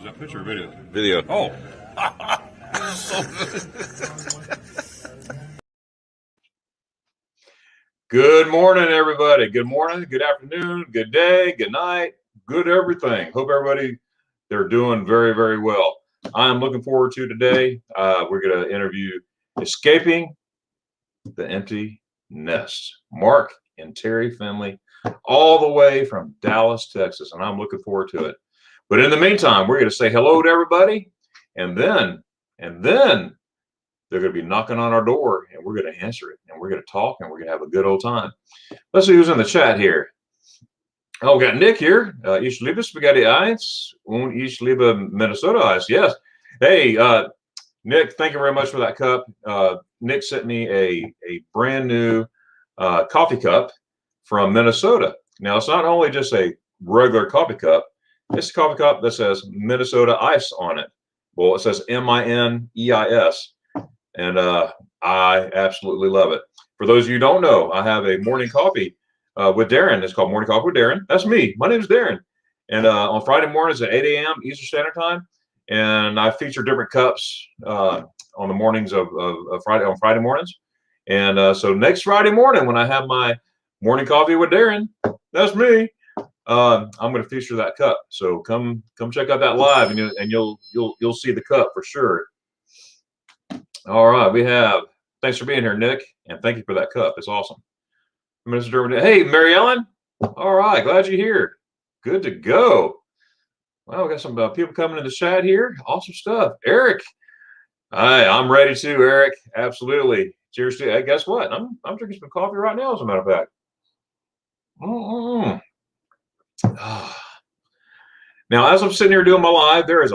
that picture or video? Video. Oh. So good. Good morning, everybody. Good morning, good afternoon, good day, good night, good everything. Hope everybody, they're doing very, very well. I'm looking forward to today. We're going to interview Escaping the Empty Nest, Mark and Terry Finley, all the way from Dallas, Texas, and I'm looking forward to it. But in the meantime, we're going to say hello to everybody, and then they're going to be knocking on our door, and we're going to answer it, and we're going to talk, and we're going to have a good old time. Let's see who's in the chat here. Oh, we got Nick here. Ich liebe Spaghetti Eis und ich liebe Minnesota Eis. Yes. Hey, Nick, thank you very much for that cup. Nick sent me a brand new coffee cup from Minnesota. Now, it's not only just a regular coffee cup. It's a coffee cup that says Minnesota Ice on it. Well, it says M-I-N-E-I-S. And I absolutely love it. For those of you who don't know, I have a morning coffee with Darion. It's called Morning Coffee with Darion. That's me. My name is Darion. And on Friday mornings at 8 a.m. Eastern Standard Time. And I feature different cups on the mornings of Friday mornings. And so next Friday morning, when I have my morning coffee with Darion, that's me. I'm going to feature that cup. So come check out that live, and you'll see the cup for sure. All right, we have. Thanks for being here, Nick, and thank you for that cup. It's awesome. Mr. Dermot, hey, Mary Ellen. All right, glad you're here. Good to go. Well, we got some people coming in the chat here. Awesome stuff. Eric. Hi, I'm ready too, Eric. Absolutely. Cheers to you. Hey, guess what? I'm drinking some coffee right now, as a matter of fact. Now, as I'm sitting here doing my live, there is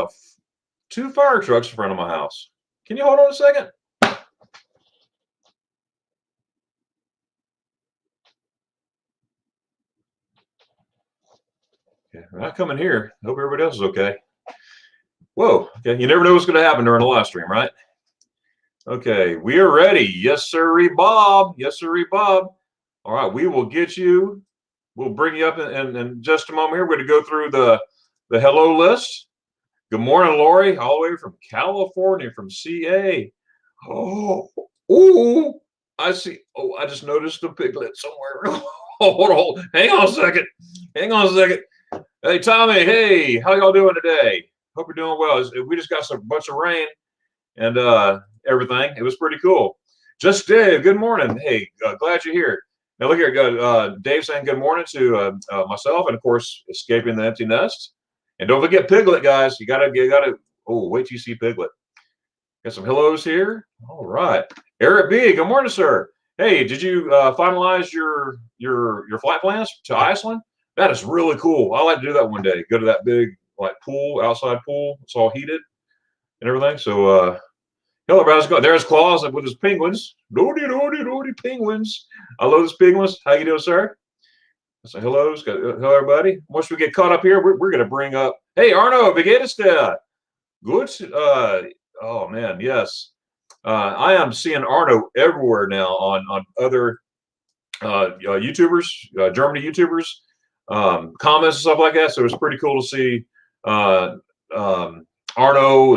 two fire trucks in front of my house. Can you hold on a second? Okay, we're not coming here. Hope everybody else is okay. Whoa. Okay, you never know what's going to happen during a live stream, right? Okay, we are ready. Yes, sirree, Bob. Yes, sirree, Bob. All right, we will get you. We'll bring you up in just a moment here. We're going to go through the hello list. Good morning, Lori, all the way from California, from CA. Oh, I see. Oh, I just noticed a piglet somewhere. Hold on. Hang on a second. Hang on a second. Hey, Tommy. Hey, how y'all doing today? Hope you're doing well. We just got a bunch of rain and everything. It was pretty cool. Just Dave, good morning. Hey, glad you're here. Now look here, Dave saying good morning to myself, and of course, Escaping the Empty Nest. And don't forget Piglet, guys. You gotta. Oh, wait till you see Piglet. Got some hellos here. All right, Eric B. Good morning, sir. Hey, did you finalize your flight plans to Iceland? That is really cool. I like to do that one day. Go to that big pool, outside pool. It's all heated and everything. So hello, how's it going? There's Claus with his penguins. Doody penguins. I love those penguins. How you doing, sir? So hello, everybody. Once we get caught up here, we're going to bring up. Hey, Arno, wie geht es dir? Good. Oh man, yes. I am seeing Arno everywhere now on other YouTubers, Germany YouTubers, comments and stuff like that. So it was pretty cool to see Arno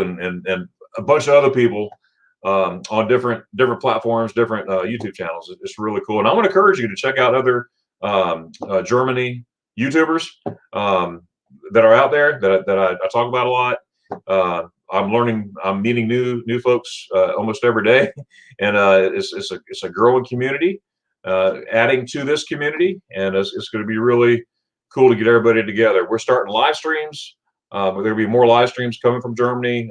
and a bunch of other people on different platforms, different YouTube channels. It's really cool, and I want to encourage you to check out other Germany YouTubers that are out there that I talk about a lot. I'm meeting new folks almost every day, and it's a growing community, adding to this community, and it's going to be really cool to get everybody together. We're starting live streams. There'll be more live streams coming from Germany.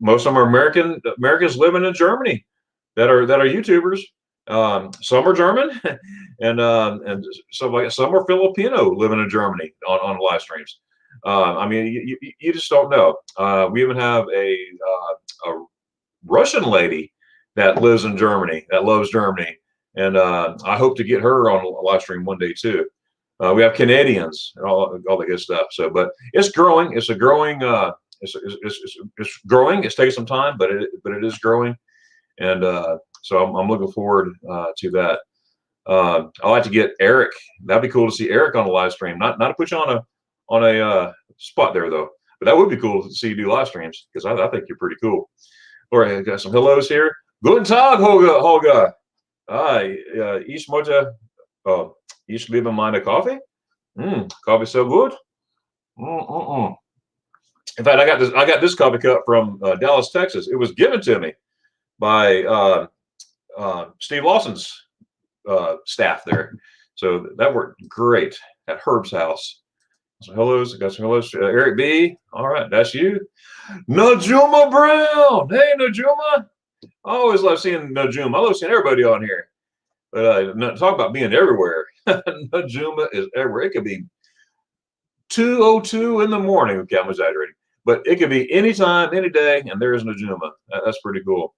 Most of them are Americans living in Germany that are YouTubers. Some are German, and some are Filipino living in Germany on live streams. I mean, you just don't know. We even have a Russian lady that lives in Germany, that loves Germany, and I hope to get her on a live stream one day too. We have Canadians and all the good stuff. So, but it's growing. It's a growing. It's growing. It's taking some time, but it is growing, and so I'm looking forward to that. I like to get Eric. That'd be cool to see Eric on a live stream. Not to put you on a spot there though. But that would be cool to see you do live streams because I think you're pretty cool. All right, I got some hellos here. Guten Tag, Holga. Hi, ich möchte, ich liebe meine Coffee. Coffee so good. In fact, I got this coffee cup from Dallas, Texas. It was given to me by Steve Lawson's staff there. So that worked great at Herb's house. Some hellos. I got some hellos. Eric B. All right, that's you. Najuma Brown. Hey, Najuma. I always love seeing Najuma. I love seeing everybody on here. But talk about being everywhere. Najuma is everywhere. It could be 2:02 in the morning. Okay, I'm exaggerating. But it could be anytime, any day, and there's Najuma. That's pretty cool.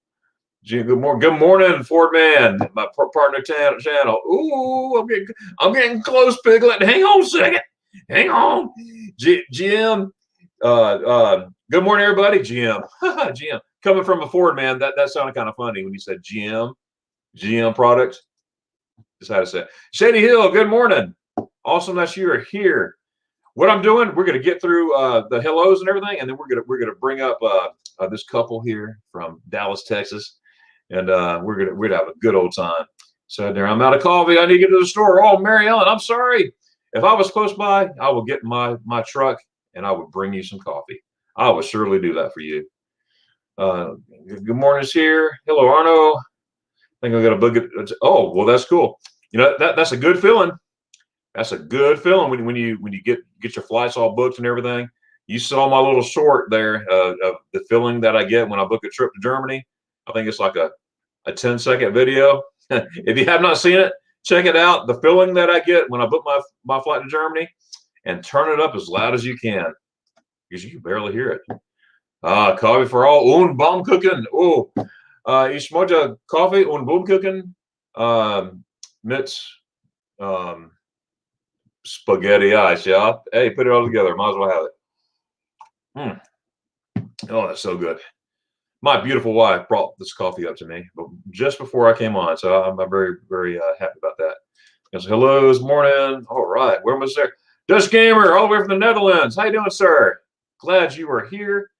Good morning, Ford Man, my partner channel. Ooh, I'm getting close, Piglet. Hang on a second. Hang on. Jim. Good morning, everybody. Jim. Jim. Coming from a Ford man, that sounded kind of funny when you said GM products. Just how to say it. Shady Hill, good morning. Awesome that you are here. What I'm doing, we're going to get through the hellos and everything, and then we're gonna bring up this couple here from Dallas, Texas, and we're gonna have a good old time. So there, I'm out of coffee. I need to get to the store. Oh, Mary Ellen, I'm sorry. If I was close by, I would get my truck and I would bring you some coffee. I would surely do that for you. Good morning's here. Hello, Arno. I think I'm gonna book it. Oh, well, that's cool. You know, that's a good feeling. That's a good feeling when you get your flights all booked and everything. You saw my little short there of the feeling that I get when I book a trip to Germany. I think it's like a 10-second video. If you have not seen it, check it out. The feeling that I get when I book my flight to Germany, and turn it up as loud as you can because you can barely hear it. Coffee for all und Baumkuchen. Oh, ich möchte Kaffee und Baumkuchen mit spaghetti ice, yeah. Hey, put it all together. Might as well have it. Oh, that's so good. My beautiful wife brought this coffee up to me, but just before I came on, so I'm very, very happy about that. Yes, hello's morning. All right, where was there? Dutch Gamer, all the way from the Netherlands. How you doing, sir? Glad you are here.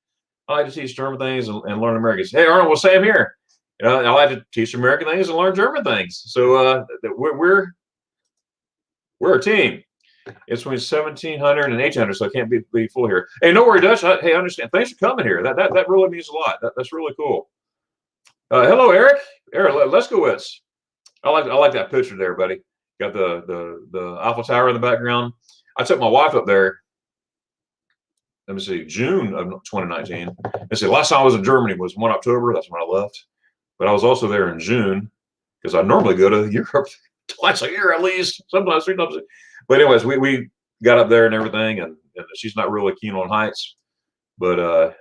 I like to teach German things and learn American. Hey, Arnold, well, same here. You know, I like to teach American things and learn German things. So we're a team. It's between 1,700 and 1,800, so I can't be full here. Hey, no worry, Dutch. Hey, I understand. Thanks for coming here. That really means a lot. That's really cool. Hello, Eric. Eric Leskowitz. I like that picture there, buddy. Got the Eiffel Tower in the background. I took my wife up there. Let me see, June of 2019. Let's see, last time I was in Germany was 1 October. That's when I left. But I was also there in June because I normally go to Europe twice a year at least, sometimes 3 times. But anyways, we got up there and everything, and she's not really keen on heights, but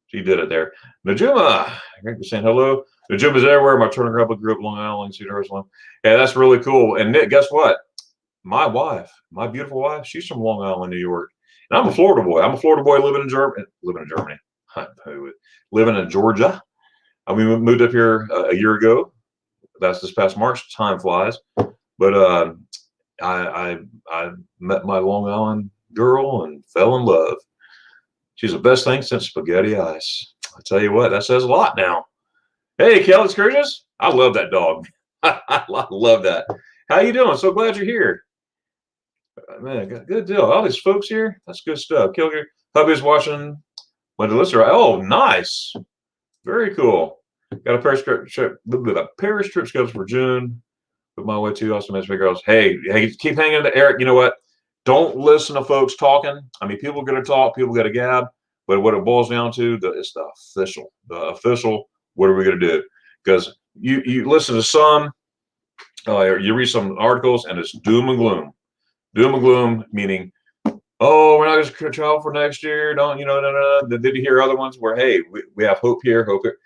she did it there. Najuma, you're saying hello. Najuma's everywhere. My Turner grandpa grew up Long Island, Cedar Hill. Yeah, that's really cool. And Nick, guess what? My wife, my beautiful wife, she's from Long Island, New York. And I'm a Florida boy. I'm a Florida boy living in Germany. Living in Georgia. We moved up here a year ago. That's this past March. Time flies. But I met my Long Island girl and fell in love. She's the best thing since spaghetti ice. I tell you what, that says a lot now. Hey, Kelly Scourges. I love that dog. I love that. How you doing? So glad you're here. Man, good deal. All these folks here. That's good stuff. Kilgore, hubby's watching. Went to listen. Oh, nice. Very cool. Got a pair of strip scheduled for June. Put my way too. Also, makes me girls. Hey, keep hanging there, Eric. You know what? Don't listen to folks talking. I mean, people are going to talk. People got to gab. But what it boils down to is the official. The official. What are we going to do? Because you listen to some. You read some articles and it's doom and gloom. Doom and gloom meaning, oh, we're not going to travel for next year. Don't Then did you hear other ones where, hey, we have hope here, hope here.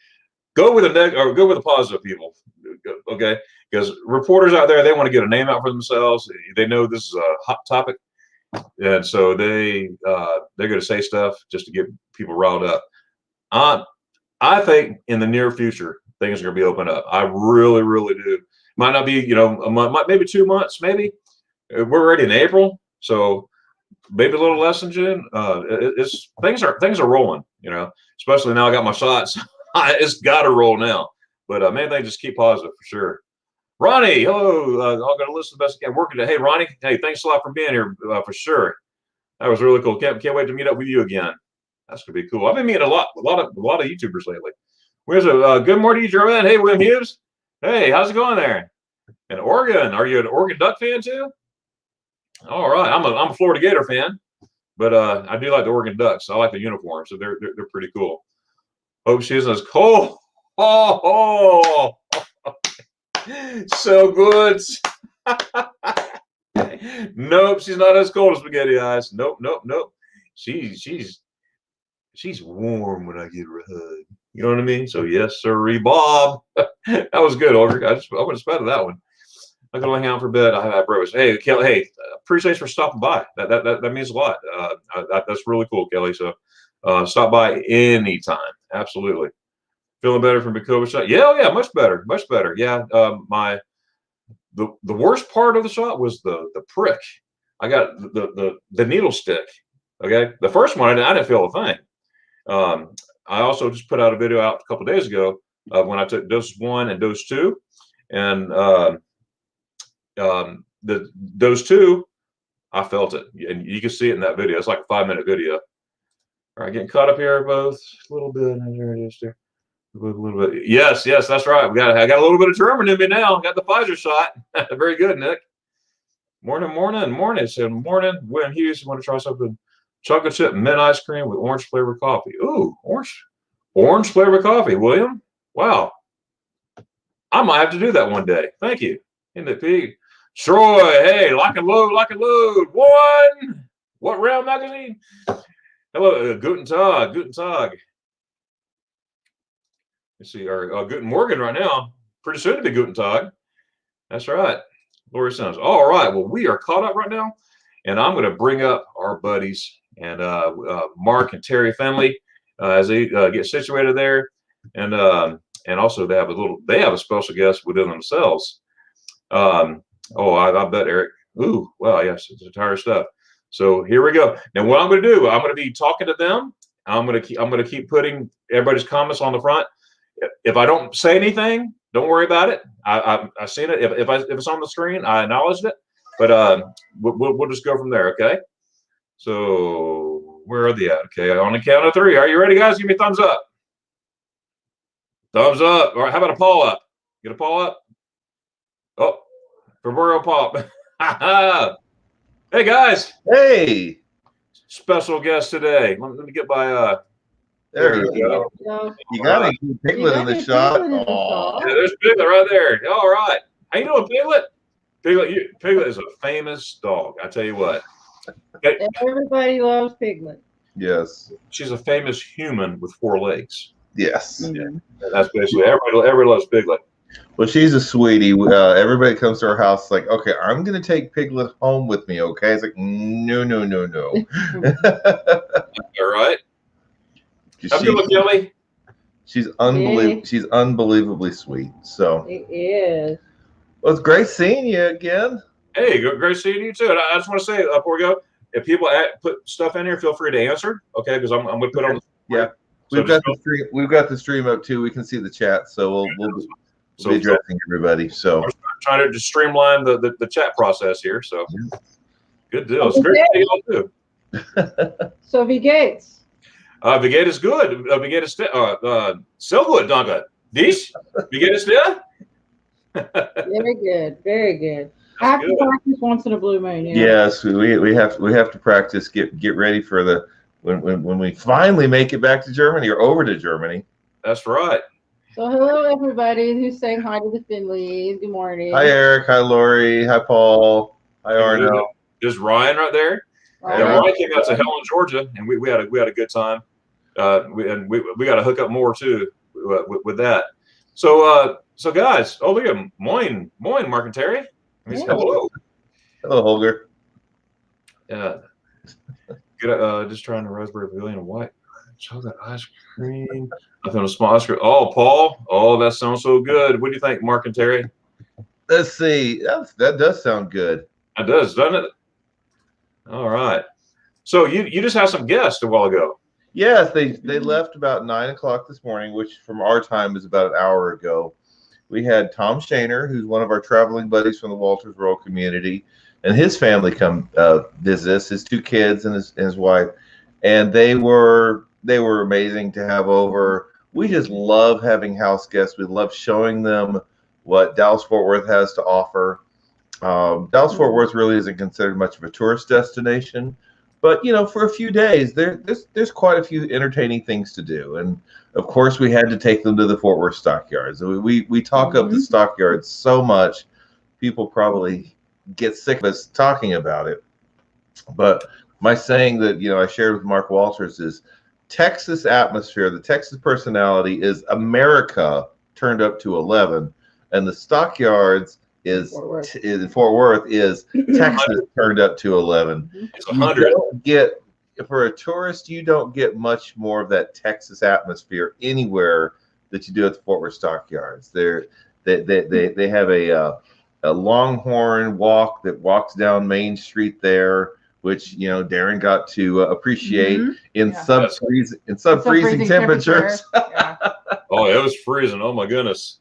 Go with go with the positive people, okay? Because reporters out there, they want to get a name out for themselves. They know this is a hot topic, and so they're going to say stuff just to get people riled up. I think in the near future things are going to be open up. I really, really do. Might not be a month, maybe 2 months, maybe. We're already in April, so maybe a little less than June. It's things are rolling, you know, especially now I got my shots. It's got to roll now. But man, they just keep positive for sure. Ronnie, hello. I'm going to listen the best I can. Working today. Hey, Ronnie. Hey, thanks a lot for being here for sure. That was really cool. Can't wait to meet up with you again. That's gonna be cool. I've been meeting a lot of YouTubers lately. Where's a good morning, Jermaine? Hey, William Hughes. Hey, how's it going there? In Oregon, are you an Oregon Duck fan too? All right, I'm a Florida Gator fan, but I do like the Oregon Ducks. I like the uniforms, so they're pretty cool. Hope she isn't as cold. Oh, so good. Nope, she's not as cold as Spaghetti Eyes. Nope. She's warm when I give her a hug. You know what I mean? So yes, sirree, Bob. That was good, Olga. I would have spotted that one. I'm gonna lay down for bed. I have breakfast. Hey, Kelly. Hey, appreciate you for stopping by. That means a lot. That's really cool, Kelly. So stop by anytime. Absolutely. Feeling better from the COVID shot? Yeah, much better. Yeah. The worst part of the shot was the prick. I got the needle stick. Okay, the first one I didn't feel a thing. I also just put out a video out a couple of days ago when I took dose 1 and dose 2, and the dose 2, I felt it, and you can see it in that video. It's like a 5-minute video. All right, getting caught up here both a little bit. A little bit. Yes, that's right. I got a little bit of German in me now. Got the Pfizer shot. Very good, Nick. Morning. Said morning. William Hughes, want to try something? Chocolate chip mint ice cream with orange flavored coffee. Ooh, orange flavored coffee, William. Wow. I might have to do that one day. Thank you. In the pig. Troy, hey, lock and load. One. What round magazine? Hello, Guten Tag. Let's see, or Guten Morgen right now. Pretty soon to be Guten Tag. That's right. Lori Sims. All right. Well, we are caught up right now, and I'm going to bring up our buddies and Mark and Terry Finley as they get situated there, and also they have a special guest within themselves. I bet Eric. Ooh, wow, yes, it's entire stuff. So here we go. Now, what I'm going to do, I'm going to be talking to them. I'm going to keep putting everybody's comments on the front. If I don't say anything, don't worry about it. I've seen it. If it's on the screen, I acknowledged it. But we'll just go from there. Okay. So where are they at? Okay, on the count of 3. Are you ready, guys? Give me a thumbs up. Thumbs up. All right. How about a paw up? Get a paw up. Oh, Roberto Pop. Hey guys. Hey. Special guest today. Let me get my There you go. You got a Piglet in the shot. Yeah, there's Piglet right there. All right. How you doing, Piglet? Piglet is a famous dog. I tell you what. Everybody loves Piglet. Yes. She's a famous human with 4 legs. Yes. Mm-hmm. Yeah. That's basically everybody loves Piglet. Well, she's a sweetie. Everybody comes to our house like, okay, I'm going to take Piglet home with me, okay? It's like, no. All right. Have you look, Kelly? She's unbelievable. She's unbelievably sweet. So it is. Well, it's great seeing you again. Hey, great seeing you too. And I just want to say before we go, if people put stuff in here, feel free to answer. Okay, because I'm going to put on. Yeah, we've got the stream up too. We can see the chat, so we'll be addressing everybody. So we're trying to just streamline the chat process here. So good deal. It's great to see you all too. So V Gates. Wie geht es good? Wie geht es so good, danke. Dies? Wie geht es dir? Very good. I have to practice once in a blue moon. Yeah. Yes, we have to practice. Get ready for when we finally make it back to Germany or over to Germany. That's right. So hello everybody who's saying hi to the Finleys. Good morning. Hi Eric. Hi Lori. Hi Paul. Hi Arno. There's Ryan right there. Ryan came out to Helen, Georgia, and we had a good time. We got to hook up more too with that. So guys, look at Moin, Mark and Terry. Hello. Hello, Holger. Yeah. Just trying the raspberry pavilion and white chocolate ice cream. I found a small ice cream. Oh, Paul. Oh, that sounds so good. What do you think, Mark and Terry? Let's see. That does sound good. It does, doesn't it? All right. So you just had some guests a while ago. Yes, they left about 9 o'clock this morning, which from our time is about an hour ago. We had Tom Shaner, who's one of our traveling buddies from the Walters Rural community, and his family come visit us, his 2 kids and his wife, and they were amazing to have over. We just love having house guests. We love showing them what Dallas-Fort Worth has to offer. Dallas-Fort Worth really isn't considered much of a tourist destination, but you know, for a few days, there's quite a few entertaining things to do, and of course, we had to take them to the Fort Worth stockyards. We talk up the stockyards so much, people probably get sick of us talking about it. But my saying that I shared with Mark Walters is Texas atmosphere, the Texas personality is America turned up to 11, and the stockyards is in Fort Worth is Texas turned up to 11. It's 100. For a tourist, you don't get much more of that Texas atmosphere anywhere that you do at the Fort Worth stockyards. They have a Longhorn walk that walks down Main Street there, which Darion got to appreciate in sub-freezing temperatures. Oh, it was freezing. Oh my goodness.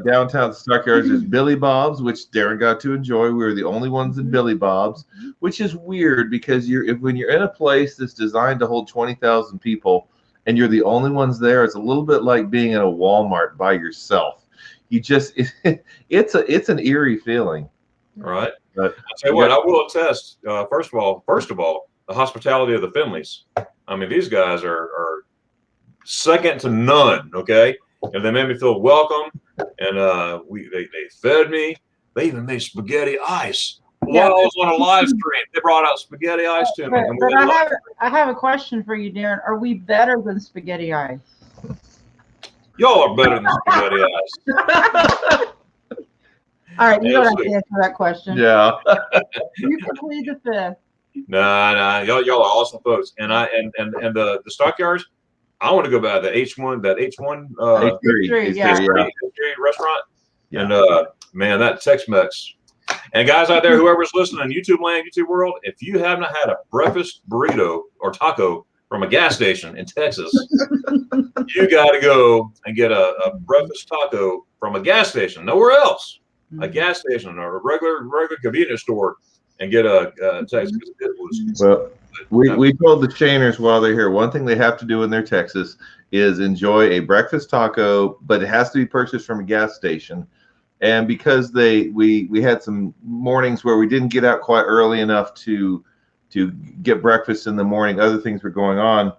Downtown stockyards is Billy Bob's, which Darion got to enjoy. We were the only ones in Billy Bob's, which is weird because when you're in a place that's designed to hold 20,000 people and you're the only ones there, it's a little bit like being in a Walmart by yourself. It's an eerie feeling. Right. But I'll tell you what, I will attest. First of all, the hospitality of the Finleys. I mean, these guys are second to none. Okay, and they made me feel welcome, and they fed me. They even made spaghetti ice while I was on a live stream. They brought out spaghetti ice to me. But I have a question for you, Darion. Are we better than spaghetti ice? Y'all are better than spaghetti ice. All right, you don't have to answer that question. Yeah. You can plead the fifth. Nah, y'all are awesome folks, and the stockyards. I want to go by the H1 restaurant, and man, that Tex-Mex. And guys out there, whoever's listening in YouTube land, YouTube world, if you haven't had a breakfast burrito or taco from a gas station in Texas, you got to go and get a breakfast taco from a gas station, nowhere else. A gas station or a regular convenience store, and get a Texas. Well, we told the Shaners while they're here, one thing they have to do in their Texas is enjoy a breakfast taco, but it has to be purchased from a gas station. And because we had some mornings where we didn't get out quite early enough to get breakfast in the morning, other things were going on.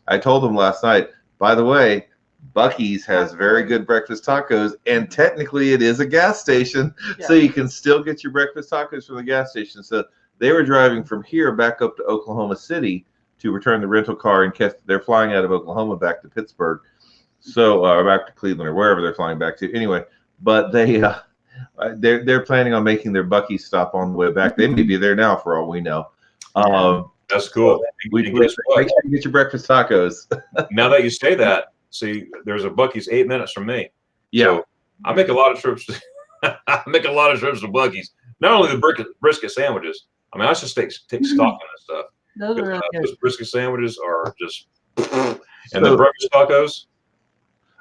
I told them last night, by the way, Buc-ee's has very good breakfast tacos, and technically it is a gas station, so you can still get your breakfast tacos from the gas station. So they were driving from here back up to Oklahoma City to return the rental car and they're flying out of Oklahoma back to Pittsburgh, so back to Cleveland or wherever they're flying back to. Anyway, but they're planning on making their Buc-ee's stop on the way back. They may be there now for all we know. That's cool. Make sure you get your breakfast tacos. Now that you say that. See, there's a Buc-ee's 8 minutes from me. Yeah, so I make a lot of trips. I make a lot of trips to Buc-ee's. Not only the brisket sandwiches. I mean, I should take stock in that stuff. Those are really good. Those brisket sandwiches are just, and the breakfast tacos.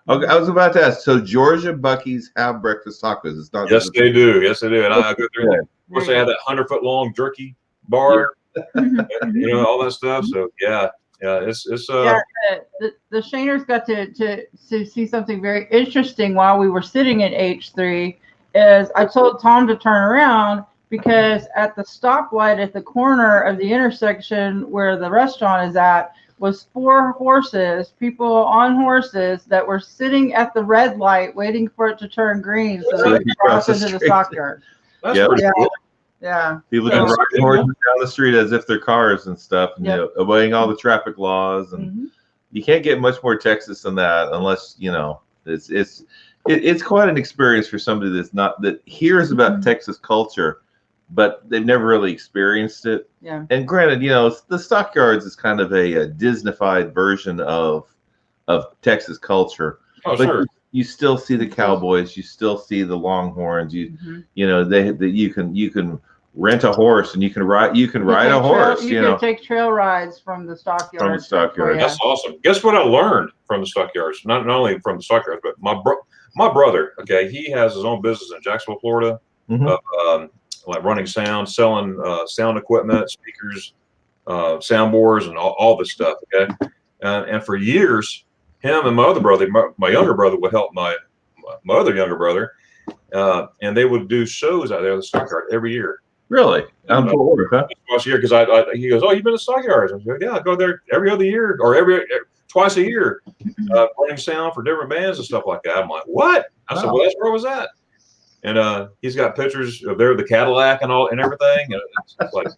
Okay, I was about to ask. So Georgia Buc-ee's have breakfast tacos. It's not. Yes, they do. Yes, they do. And I go through. Of course, they have that 100-foot long jerky bar. All that stuff. So yeah. The Shaners got to see something very interesting while we were sitting at H3. Is I told Tom to turn around because at the stoplight at the corner of the intersection where the restaurant is at was 4 horses, people on horses that were sitting at the red light waiting for it to turn green so they could cross into the stockyard. That's pretty cool. Yeah. People can ride horses down the street as if they're cars and stuff, and obeying all the traffic laws. And you can't get much more Texas than that, unless it's quite an experience for somebody that hears about Texas culture, but they've never really experienced it. Yeah. And granted, the stockyards is kind of a Disneyfied version of Texas culture. Oh, but sure. You still see the cowboys, you still see the Longhorns, you can rent a horse and you can ride a horse. You can take trail rides from the stockyards. From the stockyards. That's awesome. Guess what I learned from the stockyards? Not only from the stockyards, but my brother. Okay, he has his own business in Jacksonville, Florida. Like running sound, selling sound equipment, speakers, soundboards, and all this stuff. Okay, and for years, him and my other brother, my younger brother, would help my other younger brother, and they would do shows out there at the stockyard every year. Really? I'm forward, huh? Twice a year, because he goes, oh, you've been to stockyards? I go, yeah, I go there every other year or twice a year, running sound for different bands and stuff like that. I'm like, what? I said, well, that's where I was at. And he's got pictures of the Cadillac and everything. And it's like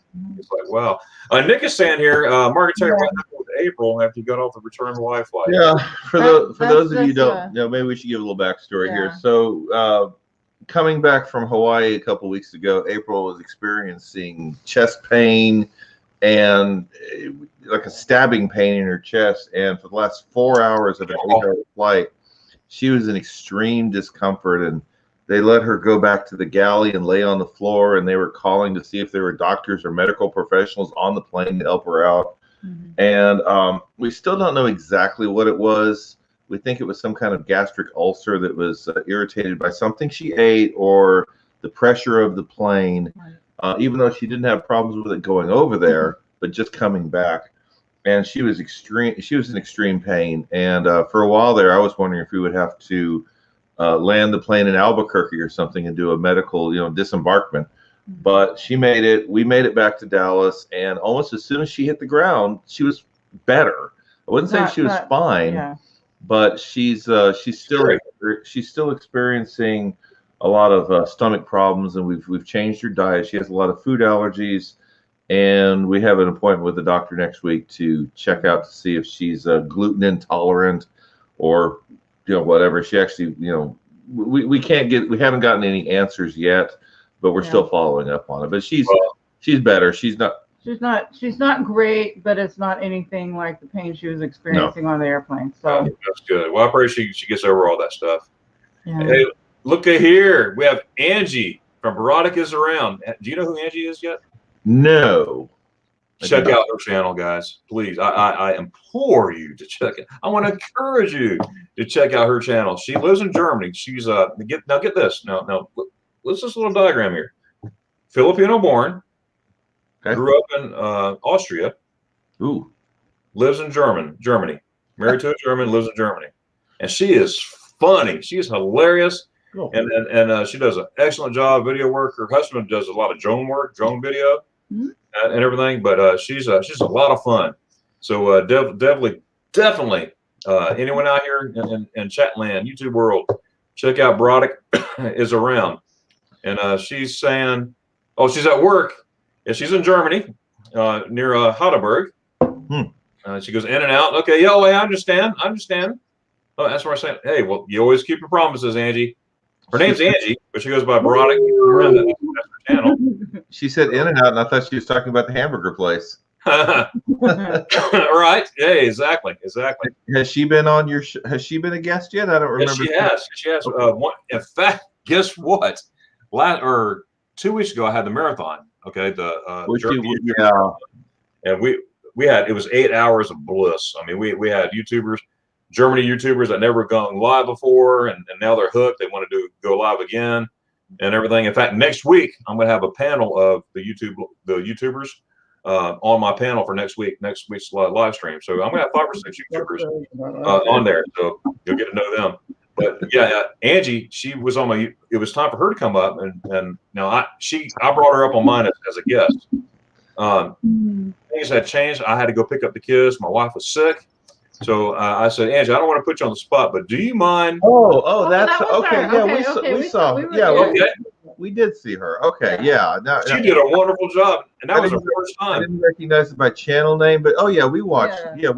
wow. Nick is saying here, Mark and Terry, what happened with April after you got off the return Wi-Fi? Yeah, for those of you who don't know, maybe we should give a little backstory here. So coming back from Hawaii a couple weeks ago, April was experiencing chest pain and like a stabbing pain in her chest. And for the last 4 hours of an 8-hour flight, she was in extreme discomfort, and they let her go back to the galley and lay on the floor, and they were calling to see if there were doctors or medical professionals on the plane to help her out. And we still don't know exactly what it was. We think it was some kind of gastric ulcer that was irritated by something she ate or the pressure of the plane, even though she didn't have problems with it going over there, but just coming back. And she was in extreme pain. And for a while there, I was wondering if we would have to land the plane in Albuquerque or something and do a medical, disembarkment. But she made it. We made it back to Dallas, and almost as soon as she hit the ground, she was better. I wouldn't say she was fine, but she's still experiencing a lot of stomach problems, and we've changed her diet. She has a lot of food allergies, and we have an appointment with the doctor next week to check out to see if she's gluten intolerant or whatever. She actually, we haven't gotten any answers yet, but we're still following up on it. But she's better. She's not great, but it's not anything like the pain she was experiencing on the airplane. So that's good. Well, I pray she gets over all that stuff. Yeah. Hey, look at here. We have Angie from Barodic is around. Do you know who Angie is yet? No. Check out her channel, guys. Please, I implore you to check it. I want to encourage you to check out her channel. She lives in Germany. She's get this. Now, let's just a little diagram here. Filipino born, grew up in Austria. Ooh. Lives in Germany. Married to a German, lives in Germany, and she is funny. She is hilarious, and she does an excellent job video work. Her husband does a lot of drone video. And everything, but she's a lot of fun. So definitely, anyone out here in Chatland, YouTube world, check out Barodic is around. And she's saying, oh, she's at work. Yeah, she's in Germany, near Heidelberg. She goes in and out. Okay, I understand. Oh, that's where I say, hey, well, you always keep your promises, Angie. Her name's Angie, but she goes by Barodic. That's her channel. She said in and out, and I thought she was talking about the hamburger place. Right? Yeah, exactly. Has she been on your? Has she been a guest yet? I don't remember. Yes, she has. In fact, guess what? 2 weeks ago, I had the marathon. Okay, and we had, it was 8 hours of bliss. I mean, we had Germany YouTubers that never gone live before, and now they're hooked. They want to go live again and everything. In fact, next week I'm going to have a panel of the YouTubers on my panel for next week's live stream. So I'm going to have 5 or 6 YouTubers on there, so you'll get to know them. But yeah, Angie, she was on my. It was time for her to come up, and now I brought her up on mine as a guest. Things had changed. I had to go pick up the kids. My wife was sick. So I said, Angie, I don't want to put you on the spot, but do you mind? Oh, that's okay. Yeah, we saw. We did see her. Okay, yeah. She did a wonderful job, and that was her first time. I didn't recognize it by channel name, but we watched. Yeah,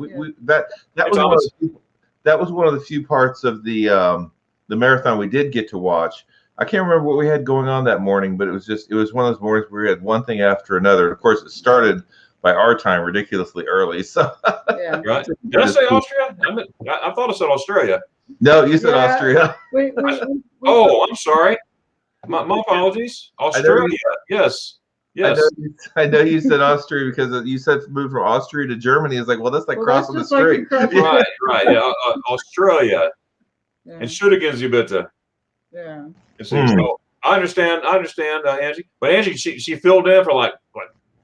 that was one of the few parts of the marathon we did get to watch. I can't remember what we had going on that morning, but it was one of those mornings where we had one thing after another. Of course, it started by our time ridiculously early. So right. Did I say Austria? I thought I said Australia. No, you said Austria. I'm sorry. My apologies. Australia. Yes. Yes. I know you said Austria because you said move from Austria to Germany. It's like, well, that's like crossing the that's just like street. Right. Yeah. Australia. Yeah. And Schuttigens, Yeah. you see, so I understand, Angie. But Angie, she filled in for like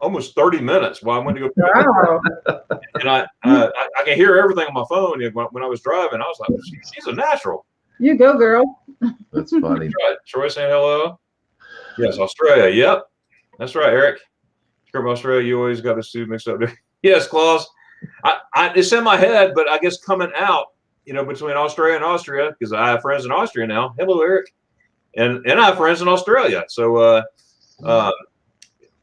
almost 30 minutes while I went to go pick up. Wow. And I can hear everything on my phone when I was driving. I was like, she's a natural. You go, girl. That's funny. Right. Troy saying hello. Yes, Australia. Yep. That's right, Eric. From Australia, you always got the two mixed up there. Yes, Claus. It's in my head, but I guess coming out, between Australia and Austria, because I have friends in Austria now. Hello, Eric. And I have friends in Australia. So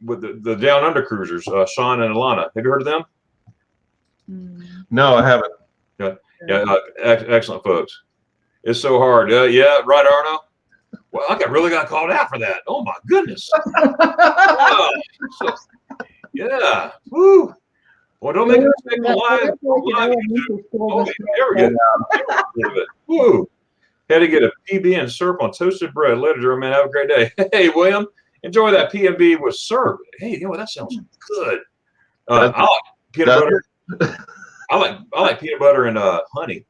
with the Down Under cruisers, Sean and Alana. Have you heard of them? No, I haven't. Yeah, excellent folks. It's so hard. Yeah, right, Arno. Well, I really got called out for that. Oh my goodness. Wow. So, yeah. Woo. Well, don't make a mistake live. Oh, there we go. Woo. Had to get a PB and syrup on toasted bread. Later, Jeremy, man. Have a great day. Hey, William, enjoy that PB with syrup. Hey, that sounds good. I like peanut butter. I like peanut butter and honey.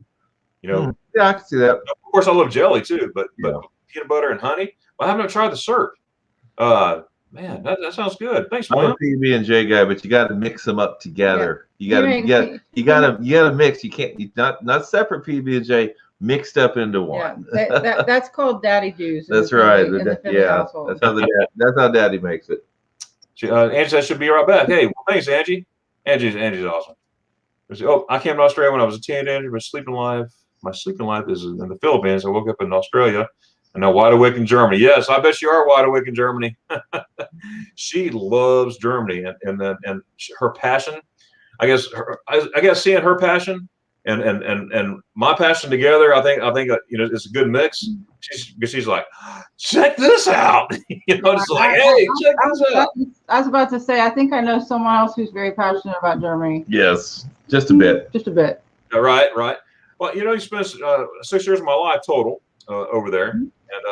Yeah, I can see that. Of course, I love jelly too, but peanut butter and honey. Well, I haven't tried the syrup. Man, that sounds good. Thanks, I'm William. a PB&J guy, but you got to mix them up together. Yeah. You got to mix. You can't not separate PB&J mixed up into one. Yeah, that's called daddy juice. That's right. Household. That's how daddy makes it. Angie said should be right back. Hey, well, thanks, Angie. Angie's awesome. Oh, I came to Australia when I was a teenager. My sleeping life is in the Philippines. I woke up in Australia. And now wide awake in Germany. Yes, I bet you are wide awake in Germany. She loves Germany, and her passion. I guess seeing her passion and my passion together. I think it's a good mix. She's like, check this out. It's like, hey, check this out. I was about to say, I think I know someone else who's very passionate about Germany. Yes, just a bit. Just a bit. Right. Well, you spent 6 years of my life total over there.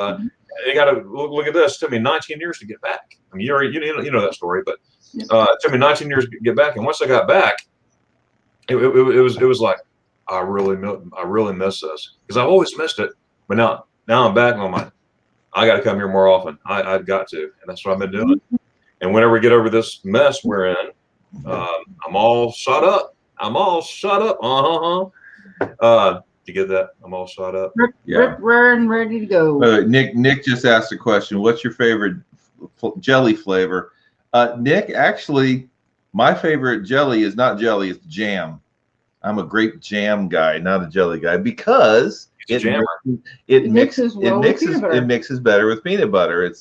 And you got to look at this. It took me 19 years to get back. I mean, you know that story, but it took me 19 years to get back. And once I got back, it was like I really miss this because I've always missed it. But now I'm back and I'm like, I got to come here more often. I've got to, and that's what I've been doing. And whenever we get over this mess we're in, I'm all shut up. You get that? I'm all shot up. Rip, and ready to go. Nick just asked a question. What's your favorite jelly flavor? Nick, actually, my favorite jelly is not jelly, it's jam. I'm a great jam guy, not a jelly guy, because it mixes better with peanut butter. It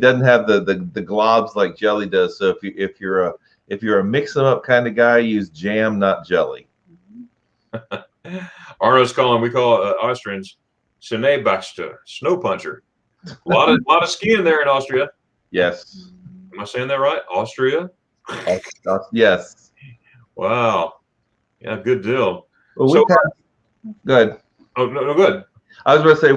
doesn't have the globs like jelly does. So if you're a mix them up kind of guy, use jam, not jelly. Arno's we call Austrians Schneebachster, snow puncher. A lot of skiing there in Austria. Yes. Am I saying that right? Austria? Yes. Wow. Yeah, good deal. Well, good. Oh no, good. I was going to say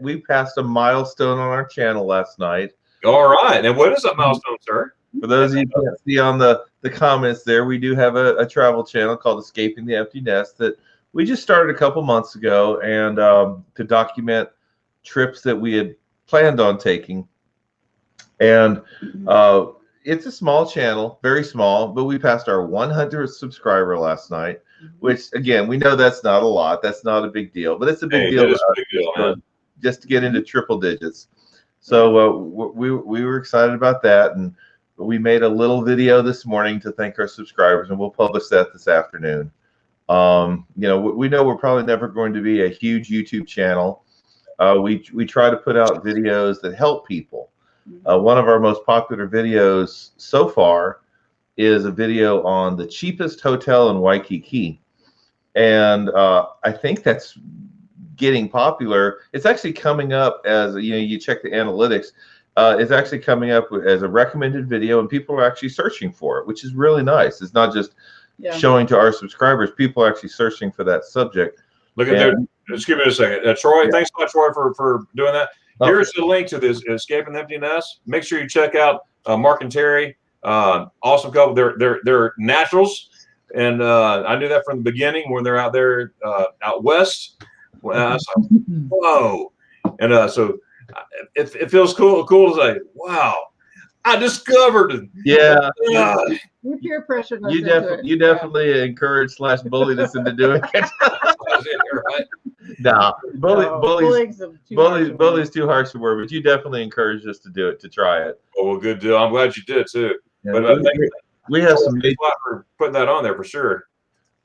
we passed a milestone on our channel last night. All right. And what is that milestone, sir? For those of you who can't see on the comments there, we do have a travel channel called Escaping the Empty Nest that we just started a couple months ago, and to document trips that we had planned on taking. And it's a small channel, very small, but we passed our 100th subscriber last night, which, again, we know that's not a lot. That's not a big deal, but it's a big deal. Just to get into triple digits. So we were excited about that, and we made a little video this morning to thank our subscribers, and we'll publish that this afternoon. We know we're probably never going to be a huge YouTube channel. We try to put out videos that help people. One of our most popular videos so far is a video on the cheapest hotel in Waikiki, and I think that's getting popular. It's actually coming up as you check the analytics. It's actually coming up as a recommended video, and people are actually searching for it, which is really nice. It's not just showing to our subscribers. People are actually searching for that subject. Look at there. Just give me a second. Troy, thanks a lot, Troy, for doing that. Here's the link to this Escaping the Empty Nest. Make sure you check out Mark and Terry, awesome couple. They're naturals, and I knew that from the beginning when they're out there out west. I was like, whoa, and so it feels cool to say, wow, I discovered. Yeah. Your peer pressure. You definitely encourage / bullied us into doing it. Right? No, bullies too harsh a word, but you definitely encouraged us to do it, to try it. Oh, well, good deal. I'm glad you did too. Yeah, But we have some thanks a lot for putting that on there for sure.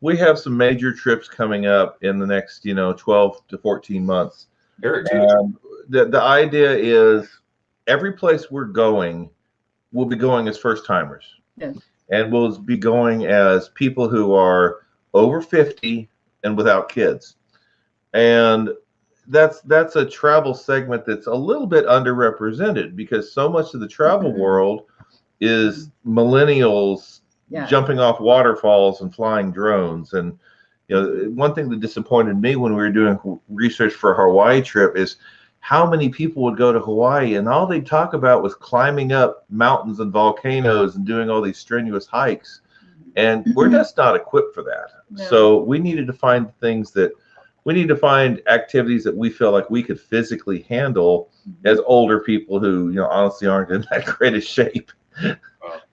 We have some major trips coming up in the next 12 to 14 months. Eric, the idea is every place we're going, we'll be going as first timers. Yes. And we'll be going as people who are over 50 and without kids. And that's a travel segment that's a little bit underrepresented, because so much of the travel world is millennials jumping off waterfalls and flying drones. And one thing that disappointed me when we were doing research for a Hawaii trip is how many people would go to Hawaii and all they'd talk about was climbing up mountains and volcanoes and doing all these strenuous hikes. And we're just not equipped for that. No. So we needed to find activities that we feel like we could physically handle as older people who, honestly aren't in that great a shape.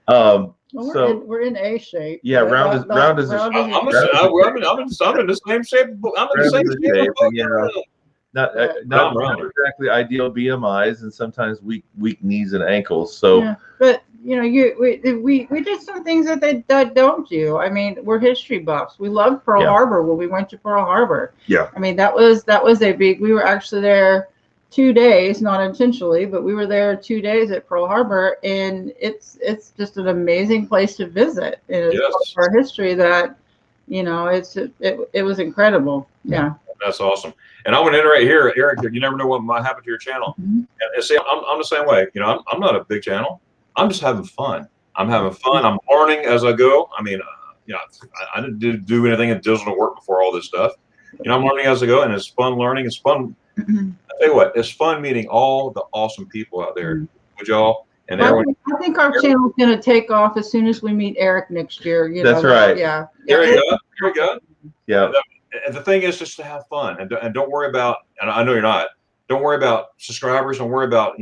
Well, we're in A shape. Yeah, round is. I'm in the same shape. I'm in the same shape. Not exactly ideal BMIs, and sometimes weak knees and ankles. So, but we did some things that they don't do. I mean, we're history buffs. We loved Pearl Harbor when we went to Pearl Harbor. Yeah. I mean, that was a big. We were actually there 2 days, not intentionally, but we were there 2 days at Pearl Harbor, and it's just an amazing place to visit. And it's our history that, it was incredible. Yeah. That's awesome. And I went in right here, Eric. You never know what might happen to your channel. And see, I'm the same way. I'm not a big channel. I'm just having fun. I'm having fun. I'm learning as I go. I mean, I didn't do anything in digital work before all this stuff. I'm learning as I go, and it's fun learning. It's fun. I tell you what, it's fun meeting all the awesome people out there with y'all. And everyone. I think our channel's going to take off as soon as we meet Eric next year. That's right. Yeah. There you go. Yeah. And the thing is just to have fun and don't worry about, and I know you're not, don't worry about subscribers. Don't worry about,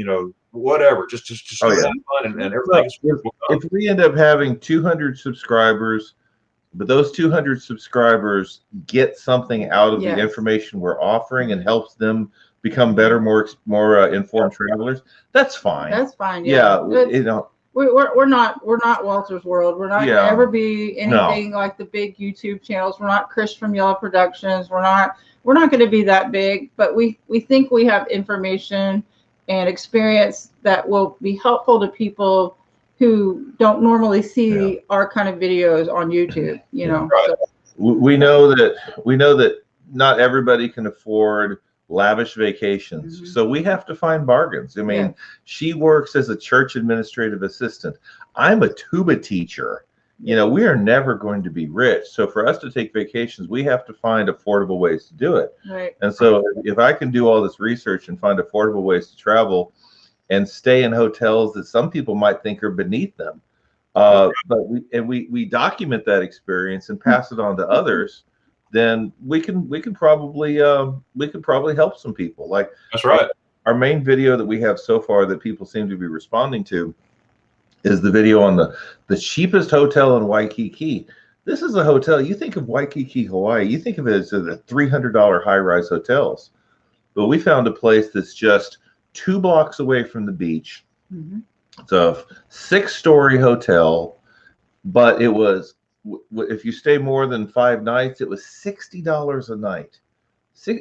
whatever. Just have fun and everything. If we end up having 200 subscribers, but those 200 subscribers get something out of the information we're offering and helps them become better, more informed travelers, that's fine. That's fine. We're not Walter's World. We're not gonna ever be anything like the big YouTube channels. We're not Chris from Yellow Productions. We're not gonna be that big, but we think we have information and experience that will be helpful to people who don't normally see our kind of videos on YouTube. Right. So. We know that not everybody can afford lavish vacations. So we have to find bargains. I mean, she works as a church administrative assistant. I'm a tuba teacher. We are never going to be rich. So for us to take vacations, we have to find affordable ways to do it. Right. And so if I can do all this research and find affordable ways to travel and stay in hotels that some people might think are beneath them, but we document that experience and pass it on to others, then we can probably help some people. Like, that's right. Our main video that we have so far that people seem to be responding to is the video on the cheapest hotel in Waikiki. This is a hotel. You think of Waikiki, Hawaii, you think of it as the $300 high-rise hotels, but we found a place that's just 2 blocks away from the beach. It's a 6-story hotel, but it was, if you stay more than 5 nights, it was $60 a night.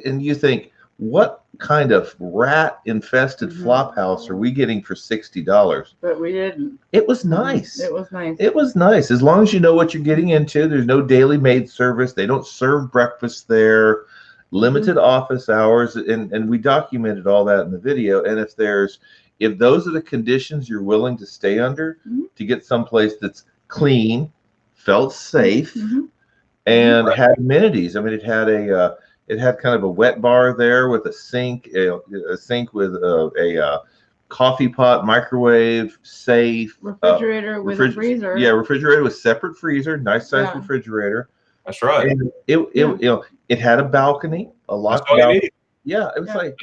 And you think, what kind of rat-infested flop house are we getting for $60? But we didn't. It was nice. It was nice. It was nice. As long as you know what you're getting into. There's no daily maid service. They don't serve breakfast there. Limited office hours. And we documented all that in the video. And if those are the conditions you're willing to stay under to get someplace that's clean, felt safe, and had amenities. I mean, it had kind of a wet bar there with a sink, with a coffee pot, microwave, safe, Refrigerator with a freezer. Yeah, refrigerator with separate freezer, nice size Yeah. refrigerator. That's right. And it had a balcony, a locked all you balcony. need. Yeah, it was like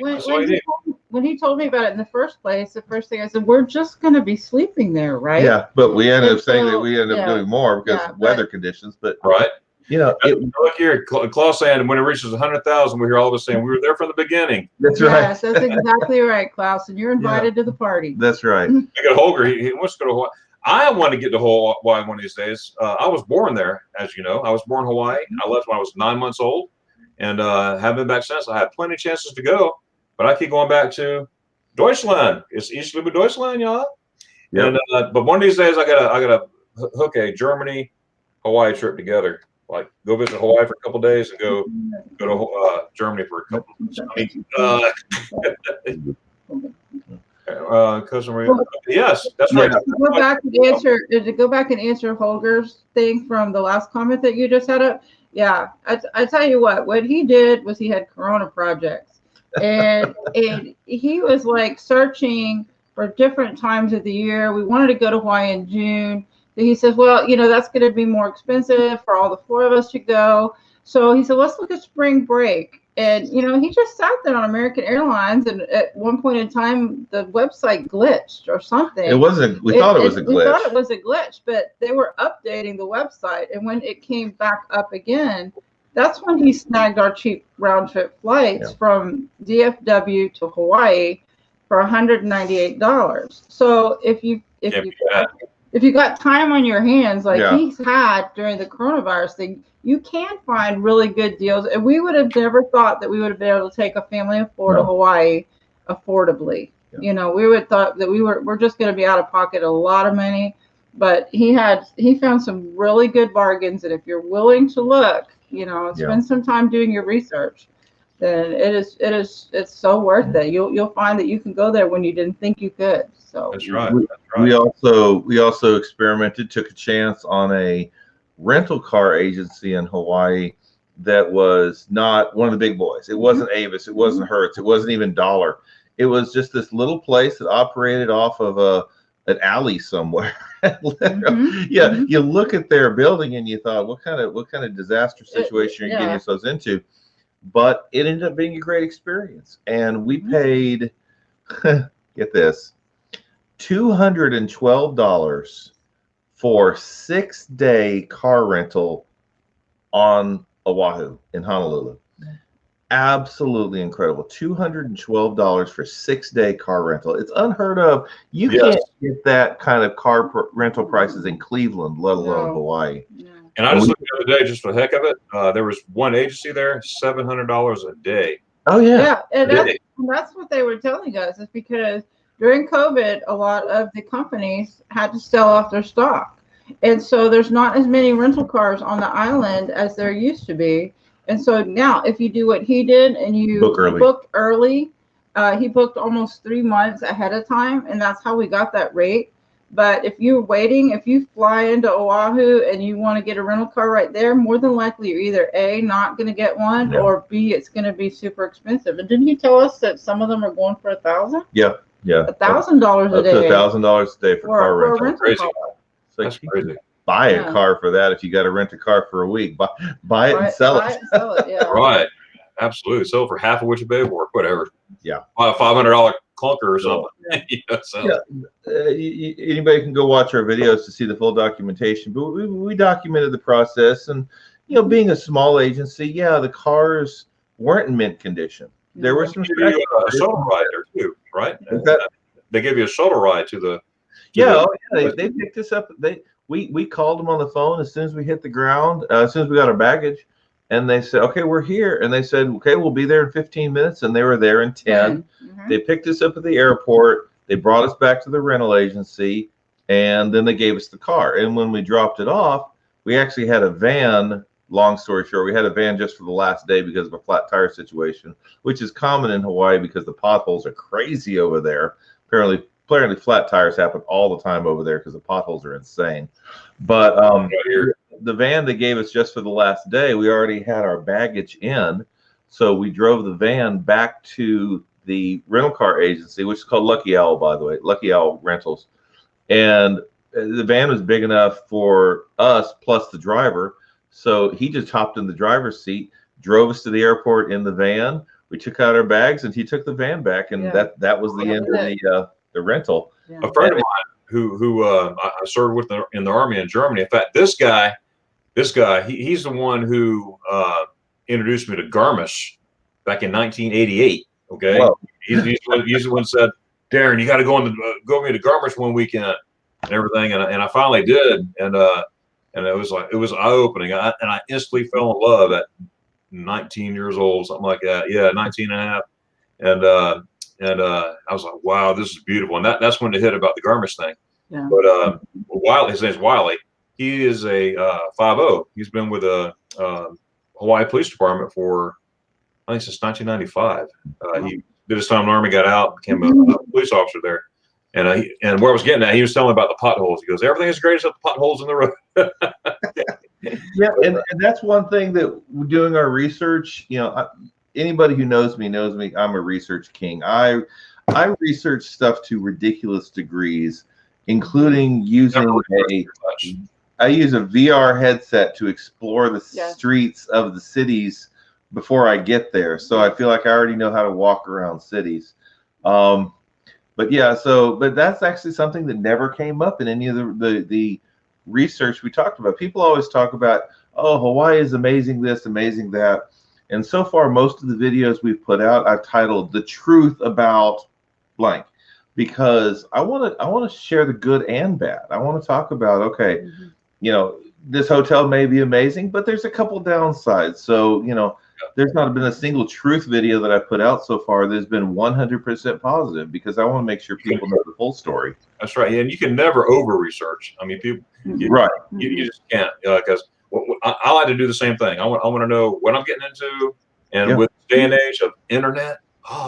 when he told me about it in the first place, the first thing I said, we're just going to be sleeping there, right? yeah, but we ended up And saying that so, we ended up yeah, doing more because yeah, of weather conditions. But Right. you know, Look here, Klaus saying when it reaches 100,000, we hear all of us saying we were there from the beginning. that's right. Yes, that's exactly right, Klaus. And you're invited to the party. That's right. We got Holger. He wants to go to Hawaii. I want to get to Hawaii one of these days. I was born there, as you know. I was born in Hawaii. I left when I was 9 months old, and have been back since. I had plenty of chances to go, but I keep going back to Deutschland. It's East Liebe Deutschland, y'all. Yep. And but one of these days, I gotta hook a Germany Hawaii trip together. Like go visit Hawaii for a couple of days and go to Germany for a couple. Yes, that's right. To go back and answer Holger's thing from the last comment that you just had up. Yeah, I tell you what he did was he had Corona projects, and he was like searching for different times of the year. We wanted to go to Hawaii in June. He says, well, that's going to be more expensive for all the four of us to go. So he said, let's look at spring break. And, he just sat there on American Airlines. And at one point in time, the website glitched or something. It wasn't. We thought it was a glitch. We thought it was a glitch, but they were updating the website. And when it came back up again, that's when he snagged our cheap round trip flights from DFW to Hawaii for $198. So if you got time on your hands, like he's had during the coronavirus thing, you can find really good deals. And we would have never thought that we would have been able to take a family of four to Hawaii affordably. Yeah. We would thought that we're just going to be out of pocket a lot of money. But he found some really good bargains. And if you're willing to look, spend some time doing your research, then it's so worth it. You'll find that you can go there when you didn't think you could. So that's right. We also experimented, took a chance on a rental car agency in Hawaii that was not one of the big boys. It wasn't Avis, it wasn't Hertz, it wasn't even Dollar. It was just this little place that operated off of an alley somewhere. You look at their building and you thought, what kind of disaster situation are you getting yourselves into? But it ended up being a great experience. And we paid, get this, $212 for 6-day car rental on Oahu in Honolulu. Absolutely incredible. $212 for 6-day car rental. It's unheard of. You can't get that kind of car rental prices in Cleveland, let alone Hawaii. Yeah. And I just looked the other day, just for the heck of it. There was one agency there, $700 a day. Oh yeah. And that's what they were telling us. Is because during COVID, a lot of the companies had to sell off their stock, and so there's not as many rental cars on the island as there used to be. And so now, if you do what he did and you book early, he booked almost 3 months ahead of time, and that's how we got that rate. But if you're waiting, if you fly into Oahu and you want to get a rental car right there, more than likely you're either A, not going to get one, or B, it's going to be super expensive. And didn't he tell us that some of them are going for $1,000? Yeah. $1,000 a day. Up to $1,000 a day for car rental. Crazy. So that's crazy. Buy a car for that if you got to rent a car for a week. Buy it and sell it. Right. Absolutely. Sell it for half of what you pay for it, whatever. Yeah. Buy a $500 clunker or something. Anybody can go watch our videos to see the full documentation. But we documented the process, and being a small agency, the cars weren't in mint condition. There were some a shuttle ride there too, right? They gave you a shuttle ride to the. They picked us up. We called them on the phone as soon as we hit the ground, as soon as we got our baggage, and they said, okay, we're here. And they said, okay, we'll be there in 15 minutes. And they were there in 10. Mm-hmm. They picked us up at the airport. They brought us back to the rental agency, and then they gave us the car. And when we dropped it off, we actually had a van. Long story short, we had a van just for the last day because of a flat tire situation, which is common in Hawaii because the potholes are crazy over there. Apparently flat tires happen all the time over there because the potholes are insane. But the van they gave us just for the last day, we already had our baggage in. So we drove the van back to the rental car agency, which is called Lucky Owl, by the way, Lucky Owl Rentals. And the van was big enough for us plus the driver. So he just hopped in the driver's seat, drove us to the airport in the van. We took out our bags and he took the van back. And that was the end of the rental. Yeah. A friend of mine who I served with in the Army in Germany. In fact, this guy, he's the one who introduced me to Garmisch back in 1988. Okay, he's the one who said, "Darion, you got to go with me to Garmisch one weekend and everything." And I finally did, and it was eye opening. And I instantly fell in love at 19 years old, something like that. Yeah, 19 and a half, and I was like, wow, this is beautiful. And that's when it hit about the Garmisch thing. Yeah. But Wiley, his name's Wiley. He is a 5-0. He's been with the Hawaii Police Department for, I think, since 1995. He did his time in the Army, got out, became a police officer there. And where I was getting at, he was telling me about the potholes. He goes, everything is great except the potholes in the road. Yeah, and that's one thing that doing our research, anybody who knows me, I'm a research king. I research stuff to ridiculous degrees, including using I use a VR headset to explore the streets of the cities before I get there. So I feel like I already know how to walk around cities. But that's actually something that never came up in any of the research we talked about. People always talk about, oh, Hawaii is amazing this, amazing that. And so far, most of the videos we've put out, I've titled "The Truth About Blank," because I want to share the good and bad. I want to talk about, okay, this hotel may be amazing, but there's a couple downsides. So, there's not been a single truth video that I put out so far that's been 100% positive, because I want to make sure people know the full story. That's right. And you can never over research. I mean, people, you just can't, because I like to do the same thing. I want to know what I'm getting into. And with the day and age of internet,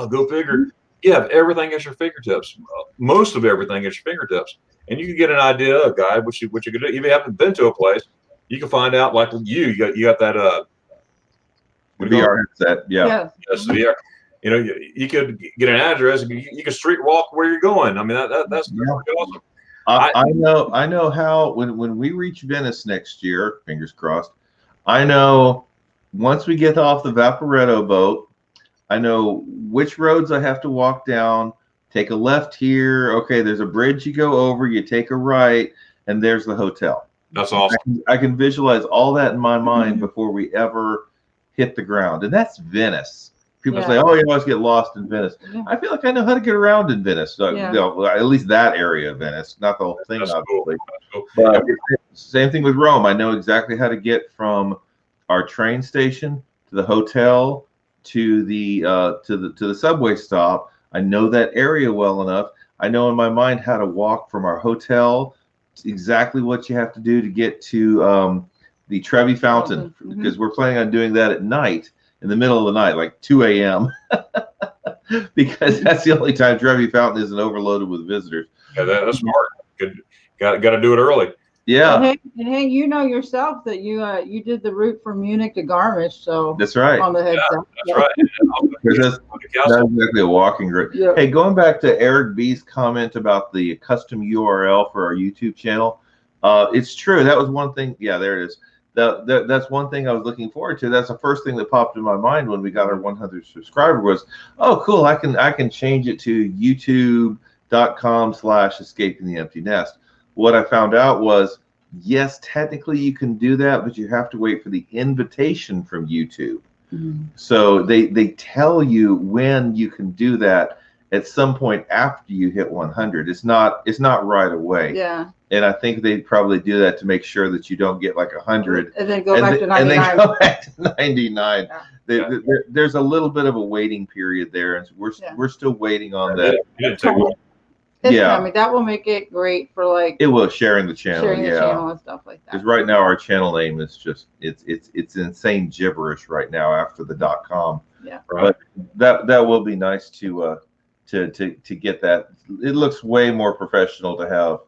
go figure. You have everything at your fingertips. Most of everything at your fingertips. And you can get an idea, a guide, what you could do. Even if you haven't been to a place, you can find out, like you got that VR headset. Yes, VR. You could get an address. You can street walk where you're going. I mean, that's pretty awesome. I know how when we reach Venice next year, fingers crossed, I know once we get off the Vaporetto boat, I know which roads I have to walk down. Take a left here. Okay, there's a bridge you go over. You take a right, and there's the hotel. That's awesome. I can visualize all that in my mind before we ever hit the ground, and that's Venice. People say, "Oh, you always get lost in Venice." Yeah. I feel like I know how to get around in Venice. At least that area of Venice, not the whole thing, obviously. Cool. But same thing with Rome. I know exactly how to get from our train station to the hotel to the subway stop. I know that area well enough. I know in my mind how to walk from our hotel to exactly what you have to do to get to the Trevi Fountain, because we're planning on doing that at night, in the middle of the night, like 2 a.m. because that's the only time Trevi Fountain isn't overloaded with visitors. Yeah, that's smart. Got to do it early. Yeah. And hey, you know yourself that you did the route from Munich to Garmisch, so that's right. On the headset. That's right. That's exactly a walking route. Yeah. Hey, going back to Eric B's comment about the custom URL for our YouTube channel, it's true. That was one thing. Yeah, there it is. That's one thing I was looking forward to. That's the first thing that popped in my mind when we got our 100 subscriber was, oh, cool. I can change it to youtube.com/escaping the empty nest. What I found out was, yes, technically you can do that, but you have to wait for the invitation from YouTube. So they tell you when you can do that at some point after you hit 100. It's not right away. Yeah. And I think they probably do that to make sure that you don't get like 100 and then go back to 99. And then go back to 99. Yeah. There's a little bit of a waiting period there, and we're still waiting on that. It's coming. That will make it great for like it will sharing the channel, and stuff like that. Because right now our channel name is just it's insane gibberish right now after the .com. Yeah. Right. But that will be nice to get that. It looks way more professional to have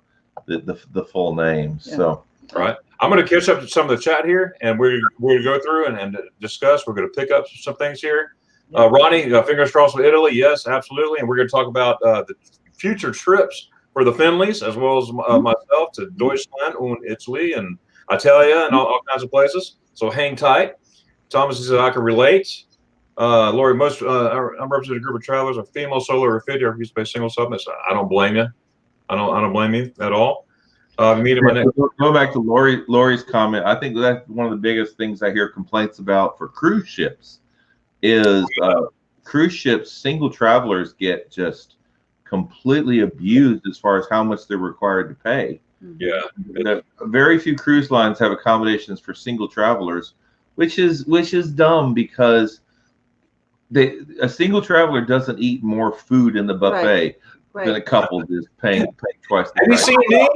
the full name. Yeah. So right. I'm going to catch up to some of the chat here, and we're going to go through and discuss. We're going to pick up some things here. Ronnie, fingers crossed with Italy. Yes, absolutely. And we're going to talk about the future trips for the Finleys, as well as myself, to Deutschland and Italy and Italia and all kinds of places. So hang tight. Thomas said I can relate. Lori, I'm representing a group of travelers, a female solo or 50 or space single submits. I don't blame you. I don't blame you at all. Meeting my next. Go back to Lori's comment. I think that's one of the biggest things I hear complaints about for cruise ships is cruise ships, single travelers get just completely abused as far as how much they're required to pay. Yeah. Very few cruise lines have accommodations for single travelers, which is dumb because a single traveler doesn't eat more food in the buffet than a couple is paying twice the price. Have you seen me?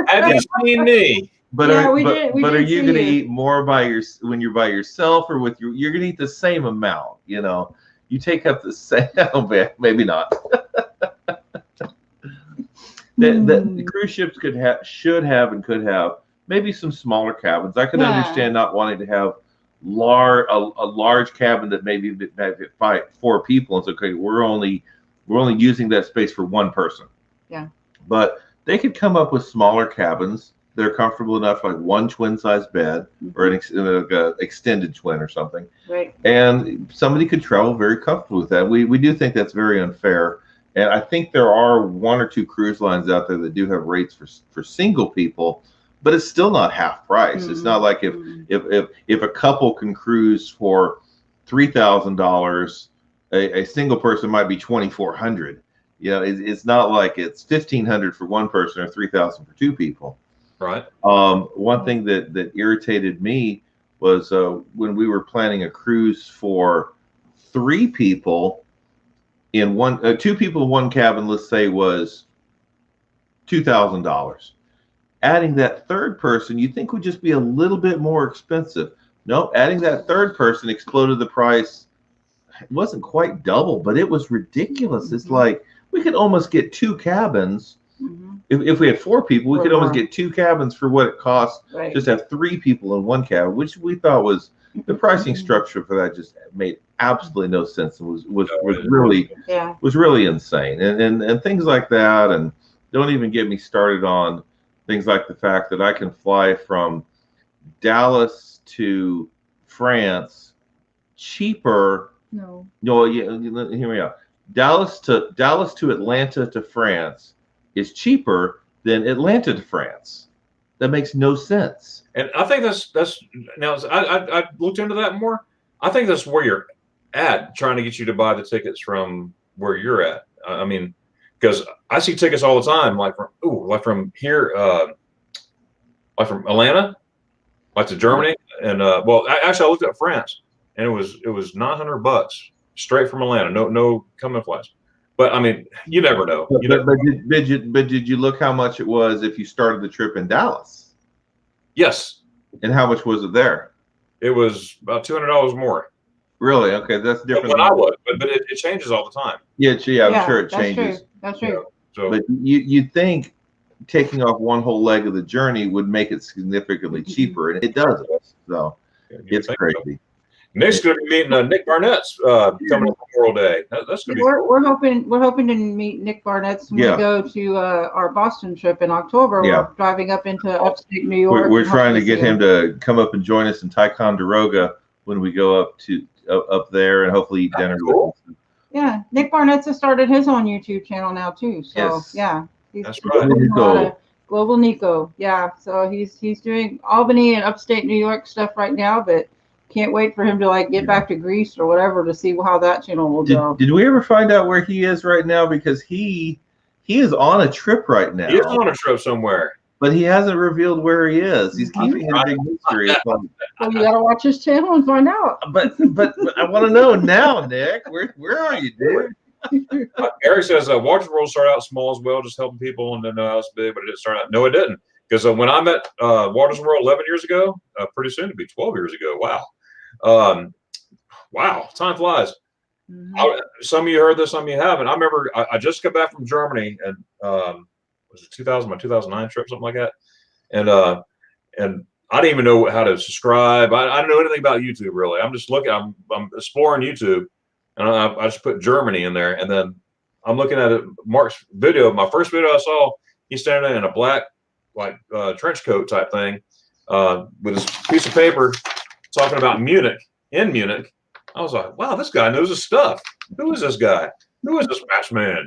Have you seen me? But Yeah, are you going to eat more when you're by yourself or with you're going to eat the same amount? You know, you take up the same. Maybe not. The cruise ships should have and could have maybe some smaller cabins. I can understand not wanting to have a large cabin that maybe fit 4 people. It's okay. We're only using that space for 1 person. Yeah. But they could come up with smaller cabins that are comfortable enough, like 1 twin size bed or an extended twin or something. Right. And somebody could travel very comfortable with that. We do think that's very unfair. And I think there are 1 or 2 cruise lines out there that do have rates for single people, but it's still not half price. It's not like if a couple can cruise for $3,000, a single person might be $2,400. You know, it's not like it's $1,500 for 1 person or $3,000 for 2 people. Right. One thing that irritated me was when we were planning a cruise for 3 people in 2 people in 1 cabin, let's say, was $2,000. Adding that 3rd person, you think would just be a little bit more expensive. No, adding that 3rd person exploded the price. It wasn't quite double, but it was ridiculous. It's like we could almost get 2 cabins. If we had 4 people, we could almost get 2 cabins for what it costs just to have 3 people in 1 cabin, which we thought was the pricing structure for that just made absolutely no sense and was really insane. And things like that. And don't even get me started on things like the fact that I can fly from Dallas to France cheaper. No, hear me out. Dallas to Atlanta to France is cheaper than Atlanta to France. That makes no sense. And I think that's now I looked into that more. I think that's where you're at, trying to get you to buy the tickets from where you're at. I mean, because I see tickets all the time, like from here, like from Atlanta, like to Germany, and actually I looked at France, and it was $900 straight from Atlanta, no coming flights. But I mean, you never know. But did you look how much it was if you started the trip in Dallas? Yes. And how much was it there? It was about $200 more. Really? Okay, that's different. When I was, but it changes all the time. Yeah, I'm sure it changes. That's true. So, but you'd think taking off 1 whole leg of the journey would make it significantly cheaper, and it doesn't. So it's crazy. So. Nick's going to be meeting Nick Barnett's coming up on Memorial Day. That's going to be cool. We're hoping to meet Nick Barnett's when we go to our Boston trip in October. We're driving up into upstate New York. We're trying to get him to come up and join us in Ticonderoga when we go up there and hopefully eat dinner with us. Yeah, Nick Barnett's has started his own YouTube channel now too. So that's right. Global Nico. Yeah, so he's doing Albany and upstate New York stuff right now, but can't wait for him to get back to Greece or whatever to see how that channel will go. Did we ever find out where he is right now? Because he is on a trip right now. He is on a trip somewhere. But he hasn't revealed where he is. He's keeping it a big mystery. Well, you gotta watch his channel and find out. But I want to know now, Nick. Where are you, dude? Eric says Walter's World started out small as well, just helping people, and then it was big, but it didn't start out. No, it didn't. Because when I met Walter's World 11 years ago, pretty soon to be 12 years ago. Wow. Wow, time flies. Some of you heard this, some of you haven't. I remember I just got back from Germany, and was it 2000, my 2009 trip, something like that. And I didn't even know how to subscribe. I didn't know anything about YouTube really. I'm just looking. I'm exploring YouTube, and I just put Germany in there, and then I'm looking at Mark's video. My first video I saw, he's standing in a black trench coat type thing with his piece of paper talking about Munich. In Munich, I was like, wow, this guy knows his stuff. Who is this guy? Who is this matchman?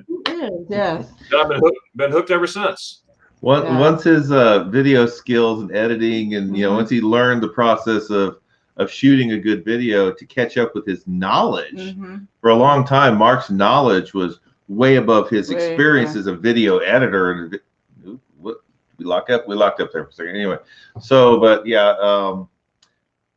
Yes. And I've been hooked ever since. Once his video skills and editing, and once he learned the process of shooting a good video to catch up with his knowledge. For a long time, Mark's knowledge was way above his experience as a video editor. We locked up there for a second. Anyway, so but yeah,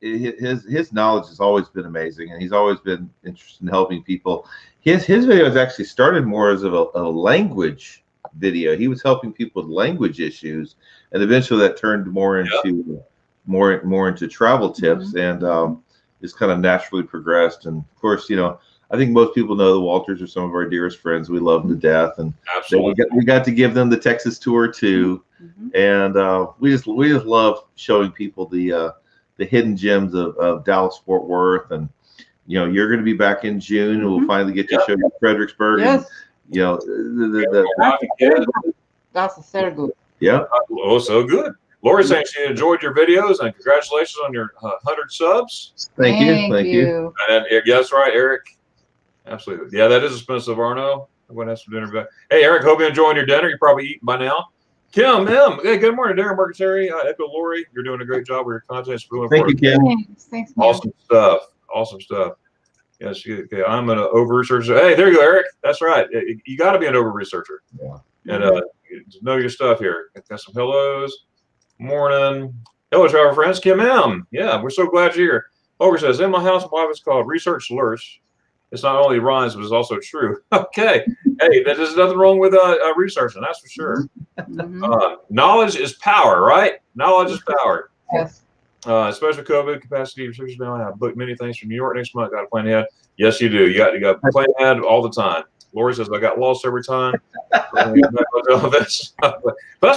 his knowledge has always been amazing, and he's always been interested in helping people. His videos actually started more as a language video. He was helping people with language issues, and eventually that turned more into more into travel tips, and just kind of naturally progressed. And of course, I think most people know the Walters are some of our dearest friends. We love them to death, and we got to give them the Texas tour too. And we just love showing people the hidden gems of Dallas Fort Worth. And you're going to be back in June, and we'll finally get to show you Fredericksburg. Yes. And, That's a very good. Yeah. Oh, so good. Lori saying she enjoyed your videos, and congratulations on your 100 subs. Thank you. And yeah, that's right, Eric. Absolutely. Yeah, that is expensive, Arno. I'm going to have some dinner back. Hey, Eric, hope you're enjoying your dinner. You're probably eating by now. Kim, M. Hey, good morning, Darion, Mark and Terry. Echo Lori, you're doing a great job with your content. Thank you, Kim. Thanks. Awesome stuff. Awesome stuff. Yes, okay. I'm an over-researcher. Hey, there you go, Eric. That's right. You got to be an over-researcher. Yeah. And know your stuff here. Got some hellos. Morning. Hello, travel friends. Kim M. Yeah, we're so glad you're here. Over says, in my house, my wife is called Research Alerts. It's not only rhymes, but it's also true. Okay. Hey, there's nothing wrong with researching. That's for sure. Knowledge is power, right? Knowledge is power. Yes. Especially COVID capacity researchers now. I have booked many things from New York next month. Got a plan ahead. Yes, you do. You got a plan ahead all the time. Lori says I got lost every time. But that's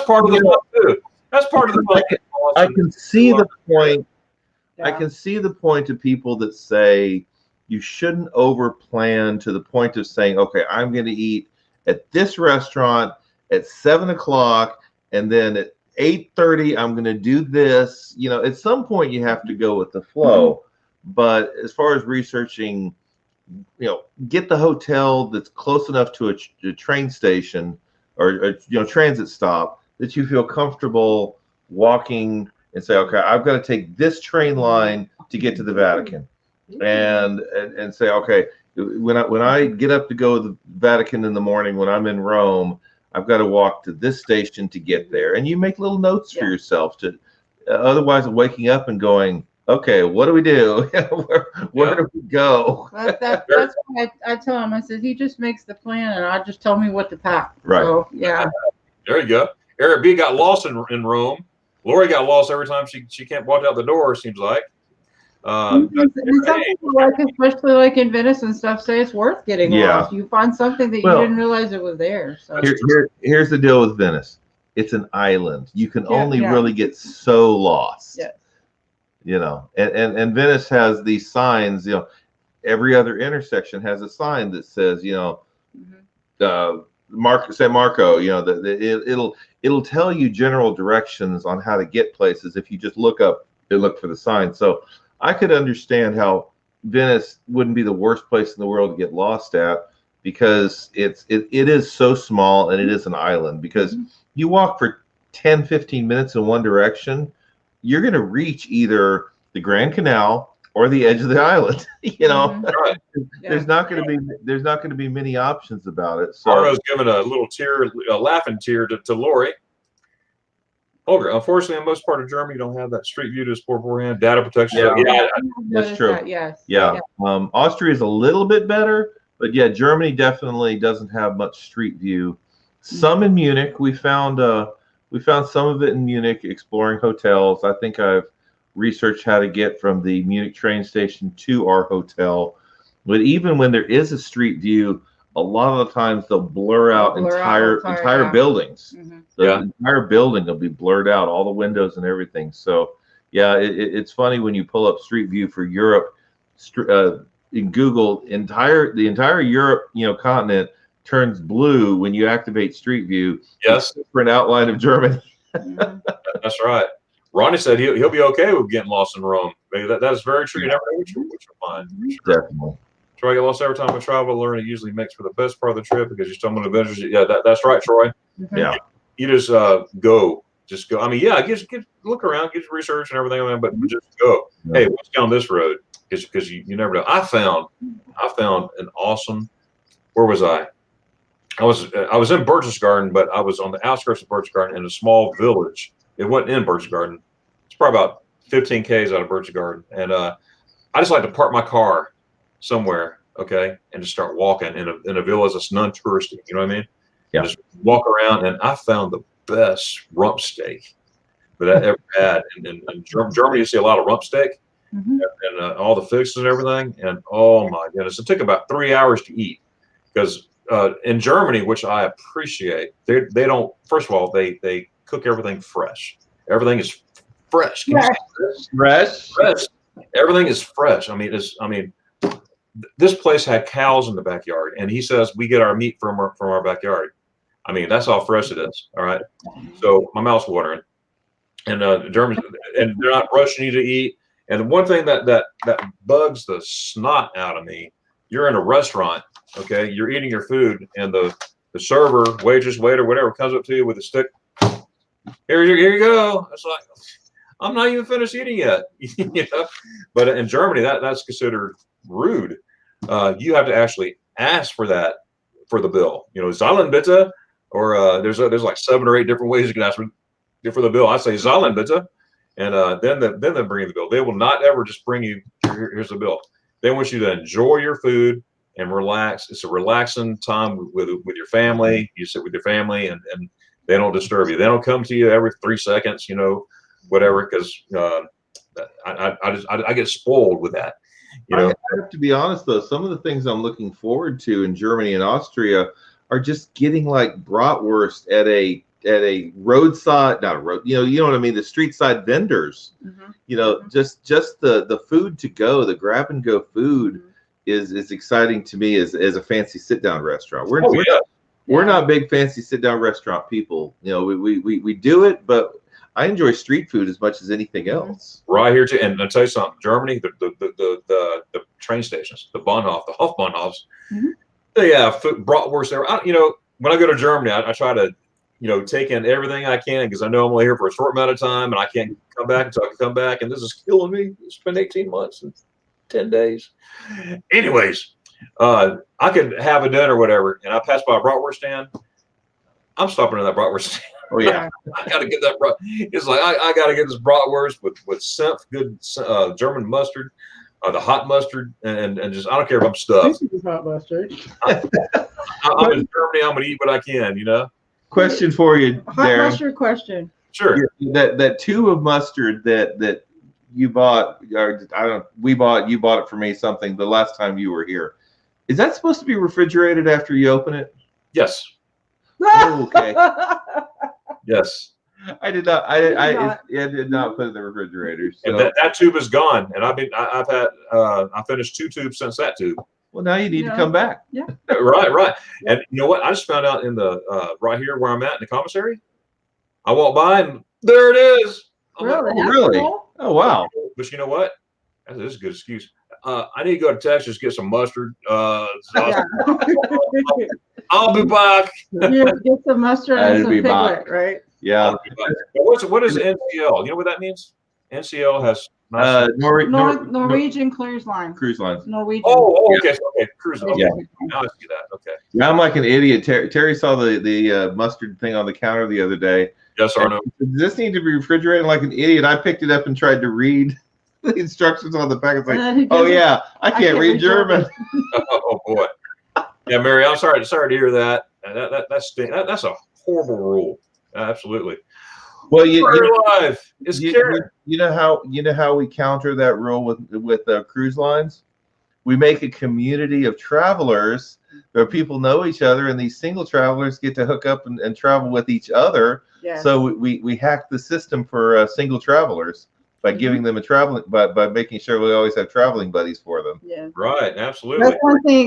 part of the fun too. That's part of the fun. I can see the point. I can see the point to people that say you shouldn't over plan to the point of saying, okay, I'm going to eat at this restaurant at 7 o'clock, and then at 8:30 I'm going to do this. At some point you have to go with the flow. But as far as researching, get the hotel that's close enough to a train station or transit stop that you feel comfortable walking, and say, okay, I've got to take this train line to get to the Vatican, and say, okay, when I get up to go to the Vatican in the morning, when I'm in Rome, I've got to walk to this station to get there. And you make little notes for yourself to, otherwise waking up and going, okay, what do we do? Where do we go? That's why I tell him, I said, he just makes the plan, and I just tell me what to pack. Right. So, yeah. There you go. Eric B got lost in Rome. Lori got lost every time she can't walk out the door, it seems like. And some people, especially like in Venice and stuff, say it's worth getting lost. You find something that you didn't realize it was there. So here's the deal with Venice. It's an island. You can only really get so lost. Yeah. And Venice has these signs. Every other intersection has a sign that says, San Marco. It'll tell you general directions on how to get places if you just look up and look for the sign. So I could understand how Venice wouldn't be the worst place in the world to get lost at, because it is so small, and it is an island. Because you walk for 10-15 minutes in one direction, you're going to reach either the Grand Canal or the edge of the island. There's not going to be many options about it. So Arno's giving a little tear, a laughing tear to Lori. Holger, unfortunately, in most part of Germany, you don't have that street view to support beforehand. Data protection. Yeah, that's true. Yes. Yeah. Austria is a little bit better, but Germany definitely doesn't have much street view. Some in Munich, we found some of it in Munich, exploring hotels. I think I've researched how to get from the Munich train station to our hotel. But even when there is a street view, a lot of the times they'll blur out entire buildings. The entire building will be blurred out, all the windows and everything. So it's funny when you pull up Street View for Europe. in Google, the entire Europe, continent turns blue when you activate Street View. Yes. For an outline of Germany. That's right. Ronnie said he'll be okay with getting lost in Rome. Maybe that is very true. You never know what you'll find. Sure. Definitely. Troy, I get lost every time I travel. Learn it usually makes for the best part of the trip because you stumble into adventures. Yeah, that's right, Troy. Yeah. You just go. Just go. I mean, yeah, get look around, get research and everything, but just go. Yeah. Hey, what's down this road? Because you never know. I found an awesome. Where was I? I was in Berchtesgaden, but I was on the outskirts of Berchtesgaden in a small village. It wasn't in Berchtesgaden. It's probably about 15 k's out of Berchtesgaden, and I just like to park my car somewhere, okay, and just start walking in a village that's non-touristy. You know what I mean? Yeah. And just walk around, and I found the best rump steak that I ever had. In Germany, you see a lot of rump steak and all the fixes and everything. And oh my goodness, it took about 3 hours to eat because in Germany, which I appreciate, they don't. First of all, they cook everything fresh. Everything is fresh. Fresh. Everything is fresh. I mean, this place had cows in the backyard, and he says we get our meat from our backyard. I mean, that's how fresh it is. All right. So my mouth's watering, and Germans, and they're not rushing you to eat. And the one thing that bugs the snot out of me, you're in a restaurant, okay, you're eating your food, and the server, waitress, waiter, whatever, comes up to you with a stick. Here you go. It's like, I'm not even finished eating yet. You know? But in Germany, that's considered rude. You have to actually ask for that for the bill. You know, Zahlen bitte, or there's like 7 or 8 different ways you can ask for the bill. I say Zahlen bitte, and then they bring the bill. They will not ever just bring you, here's the bill. They want you to enjoy your food and relax. It's a relaxing time with your family. You sit with your family, and they don't disturb you. They don't come to you every 3 seconds, you know, whatever, because I get spoiled with that. You know? I have to be honest though, some of the things I'm looking forward to in Germany and Austria are just getting like bratwurst at a roadside, not a road, you know what I mean, the street side vendors. You know, just the food to go, the grab and go food is exciting to me as a fancy sit down restaurant. We're not big fancy sit down restaurant people. You know, we do it, but I enjoy street food as much as anything else. Right here too, and I'll tell you something. Germany, the train stations, the Bahnhof, the Hauptbahnhofs, they have bratwurst there. You know, when I go to Germany, I try to, you know, take in everything I can because I know I'm only here for a short amount of time, and I can't come back until I can come back. And this is killing me. It's been 18 months and 10 days. Anyways, I could have a dinner or whatever, and I pass by a bratwurst stand. I'm stopping at that bratwurst stand. Oh yeah, I gotta get that. It's like I gotta get this bratwurst with Senf, good German mustard, the hot mustard, and just I don't care if I'm stuffed. Hot mustard. I'm in Germany. I'm gonna eat what I can. You know. Question for you, Hot Darren. mustard question. Sure. That tube of mustard that you bought, or you bought it for me something the last time you were here. Is that supposed to be refrigerated after you open it? Yes. Oh, okay. Yes. I did not. I did not put it in the refrigerator. So. And that tube is gone, and I finished 2 tubes since that tube. Well, now you need to come back. Yeah. Right. And you know what? I just found out in the right here where I'm at in the commissary. I walked by and there it is. Really? Like, really? Oh wow. But you know what? This is a good excuse. I need to go to Texas, get some mustard. I'll be back. You get some mustard and some piglet, right? Yeah. What is NCL? You know what that means? NCL has Norwegian cruise lines. Cruise lines. Norwegian. Oh, okay. Okay. Cruise lines. Yeah. Now I see that. Okay. Yeah, I'm like an idiot. Terry saw the mustard thing on the counter the other day. Yes, Arno. Does this need to be refrigerated? Like an idiot, I picked it up and tried to read the instructions on the pack. It's like, oh yeah, I can't read German. Oh boy. Yeah, Mary, I'm sorry to hear that. That's a horrible rule. Absolutely. Well, you know how we counter that rule with cruise lines. We make a community of travelers where people know each other, and these single travelers get to hook up and travel with each other. Yes. So we hack the system for single travelers by giving them a traveling, by making sure we always have traveling buddies for them. Yeah. Right. Absolutely.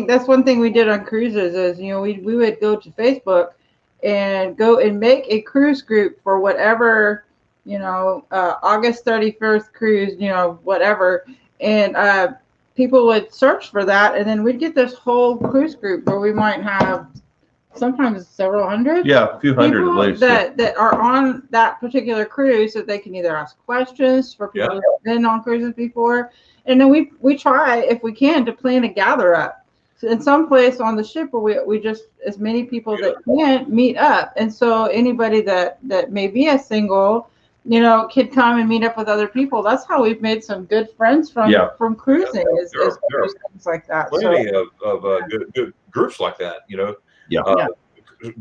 That's one thing we did on cruises is, you know, we would go to Facebook and go and make a cruise group for whatever, you know, August 31st cruise, you know, whatever. And people would search for that, and then we'd get this whole cruise group where we might have sometimes several hundred. Yeah, a few hundred at People least. that are on that particular cruise, so they can either ask questions for people who've been on cruises before, and then we try, if we can, to plan a gather up. So in some place on the ship where we just, as many people that can, meet up. And so anybody that may be a single, you know, can come and meet up with other people. That's how we've made some good friends from cruising, is things like that. Plenty of good groups like that, you know. Yeah.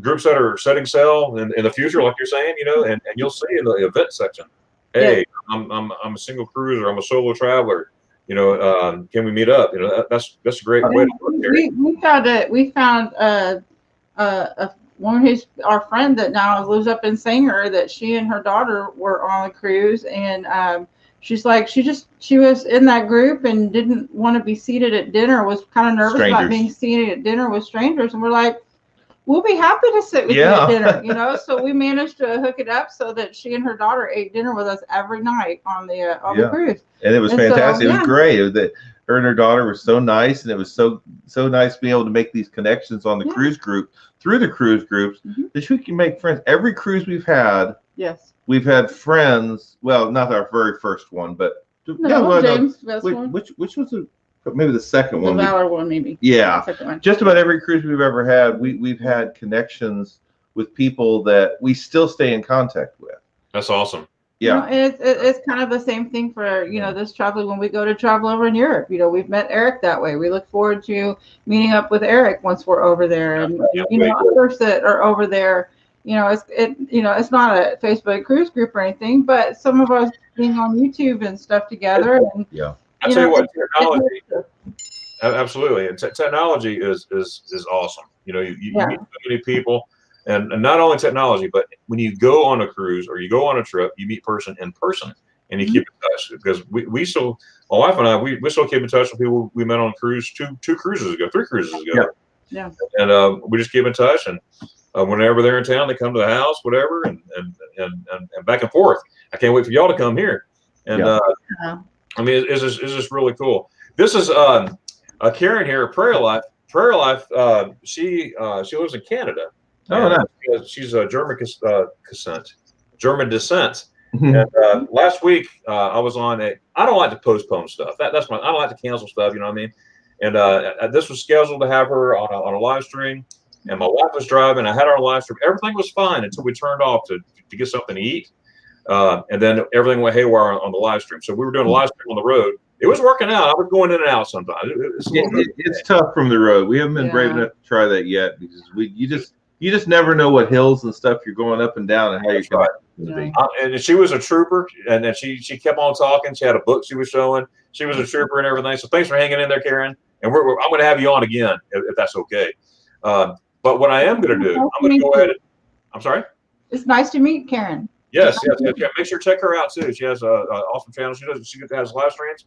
Groups that are setting sail in the future, like you're saying, you know, and you'll see in the event section, hey, I'm a single cruiser, I'm a solo traveler, you know, can we meet up? You know, that's a great way to work there. We found one who's our friend that now lives up in Sanger, that she and her daughter were on a cruise, and she's like, she was in that group and didn't want to be seated at dinner, was kind of nervous about being seated at dinner with strangers, and we're like, we'll be happy to sit with you at dinner, you know. So we managed to hook it up so that she and her daughter ate dinner with us every night on the cruise. And it was fantastic. It was great. That her and her daughter were so nice, and it was so nice being able to make these connections on the cruise group, through the cruise groups, that we can make friends. Every cruise we've had, we've had friends. Well, not our very first one, but James, which was maybe the second one. The Valor one, maybe. Yeah. Just about every cruise we've ever had, we've had connections with people that we still stay in contact with. That's awesome. Yeah. You know, it's kind of the same thing for, you know, this traveling when we go to travel over in Europe. You know, we've met Eric that way. We look forward to meeting up with Eric once we're over there, and you know, others that are over there. You know, it's not a Facebook cruise group or anything, but some of us being on YouTube and stuff together. And I tell you what, technology, absolutely, and technology is awesome. You know, you meet so many people, and not only technology, but when you go on a cruise or you go on a trip, you meet in person, and you keep in touch. Because we still, my wife and I, we still keep in touch with people we met on cruise three cruises ago. Yeah. And we just keep in touch, and whenever they're in town, they come to the house, whatever, and back and forth. I can't wait for y'all to come here. And I mean, it's just really cool. This is Karen here, Prairie Life. Prairie Life, she lives in Canada. Oh, nice. She's a German descent. And last week I was on I don't like to postpone stuff. I don't like to cancel stuff. You know what I mean? And this was scheduled to have her on a live stream, and my wife was driving. I had her on a live stream. Everything was fine until we turned off to get something to eat. And then everything went haywire on the live stream. So we were doing a live stream on the road. It was working out. I was going in and out sometimes. It's tough from the road. We haven't been brave enough to try that yet, because you just never know what hills and stuff you're going up and down and how you're going. And she was a trooper, and then she kept on talking. She had a book she was showing. She was a trooper and everything. So thanks for hanging in there, Karen. And I'm going to have you on again if that's okay. But what I am going to do, I'm going to go ahead. I'm sorry. It's nice to meet Karen. Yes. Make sure to check her out too. She has an awesome channel. She has live streams.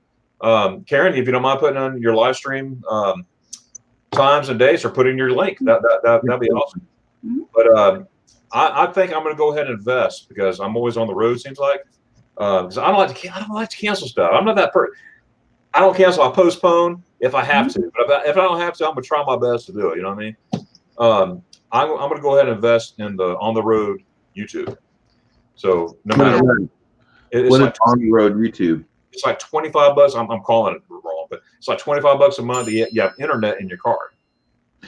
Karen, if you don't mind putting on your live stream times and dates, or put in your link, that'd be awesome. But I think I'm going to go ahead and invest, because I'm always on the road. Seems like, because I don't like to cancel stuff. I'm not that person. I don't cancel. I postpone if I have to. But if I don't have to, I'm going to try my best to do it. You know what I mean? I'm going to go ahead and invest in the on the road YouTube. So no matter what, it's like on the road YouTube. It's like $25. I'm calling it wrong, but it's like $25 a month. You have internet in your car.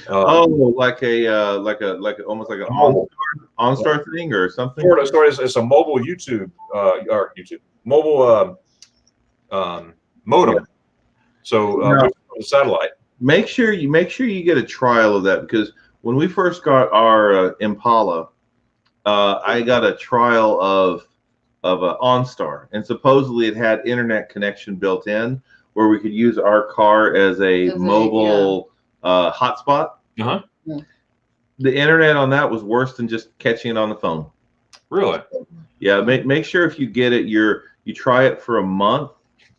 Almost like an OnStar thing or something. It's a mobile YouTube mobile modem. So satellite. Make sure you get a trial of that, because when we first got our Impala, I got a trial of OnStar, and supposedly it had internet connection built in, where we could use our car as a mobile hotspot. The internet on that was worse than just catching it on the phone. Really? Yeah. Make sure if you get it, you're you try it for a month,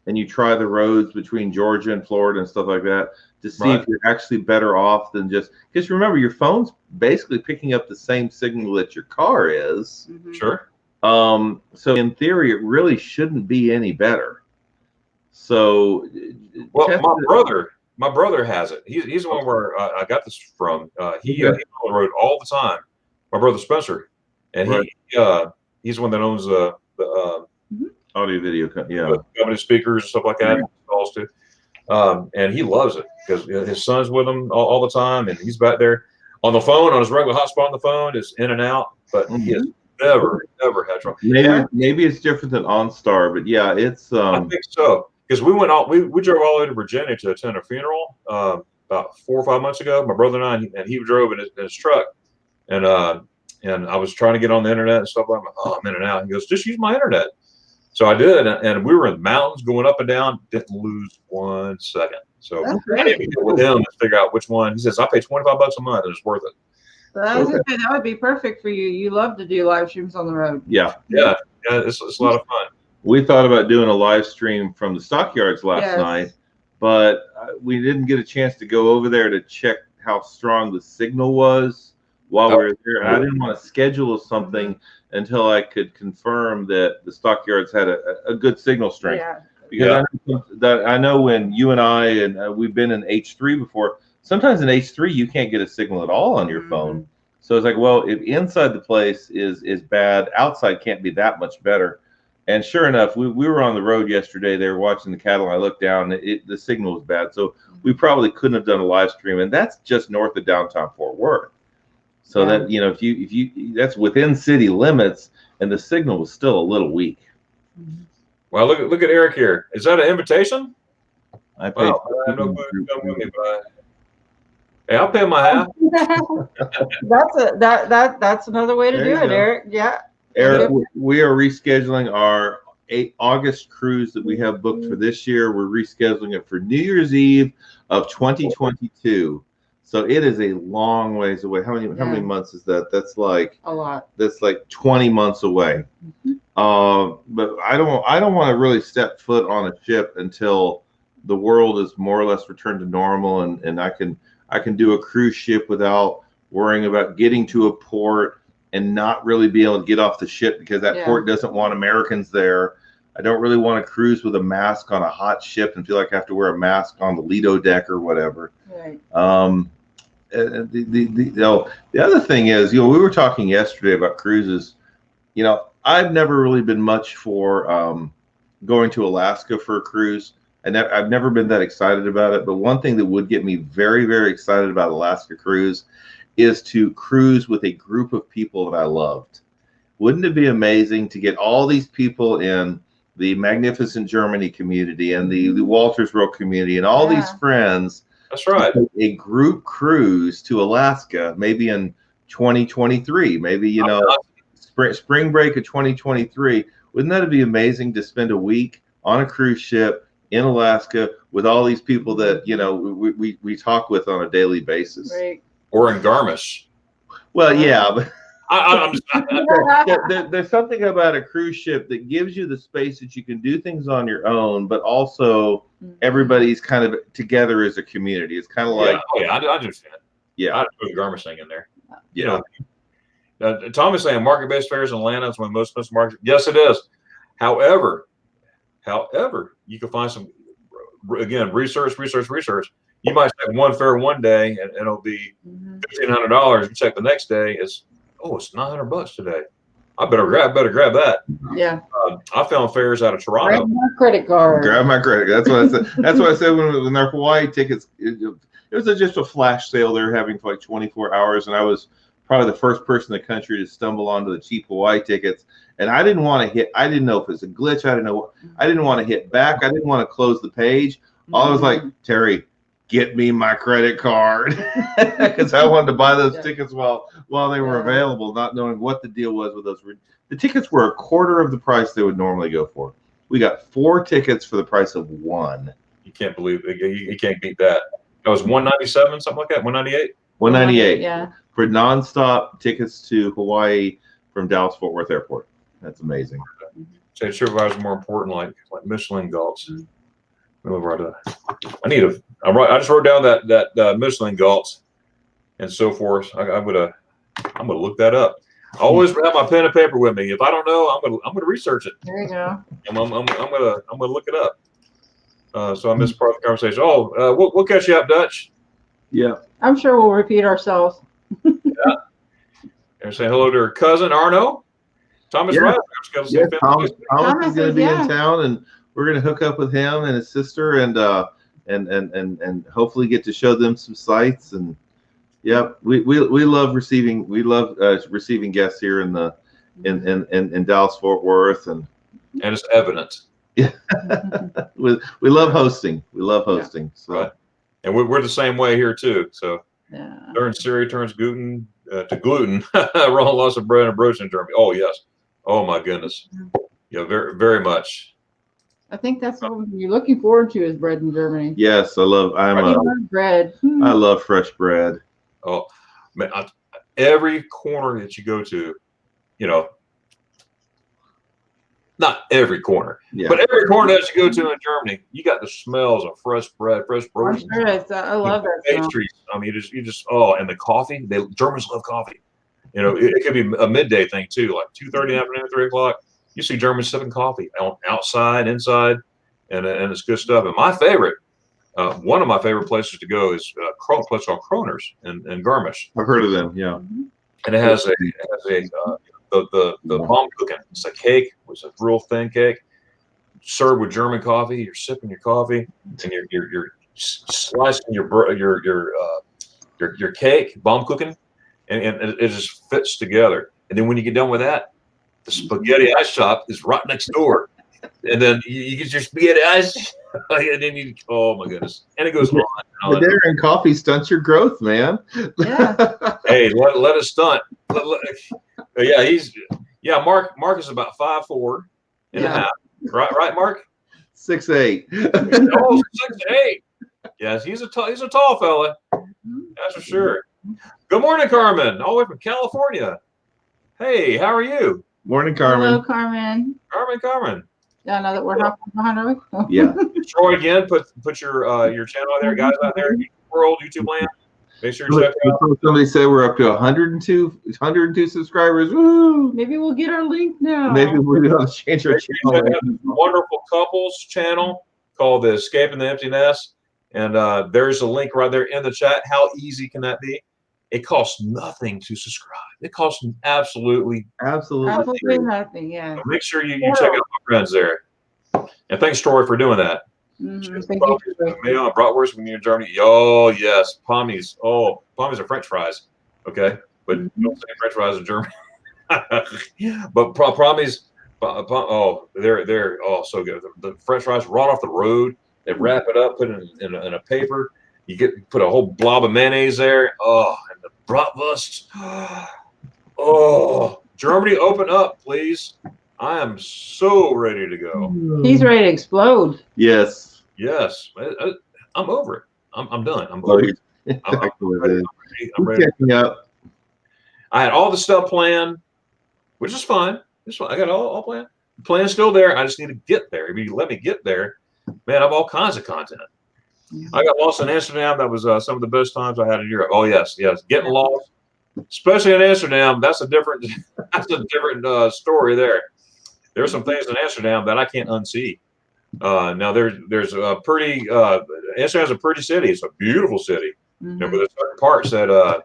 and you try the roads between Georgia and Florida and stuff like that to see if you're actually better off than just, because remember, your phone's basically picking up the same signal that your car is. Sure. So in theory, it really shouldn't be any better. So, well, my brother has it. He's the one where I got this from. He's on the road all the time. My brother Spencer, and he's the one that owns the audio video, company speakers and stuff like that. Calls too, and he loves it because his son's with him all the time, and he's back there on the phone on his regular hotspot on the phone. Is in and out, but he has never had trouble. Maybe it's different than OnStar, but yeah, it's. I think so. Because we went all, we drove all the way to Virginia to attend a funeral about 4 or 5 months ago. My brother and I, and he drove in his truck, and I was trying to get on the internet and stuff like that. Oh, I'm in and out. He goes, just use my internet. So I did, and we were in the mountains going up and down. Didn't lose 1 second. So I need to get with him and figure out which one. He says I pay $25 a month, and it's worth it. That would be perfect for you. You love to do live streams on the road. Yeah. It's a lot of fun. We thought about doing a live stream from the stockyards last night, but we didn't get a chance to go over there to check how strong the signal was while we were there. And I didn't want to schedule something until I could confirm that the stockyards had a good signal strength. Because I know when you and I, and we've been in H3 before, sometimes in H3 you can't get a signal at all on your phone. So it's like, well, if inside the place is bad, outside can't be that much better. And sure enough, we were on the road yesterday. They were watching the cattle. And I looked down, and the signal was bad. So we probably couldn't have done a live stream. And that's just north of downtown Fort Worth. So that, if you that's within city limits, and the signal was still a little weak. Well, look at Eric here. Is that an invitation? I paid. Hey, I'll pay my half. That's another way to do it, Eric. Yeah. Eric, we are rescheduling our August cruise that we have booked for this year. We're rescheduling it for New Year's Eve of 2022. So it is a long ways away. How many months is that? That's like a lot. That's like 20 months away. But I don't want to really step foot on a ship until the world is more or less returned to normal, and I can do a cruise ship without worrying about getting to a port and not really be able to get off the ship because that port doesn't want Americans there. I don't really want to cruise with a mask on a hot ship and feel like I have to wear a mask on the Lido deck or whatever. Right. The other thing is, we were talking yesterday about cruises. I've never really been much for going to Alaska for a cruise. I've never been that excited about it. But one thing that would get me very, very excited about Alaska cruise is to cruise with a group of people that I loved. Wouldn't it be amazing to get all these people in the Magnificent Germany community and the Waltersville community and all these friends? That's right. A group cruise to Alaska, maybe in 2023, maybe, spring break of 2023. Wouldn't that be amazing to spend a week on a cruise ship in Alaska with all these people that, we talk with on a daily basis? Right. Or in Garmisch. Well, yeah, but I'm there's something about a cruise ship that gives you the space that you can do things on your own, but also everybody's kind of together as a community. It's kind of like, I understand. Yeah, I'd put the Garmisch thing in there. Yeah. Tom is saying market-based fares in Atlanta is one of the most expensive markets. Yes, it is. However, you can find some, again, research. You might check one fare one day and it'll be $1,500. You check the next day, it's $900 today. I better grab that. Yeah. I found fares out of Toronto. Grab my credit card. Grab my credit. That's what I said. That's what I said when our Hawaii tickets. It was just a flash sale they were having for like 24 hours, and I was probably the first person in the country to stumble onto the cheap Hawaii tickets. And I didn't want to hit. I didn't know if it was a glitch. I didn't want to hit back. I didn't want to close the page. I was like, Terry, get me my credit card, because I wanted to buy those tickets while they were available, not knowing what the deal was with those. The tickets were a quarter of the price they would normally go for. We got 4 tickets for the price of 1. You can't believe it. You can't beat that. That was $197, something like that. $198. $198. Yeah. For nonstop tickets to Hawaii from Dallas Fort Worth Airport. That's amazing. Say TripAdvisor more important, like Michelin Galts. I just wrote down that Michelin Galts and so forth. I'm gonna look that up. I always have my pen and paper with me. If I don't know, I'm gonna research it. There you go. I'm gonna look it up. So I missed part of the conversation. We'll catch you up, Dutch. Yeah. I'm sure we'll repeat ourselves. Yeah. And say hello to her cousin Arno. Thomas, Yeah. right? Thomas is going to be in town, and we're going to hook up with him and his sister, and hopefully get to show them some sights. And yeah, we love receiving receiving guests here in Dallas Fort Worth, and it's evident. Yeah, we love hosting. We love hosting. So. Right. And we're the same way here too. So Yeah. turns Syria turns gluten to gluten. Wrong loss of bread and broach in Germany. Oh yes. Oh my goodness. Yeah, very very much. I think that's what you're looking forward to is bread in Germany. Yes, I love bread. I love fresh bread. Oh man, every corner that you go to, not every corner, but every corner that you go to in Germany, you got the smells of fresh bread, fresh broach. I love that. Pastries. I mean, you just and the coffee. Germans love coffee. It could be a midday thing too, like 2:30 in the afternoon, 3 o'clock. You see Germans sipping coffee outside, inside, and it's good stuff. And my favorite, one of my favorite places to go is a place called Kroner's in Garmisch. I've heard of them. Yeah. And it has the bomb cooking. It's a cake. It's a real thin cake, served with German coffee. You're sipping your coffee, and you're slicing your cake, bomb cooking, and it just fits together. And then when you get done with that, the spaghetti ice shop is right next door, and then you get your spaghetti ice, and then oh my goodness, and it goes on and on. The Darion coffee stunts your growth, man. Yeah. Hey, let it stunt. Mark is about 5'4" and a half. Right, Mark? 6'8". 6'8". Yes, he's a tall fella. That's for sure. Good morning, Carmen, all the way from California. Hey, how are you? Morning, Carmen. Hello, Carmen. Carmen. Yeah, now that we're halfway behind, are we? Yeah. Troy, again, put your channel out there, guys out there, world, YouTube land. Make sure you check it out. Somebody said we're up to 102 subscribers. Woo! Maybe we'll get our link now. Maybe we'll change our channel. Check out this wonderful couples channel called the Escaping the Empty Nest. And there's a link right there in the chat. How easy can that be? It costs nothing to subscribe. It costs absolutely nothing. Yeah. So make sure you check out my friends there. And thanks, Troy, for doing that. Thank you. Bratwurst when you're in Germany. Oh yes, pommies. Oh, pommies are French fries. Okay, but don't say French fries in Germany. But pommies. Oh, they're so good. The French fries right off the road. They wrap it up, put it in a paper. You put a whole blob of mayonnaise there. Oh, and the bratwurst. Oh, Germany, open up, please. I am so ready to go. He's ready to explode. Yes. Yes. I'm over it. I'm done. I'm over it. I'm ready. Catching up. I had all the stuff planned, which is fine. I got all planned. The plan's still there. I just need to get there. If you let me get there, man, I have all kinds of content. I got lost in Amsterdam. That was some of the best times I had in Europe. Oh yes. Getting lost, especially in Amsterdam. That's a different story there. There's some things in Amsterdam that I can't unsee. Now there's a pretty Amsterdam's a pretty city. It's a beautiful city. But there's certain parts that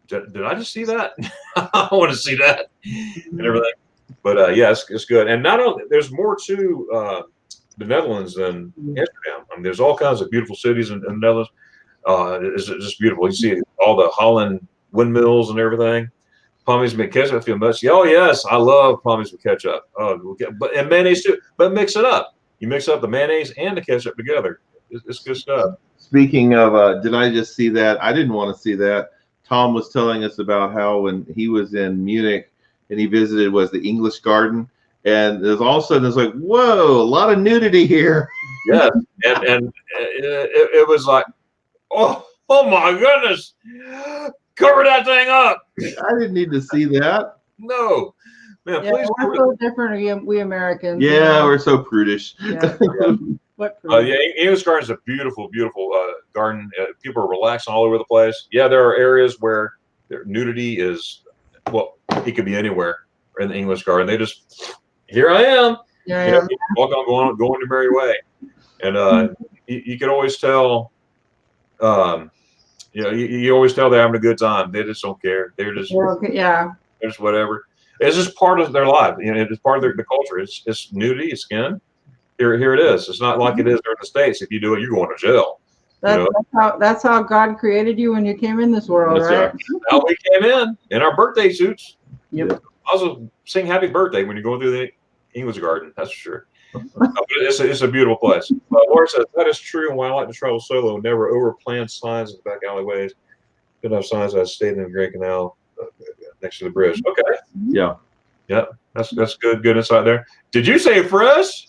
did I just see that? I want to see that and everything. But it's good. And not only there's more to the Netherlands than Amsterdam. I mean, there's all kinds of beautiful cities in the Netherlands. It's just beautiful. You see all the Holland windmills and everything. Pommies with ketchup, I feel much. Oh yes, I love pommies with ketchup. And mayonnaise too. But mix it up. You mix up the mayonnaise and the ketchup together. It's good stuff. Speaking of, did I just see that? I didn't want to see that. Tom was telling us about how when he was in Munich and he visited the English Garden, and there's all of a sudden it's like, whoa, a lot of nudity here. Yeah, and it was like, oh my goodness. Cover that thing up. I didn't need to see that. No, Man, Yeah, please. we're so different, we Americans. you Yeah, know? we're so prudish. Yeah. What Yeah, English Garden is a beautiful, beautiful garden. People are relaxing all over the place. Yeah, there are areas where their nudity is, well, it could be anywhere in the English Garden. They just, here I am. Yeah, You know, you walk on, going your merry way. And you can always tell, you know, you always tell they're having a good time. They just don't care. They're just, yeah. they're just whatever. It's just part of their life. You know, it's part of the culture. It's nudity, it's skin. Here it is. It's not like it is there in the States. If you do it, you're going to jail. That's how God created you when you came in this world, right? How we came in our birthday suits. Yep. Also sing happy birthday when you're going through the English Garden. That's for sure. It's a beautiful place. Laura says, that is true. And why I like to travel solo, never over-planned signs in the back alleyways. Good enough signs. I stayed in the Great Canal next to the bridge. Okay. Yeah. Yep. That's good insight there. Did you say fresh?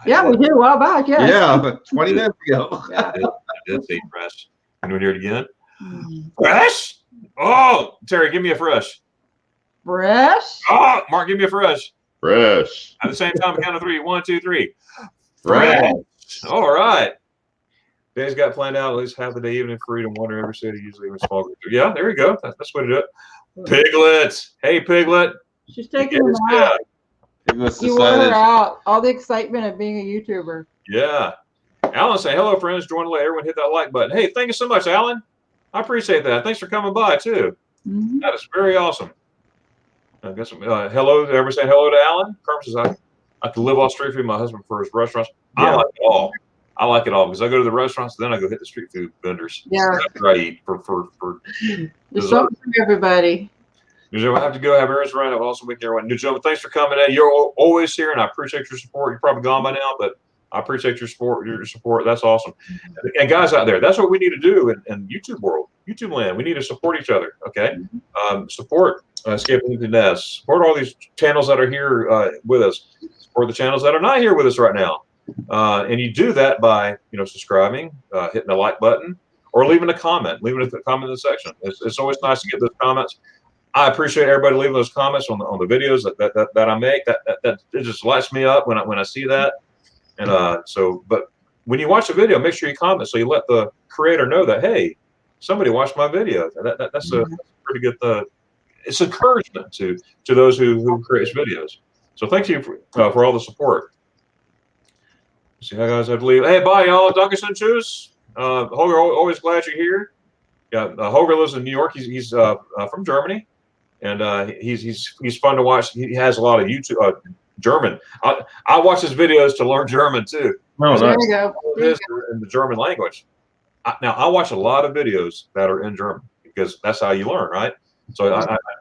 Yeah, we did a while back. Yes. Yeah, 20 minutes ago. I did say fresh. Can we hear it again? Fresh? Oh, Terry, give me a fresh. Fresh? Oh, Mark, give me a fresh. Fresh. At the same time, count of 3. 1, 2, 3. Fresh. All right. Days got planned out at least half the day, even if free to wander every city, usually in small groups. Yeah, there you go. That's the way to do it. Piglet. Hey, Piglet. She's taking them out. You wore her out. All the excitement of being a YouTuber. Yeah. Alan say, hello, friends. Join late. Everyone hit that like button. Hey, thank you so much, Alan. I appreciate that. Thanks for coming by, too. That is very awesome. I guess, hello. Everybody saying hello to Alan? Carmen says, I can live off street food. My husband prefers restaurants. Yeah. I like it all. I like it all because I go to the restaurants, then I go hit the street food vendors. Yeah. After I eat for There's something for everybody. I have to go have errands around. I've also with everyone. New gentlemen, thanks for coming in. You're always here, and I appreciate your support. You're probably gone by now, but I appreciate your support. That's awesome. And guys out there, that's what we need to do in YouTube world, YouTube land. We need to support each other. Okay, support Escaping the Nest. Support all these channels that are here with us. Support the channels that are not here with us right now. And you do that by subscribing, hitting the like button, or leaving a comment. Leaving a comment in the section. It's always nice to get those comments. I appreciate everybody leaving those comments on the videos that I make. That it just lights me up when I see that. And but when you watch a video, make sure you comment so you let the creator know that, hey, somebody watched my video. That's a pretty good. It's encouragement to those who create videos. So thank you for all the support. See how guys have to leave. Hey, bye y'all. Dankeschön, tschüss. Holger, always glad you're here. Yeah, Holger lives in New York. He's from Germany. And he's fun to watch. He has a lot of YouTube German. I watch his videos to learn German too. Oh, there you go. In the German language. Now I watch a lot of videos that are in German because that's how you learn, right? So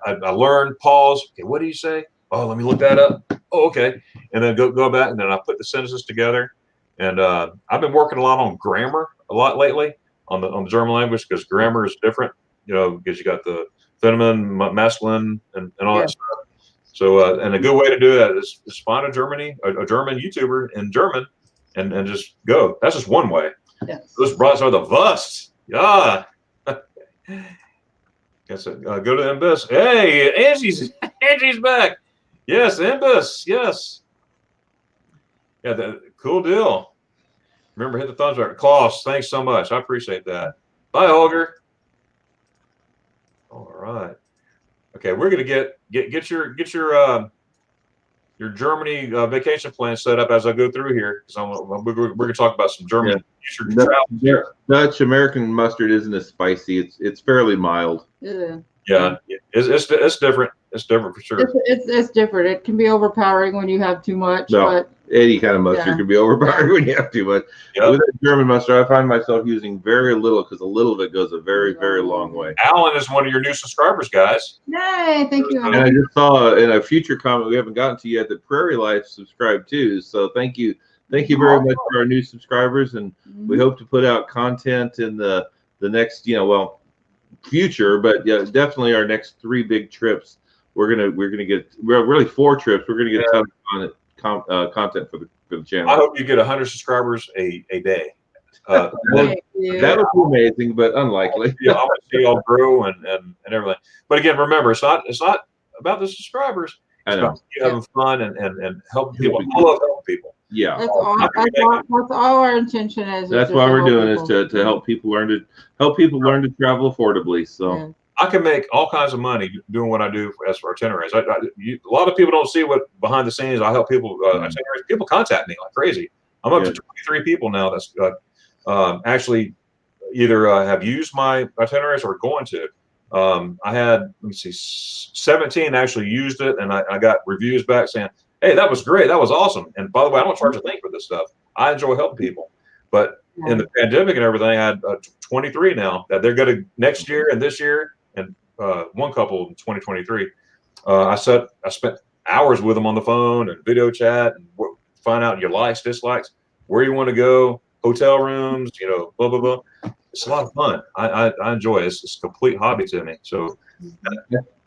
I learn, pause. Okay, what do you say? Oh, let me look that up. Oh, okay, and then go back, and then I put the sentences together. And I've been working a lot on grammar lately on the German language because grammar is different. Because you got the feminine, masculine, and all that stuff. So, and a good way to do that is find a German YouTuber in German, and just go. That's just one way. Yes. Those brothers are the bust. Yeah. Guess go to Imbus. Hey, Angie's back. Yes, Imbus. Yes. Yeah, cool deal. Remember, hit the thumbs up. Klaus, thanks so much. I appreciate that. Bye, Holger. All right. Okay, we're gonna get your Germany vacation plan set up as I go through here because we're gonna talk about some German travel. Dutch American mustard isn't as spicy. It's fairly mild. Yeah, it's different. It's different for sure. It's different. It can be overpowering when you have too much. No, but any kind of mustard can be overpowering when you have too much. Yep. With German mustard, I find myself using very little because a little of it goes a very, very long way. Alan is one of your new subscribers, guys. Yay! Thank you, Alan. And I just saw in a future comment we haven't gotten to yet that Prairie Life subscribed too. So thank you very much for our new subscribers, and we hope to put out content in the next future, but yeah, definitely our next 3 big trips. We're gonna get really 4 trips. We're gonna get a ton of content for the channel. I hope you get 100 subscribers a day. That would be amazing, but unlikely. I want to see y'all grow and everything. But again, remember, it's not about the subscribers. I know. about you having fun and helping people. I love helping people. Yeah. That's all our intention is. That's why we're doing is to help people learn to travel affordably. So. Yeah. I can make all kinds of money doing what I do as for itineraries. A lot of people don't see what behind the scenes. I help people itineraries. People contact me like crazy. I'm up to 23 people now that's actually either have used my itineraries or going to. I had, let me see, 17 actually used it, and I got reviews back saying, "Hey, that was great. That was awesome." And by the way, I don't charge a thing for this stuff. I enjoy helping people. But in the pandemic and everything, I had 23 now that they're going to next year and this year. And one couple in 2023, I spent hours with them on the phone and video chat and find out your likes, dislikes, where you want to go, hotel rooms, blah blah blah. It's a lot of fun. I enjoy it. It's a complete hobby to me. So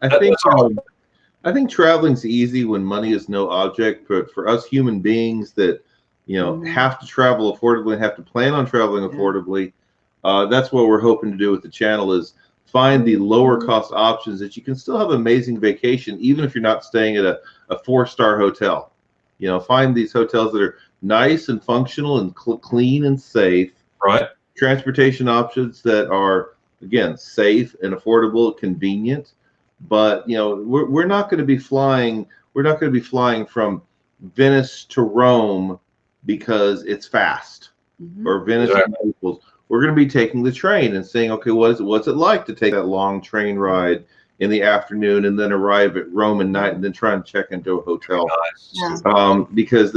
I think traveling's easy when money is no object, but for us human beings that have to travel affordably and have to plan on traveling affordably, that's what we're hoping to do with the channel is find the lower cost options that you can still have an amazing vacation, even if you're not staying at a 4-star hotel. Find these hotels that are nice and functional and clean and safe. Right. Transportation options that are, again, safe and affordable, convenient. But, we're not going to be flying. We're not going to be flying from Venice to Rome because it's fast, or Venice to Naples. We're going to be taking the train and saying, okay, what's it like to take that long train ride in the afternoon and then arrive at Rome at night and then try and check into a hotel? Because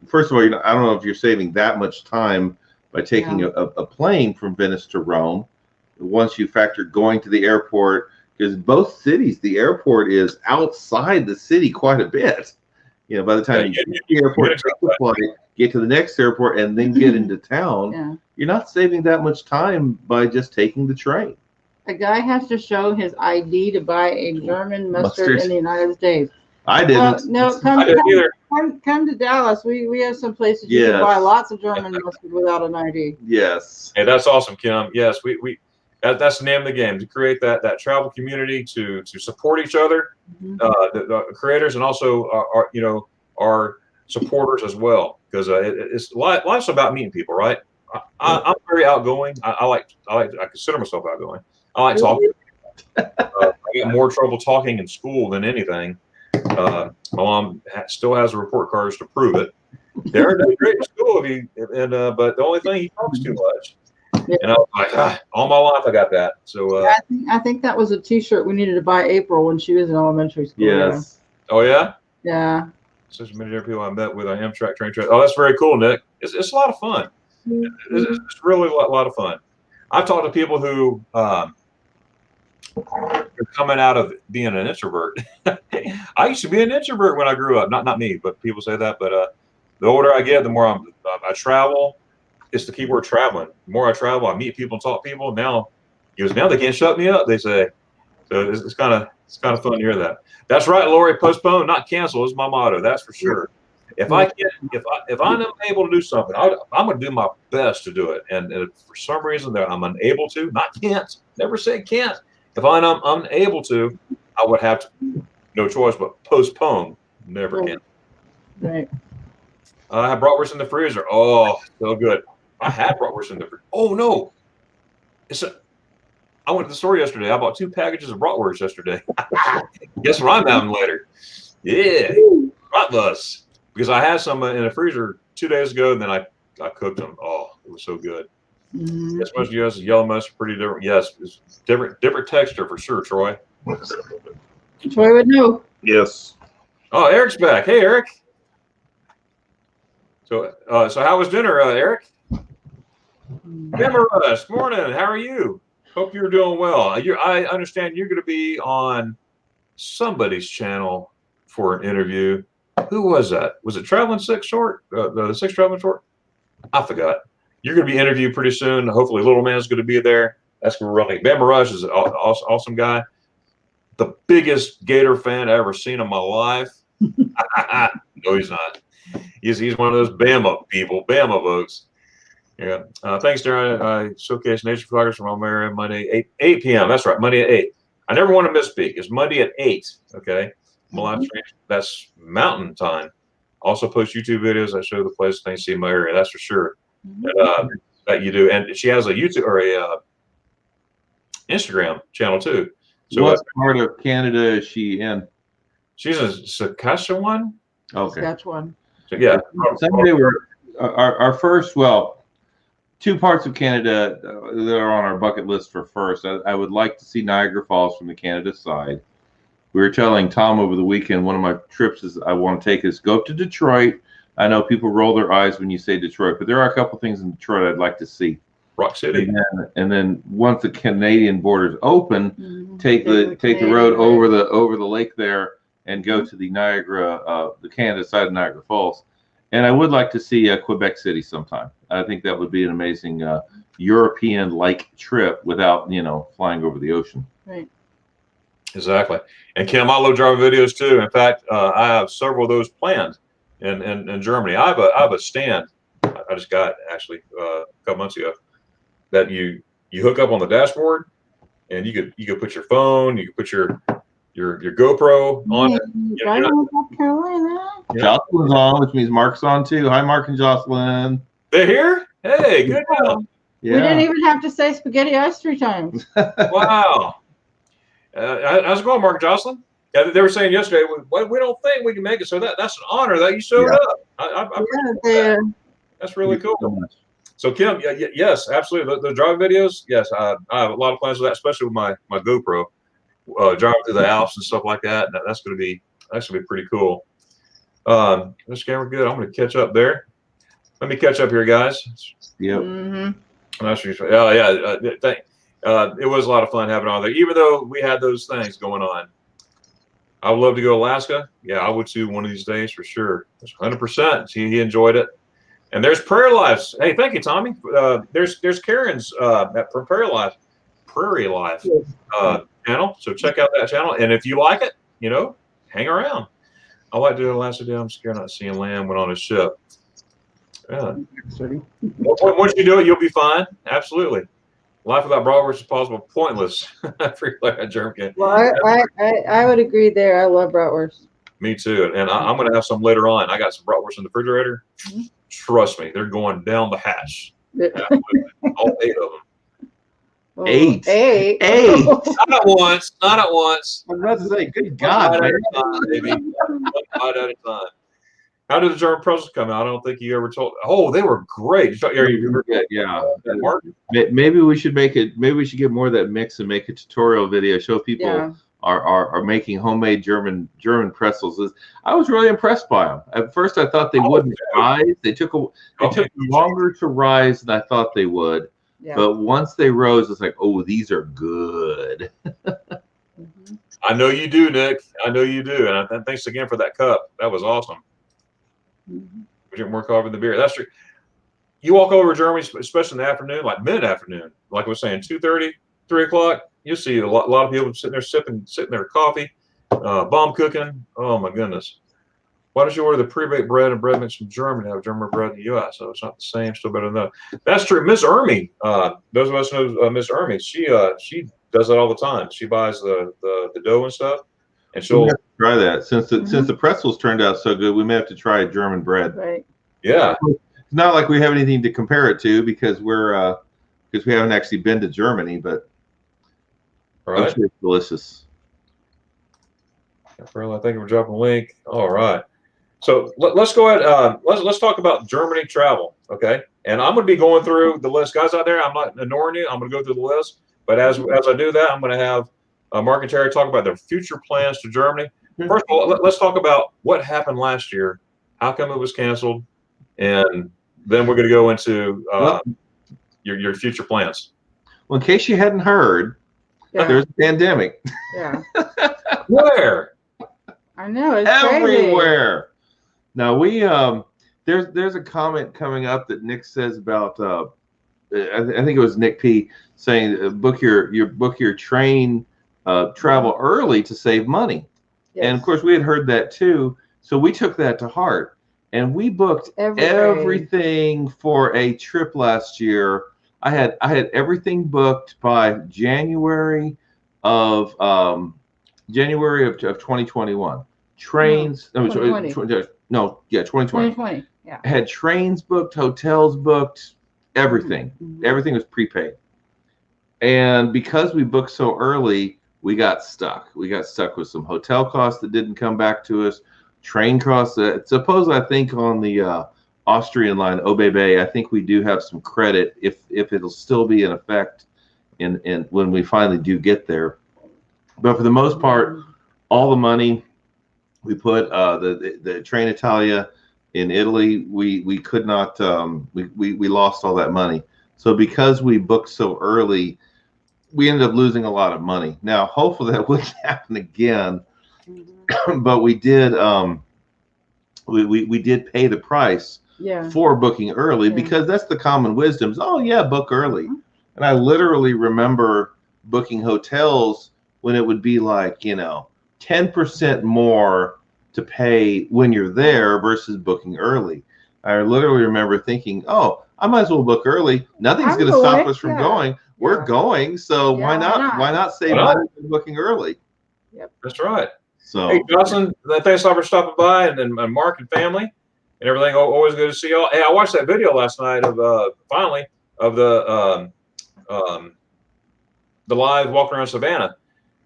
first of all, I don't know if you're saving that much time by taking a plane from Venice to Rome. Once you factor going to the airport, because both cities, the airport is outside the city quite a bit. By the time you get to the airport, take the flight, get to the next airport, and then get into town, you're not saving that much time by just taking the train. A guy has to show his ID to buy a German mustard in the United States. I didn't. No, come to Dallas. We have some places you can buy lots of German mustard without an ID. Yes. Hey, that's awesome, Kim. Yes, that's the name of the game, to create that travel community, to support each other, the creators, and also our supporters as well, because life's about meeting people, right? I'm very outgoing. I consider myself outgoing. I like talking. I get more trouble talking in school than anything. My mom still has the report cards to prove it. Darion does great in school, but the only thing, he talks too much. And I was like, all my life I got that. So I think that was a T-shirt we needed to buy April when she was in elementary school. Yes. Oh yeah. Yeah. Such many different people I met with on Amtrak train trip. Oh, that's very cool, Nick. It's a lot of fun. It's really a lot of fun. I've talked to people who are coming out of being an introvert. I used to be an introvert when I grew up. Not me, but people say that. But the older I get, the more I travel. It's the key word, traveling. The more I travel, I meet people and talk to people. Now they can't shut me up, they say. So it's kind of fun to hear that. That's right, Lori. Postpone, not cancel is my motto. That's for sure. If I'm unable to do something, I'm going to do my best to do it. And if for some reason that I'm unable to, not can't, never say can't. If I'm unable to, I would have no choice but postpone. Never can. Right. I have bratwurst in the freezer. Oh, so good. I had bratwurst in the freezer. Oh no, I went to the store yesterday. I bought 2 packages of bratwurst yesterday. Guess what I'm having later? Yeah, bratwurst. Because I had some in the freezer 2 days ago, and then I cooked them. Oh, it was so good. Yes, most U.S. yellow mustard, pretty different. Yes, it's different texture for sure, Troy. Troy would know. Yes. Oh, Eric's back. Hey, Eric. So how was dinner, Eric? Good morning. How are you? Hope you're doing well. I understand you're going to be on somebody's channel for an interview. Who was that? Was it Traveling Six Short? The Six Traveling Short? I forgot. You're going to be interviewed pretty soon. Hopefully, Little Man's going to be there. That's going to be really. Bama Rush is an awesome guy. The biggest Gator fan I ever seen in my life. No, he's not. He's one of those Bama people, Bama folks. Yeah. Thanks, Darion. I showcase nature photographers from my area Monday 8 p.m. That's right, Monday at 8. I never want to misspeak. It's Monday at 8. Okay. my live stream. That's Mountain Time. Also post YouTube videos that show the place things see in my area. That's for sure. That you do, and she has a YouTube or a Instagram channel too. So what part of Canada is she in? She's a Saskatchewan. Okay. Saskatchewan. So, yeah. Someday our first, well, 2 parts of Canada that are on our bucket list for first. I would like to see Niagara Falls from the Canada side. We were telling Tom over the weekend, one of my trips is I want to take is go up to Detroit. I know people roll their eyes when you say Detroit, but there are a couple things in Detroit I'd like to see. Rock City. And then once the Canadian borders open, take the road over the lake there and go to the Niagara, the Canada side of Niagara Falls. And I would like to see Quebec City sometime. I think that would be an amazing European-like trip without, flying over the ocean. Right. Exactly. And Kim, I love driving videos too. In fact, I have several of those planned in Germany. I have a stand I just got actually a couple months ago that you hook up on the dashboard, and you could put your phone, you could put your GoPro on it. North Carolina. Jocelyn's on, which means Mark's on too. Hi, Mark and Jocelyn. They're here. Hey, good job. Yeah. We didn't even have to say spaghetti ice 3 times. Wow. How's it going, Mark and Jocelyn? Yeah, they were saying yesterday, we don't think we can make it, so that's an honor that you showed up. That's really cool. So Kim, yes, absolutely. The driving videos, yes, I have a lot of plans for that, especially with my GoPro, driving through the Alps and stuff like that. That's gonna be pretty cool. This camera good. I'm gonna catch up there. Let me catch up here, guys. Yep. Mm-hmm. I'm not sure. Oh yeah, it was a lot of fun having on there, even though we had those things going on. I would love to go to Alaska. Yeah, I would too one of these days for sure. 100%. He enjoyed it. And there's Prairie Lives. Hey, thank you, Tommy. There's Karen's at Prairie Life channel. So check out that channel. And if you like it, hang around. I like to do Alaska. I'm scared not seeing land went on a ship. Yeah. Once you do it, you'll be fine. Absolutely. Life without bratwurst is possible. Pointless. Well, I would agree there. I love bratwurst. Me too. And I'm going to have some later on. I got some bratwurst in the refrigerator. Mm-hmm. Trust me, they're going down the hatch. All 8 of them. Well, 8. 8. Not at once. Not at once. I was about to say, good God, man. Baby. One bite at a time. How did the German pretzels come out? I don't think you ever told. Oh, they were great. Yeah. Maybe we should make it. Maybe we should get more of that mix and make a tutorial video. Show people are making homemade German pretzels. I was really impressed by them. At first, I thought they wouldn't rise. They took longer to rise than I thought they would. Yeah. But once they rose, it's like, oh, these are good. I know you do, Nick. I know you do. And thanks again for that cup. That was awesome. We didn't work over the beer. That's true. You walk over to Germany, especially in the afternoon, like mid-afternoon, like I was saying, 2:30, 3 o'clock. You see a lot of people sitting there coffee, bomb cooking. Oh my goodness! Why don't you order the pre-baked bread and bread mix from Germany? Have German bread in the U.S. So it's not the same. Still better than that. That's true. Miss Ermy, those of us know Miss Ermy. She does that all the time. She buys the dough and stuff, and she'll try that. Since the pretzels turned out so good, we may have to try German bread. Right. Yeah. It's not like we have anything to compare it to because we haven't actually been to Germany, but I'm sure it's delicious. I think we're dropping a link. All right. So let's go ahead. Let's talk about Germany travel. Okay. And I'm going to be going through the list, guys out there. I'm not ignoring you. I'm going to go through the list. But as I do that, I'm going to have Mark and Terry talk about their future plans to Germany. First of all, let's talk about what happened last year. How come it was canceled? And then we're going to go into your future plans. Well, in case you hadn't heard, there's a pandemic. Yeah. Where? I know, it's everywhere. Crazy. Now we there's a comment coming up that Nick says about I think it was Nick P saying book your train travel early to save money. Yes. And of course we had heard that too, so we took that to heart and we booked everything for a trip last year. I had everything booked by January of 2021. trains. No, 2020. no, yeah, 2020. 2020. Yeah. Had trains booked, hotels booked, everything. Mhm. Everything was prepaid. And because we booked so early, we got stuck. We got stuck with some hotel costs that didn't come back to us, train costs. Suppose I think on the Austrian line, Obebe, I think we do have some credit if it'll still be in effect in when we finally do get there. But for the most part, all the money we put the Train Italia in Italy, we could not we lost all that money. So because we booked so early, we ended up losing a lot of money. Now, hopefully that wouldn't happen again, but we did we did pay the price for booking early because that's the common wisdom. Oh yeah, book early. And I literally remember booking hotels when it would be like, 10% more to pay when you're there versus booking early. I literally remember thinking, oh, I might as well book early. Nothing's going to stop us from going. We're going, so why not save money by booking early? Yep. That's right. So hey, Johnson, thanks a lot for stopping by, and Mark and family and everything. Always good to see y'all. Hey, I watched that video last night of finally of the live walking around Savannah,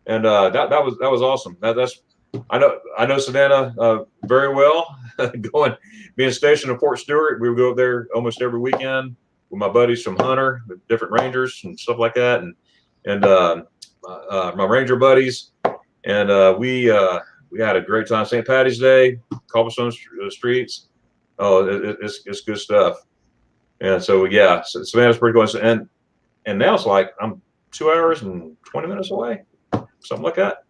and that was awesome. That's I know Savannah very well. Being stationed in Fort Stewart, we would go up there almost every weekend with my buddies from Hunter, the different rangers and stuff like that, and my ranger buddies, and we had a great time. St. Patty's Day, cobblestone streets. Oh, it's good stuff. And so yeah, Savannah's pretty close, and now it's like I'm 2 hours and 20 minutes away, something like that.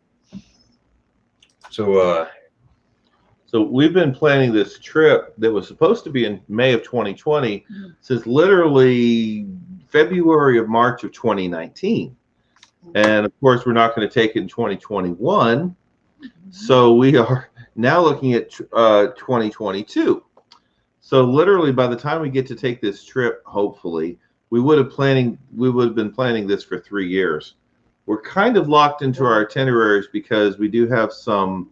So we've been planning this trip that was supposed to be in May of 2020 since literally February of March of 2019. And of course, we're not going to take it in 2021. So we are now looking at 2022. So literally by the time we get to take this trip, hopefully, we would have been planning this for 3 years. We're kind of locked into our itineraries because we do have some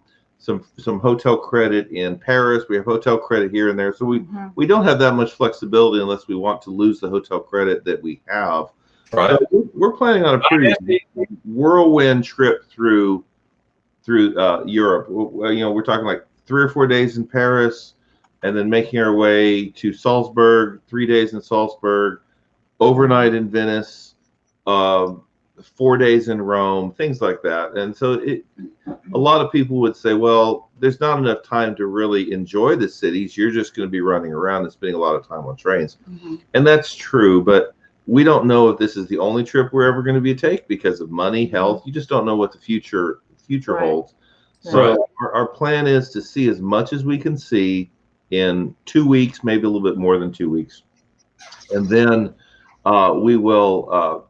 hotel credit in Paris. We have hotel credit here and there. So we don't have that much flexibility unless we want to lose the hotel credit that we have. right. So we're planning on a pretty whirlwind trip through Europe. We're talking like 3 or 4 days in Paris, and then making our way to Salzburg, 3 days in Salzburg, overnight in Venice, 4 days in Rome, things like that. And so a lot of people would say, well, there's not enough time to really enjoy the cities. You're just going to be running around and spending a lot of time on trains. And that's true, but we don't know if this is the only trip we're ever going to be take because of money, health. You just don't know what the future holds. So our plan is to see as much as we can see in 2 weeks, maybe a little bit more than 2 weeks. And then we will,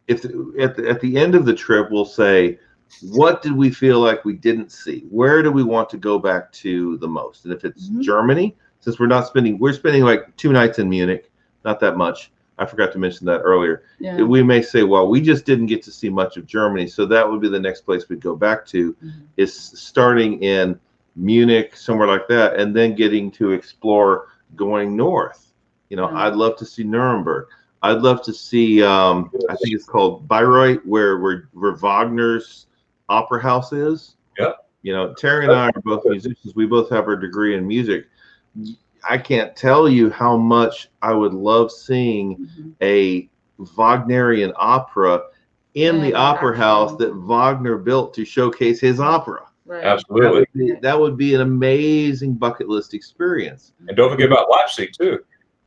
at the end of the trip, we'll say, what did we feel like we didn't see? Where do we want to go back to the most? And if it's Germany, since we're spending like 2 nights in Munich, not that much. I forgot to mention that earlier. Yeah. We may say, well, we just didn't get to see much of Germany. So that would be the next place we'd go back to, is starting in Munich, somewhere like that, and then getting to explore going north. I'd love to see Nuremberg. I'd love to see, I think it's called Bayreuth, where Wagner's opera house is. Yeah. Terry and I are both musicians. We both have our degree in music. I can't tell you how much I would love seeing a Wagnerian opera in the opera house that Wagner built to showcase his opera. Right. Absolutely. That would be an amazing bucket list experience. And don't forget about Leipzig too.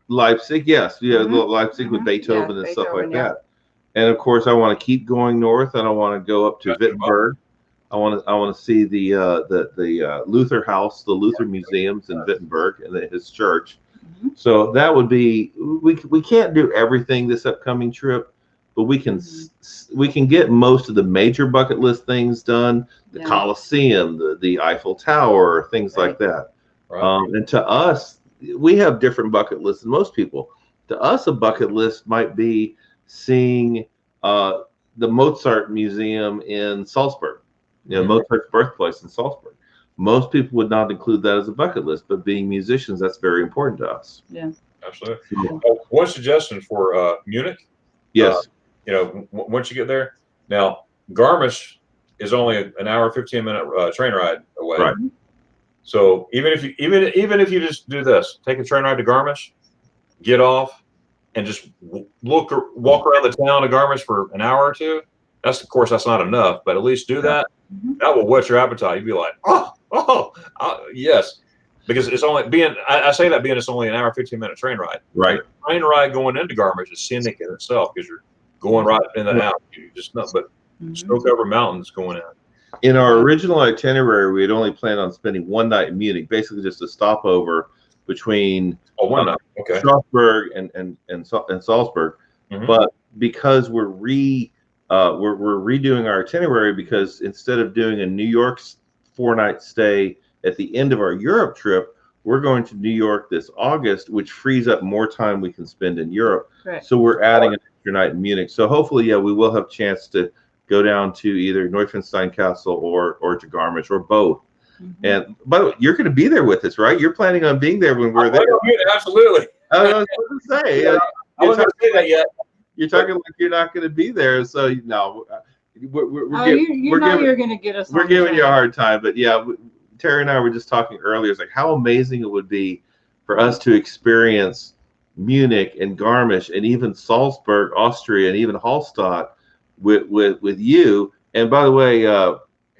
Leipzig, yes. Yeah, Leipzig with Beethoven and stuff like that. And of course, I want to keep going north, and I want to go up to Wittenberg. I want to see the Luther House, the Luther Museums in Wittenberg, and his church. So that would be, we can't do everything this upcoming trip, but we can get most of the major bucket list things done. The Colosseum, the Eiffel Tower, things like that. Right. And to us, we have different bucket lists than most people. To us, a bucket list might be seeing the Mozart Museum in Salzburg. Mozart's birthplace in Salzburg. Most people would not include that as a bucket list, but being musicians, that's very important to us. Yeah. Absolutely. One suggestion for Munich. Yes. Once you get there, now Garmisch is only an hour 15-minute train ride away. Right. So even if you just do this, take a train ride to Garmisch, get off, and just walk around the town of Garmisch for an hour or two. Of course that's not enough, but at least do that. That will whet your appetite. You'll be like, yes, because it's only I say that being it's only an hour 15-minute train ride. Right. The train ride going into Garmisch is scenic in itself because you're going right in and out. You just know, but snow-covered mountains going in. In our original itinerary, we had only planned on spending one night in Munich, basically just a stopover between one night. Okay. Strasbourg and Salzburg. But because we're redoing our itinerary, because instead of doing a New York 4-night stay at the end of our Europe trip, we're going to New York this August, which frees up more time we can spend in Europe. Right. So we're adding an extra night in Munich. So hopefully, yeah, we will have a chance to go down to either Neuschwanstein Castle or to Garmisch or both. And by the way, you're going to be there with us, right? You're planning on being there when we're there. Absolutely. I was going to say. I wasn't going to say that yet. You're talking like you're not going to be there, so no. You're going to get us. We're giving you a hard time, but yeah, Terry and I were just talking earlier. It's like how amazing it would be for us to experience Munich and Garmisch and even Salzburg, Austria, and even Hallstatt with you. And by the way,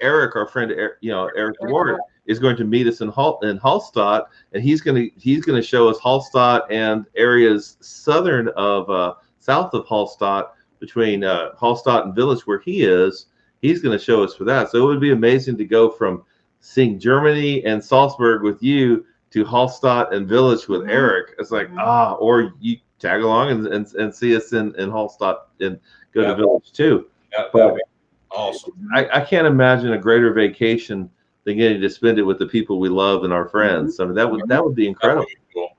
Eric, our friend, Eric Ward, is going to meet us in Hallstatt, and he's going to show us Hallstatt and areas south of Hallstatt, between Hallstatt and Village, where he is. He's going to show us for that. So it would be amazing to go from seeing Germany and Salzburg with you to Hallstatt and Village with Eric. It's like or you tag along and see us in Hallstatt and go to Village too. That would be awesome. I can't imagine a greater vacation than getting to spend it with the people we love and our friends. I mean, that would be incredible. That would be cool.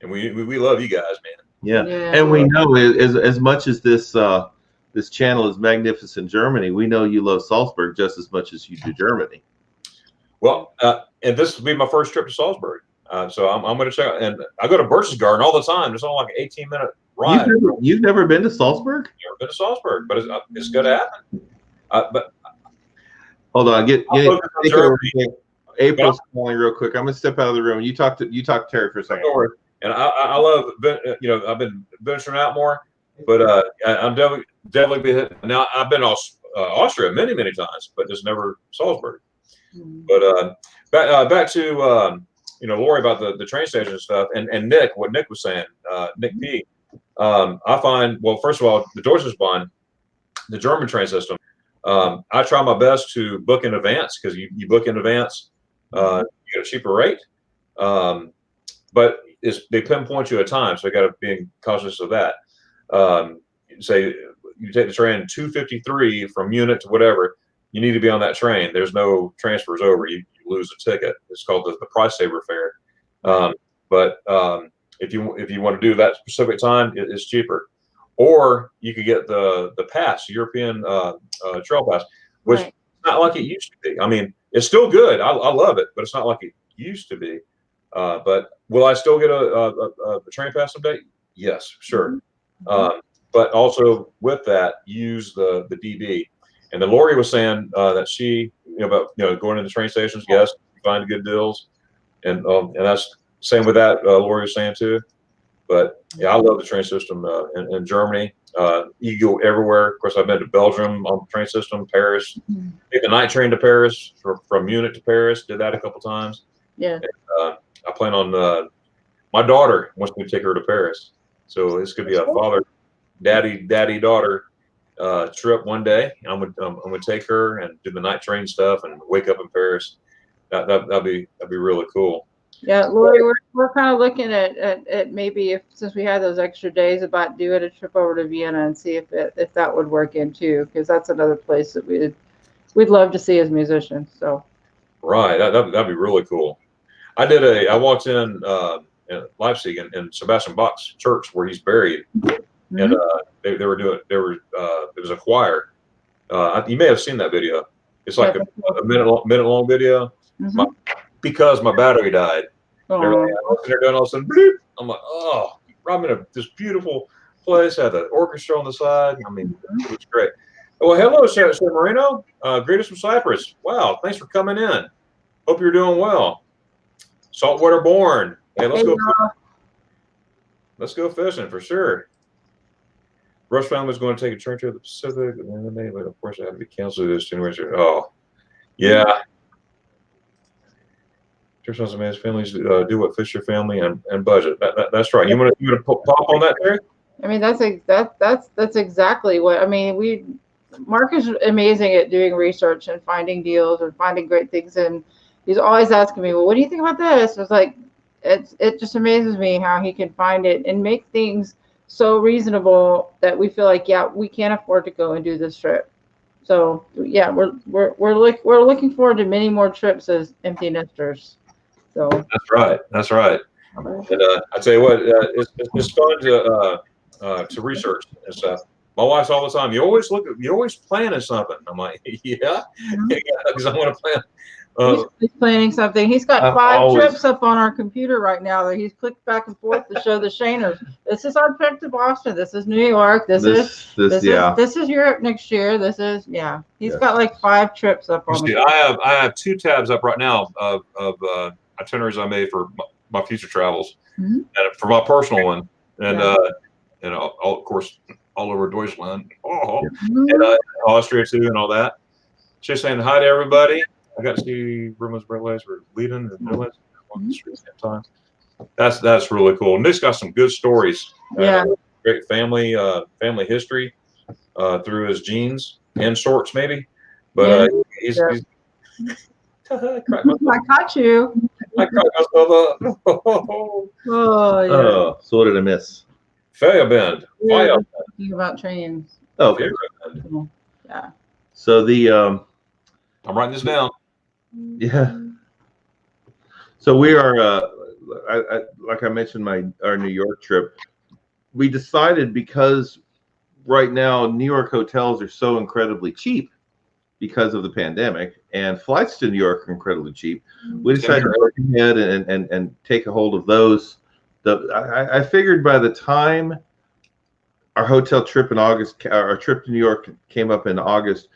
And we love you guys, man. Yeah. And we know as much as this channel is magnificent Germany, we know you love Salzburg just as much as you do Germany. Well, and this will be my first trip to Salzburg. So I'm going to check out, and I go to Berchtesgaden all the time. It's only like an 18-minute ride. You've never been to Salzburg? Never been to Salzburg, but it's going to happen. But hold on, April's calling real quick. I'm going to step out of the room. You talk to Terry for a second. And I love, I've been venturing out more, but I'm definitely be hit. Now I've been Austria many times, but just never Salzburg. But back to Lori about the train station and stuff, and Nick, what Nick was saying, Nick P. I find, well, first of all, the Deutsche Bahn, the German train system, I try my best to book in advance, because you book in advance, you get a cheaper rate. But they pinpoint you a time, so you got to be cautious of that. Say you take the train 2:53 from Munich to whatever, you need to be on that train. There's no transfers over. You lose a ticket. It's called the price saver fare. But if you want to do that specific time, it's cheaper. Or you could get the pass, European trail pass, which is not like it used to be. I mean, it's still good. I love it, but it's not like it used to be. But will I still get a train pass someday? Yes, sure. But also with that, use the DB. And then Lori was saying that she, about going into train stations. Yes, find good deals, and that's same with that. Lori was saying too. But yeah, I love the train system in Germany. You go everywhere. Of course, I've been to Belgium on the train system, Paris. Take the night train to Paris from Munich to Paris. Did that a couple times. Yeah. And, I plan on my daughter wants me to take her to Paris, so this could be a father, daddy, daughter trip one day. I'm gonna take her and do the night train stuff and wake up in Paris. That'd be really cool. Yeah, Lori, we're kind of looking at maybe since we had those extra days about doing a trip over to Vienna and see if that would work in too, because that's another place that we'd love to see as musicians. So. Right, that'd be really cool. I walked in Leipzig in Sebastian Bach's church where he's buried, and it was a choir. You may have seen that video. It's like a minute long video, because my battery died. And everything. Oh, I was there doing all of a sudden, bloop, I'm like, oh, I'm in this beautiful place. Had the orchestra on the side. I mean, it was great. Well, hello, San Marino. Greetings from Cyprus. Wow, thanks for coming in. Hope you're doing well. Saltwater born. Hey, let's go. Let's go fishing for sure. Rush family was going to take a trip to the Pacific, and then they, of course, it had to be canceled this January. Oh, yeah. Church and man's families do what fits your family and budget. That's right. You want to pop on that, Terry? I mean, that's exactly what I mean. Mark is amazing at doing research and finding deals and finding great things, and he's always asking me, well, what do you think about this? It's like it just amazes me how he can find it and make things so reasonable that we feel like, yeah, we can't afford to go and do this trip. So yeah, we're looking forward to many more trips as empty nesters. So That's right. And I tell you what, it's fun to research and stuff. My wife's all the time. You always planning something. I'm like, yeah, because I want to plan. He's planning something. He's got 5 trips up on our computer right now that he's clicked back and forth to show the Shaners. This is our trip to Boston. This is New York. This is Europe next year. He's got like 5 trips up on. I have 2 tabs up right now of itineraries I made for my future travels, and for my personal one, and of course all over Deutschland, and Austria too, and all that. She's saying hi to everybody. I got to see Bruma's Breadways. We're leaving the Midlands at the same time. That's really cool. And Nick's got some good stories. Great family history through his jeans and shorts maybe, but he's I caught you. I cracked myself up. Oh yeah. Oh, so what did I miss? Fair Bend. Thinking about trains. Oh, okay. Yeah. So the I'm writing this down. Yeah. So we are, like I mentioned, our New York trip. We decided because right now New York hotels are so incredibly cheap because of the pandemic, and flights to New York are incredibly cheap. We decided to go ahead and take a hold of those. I figured by the time our hotel trip in August, our trip to New York came up in August,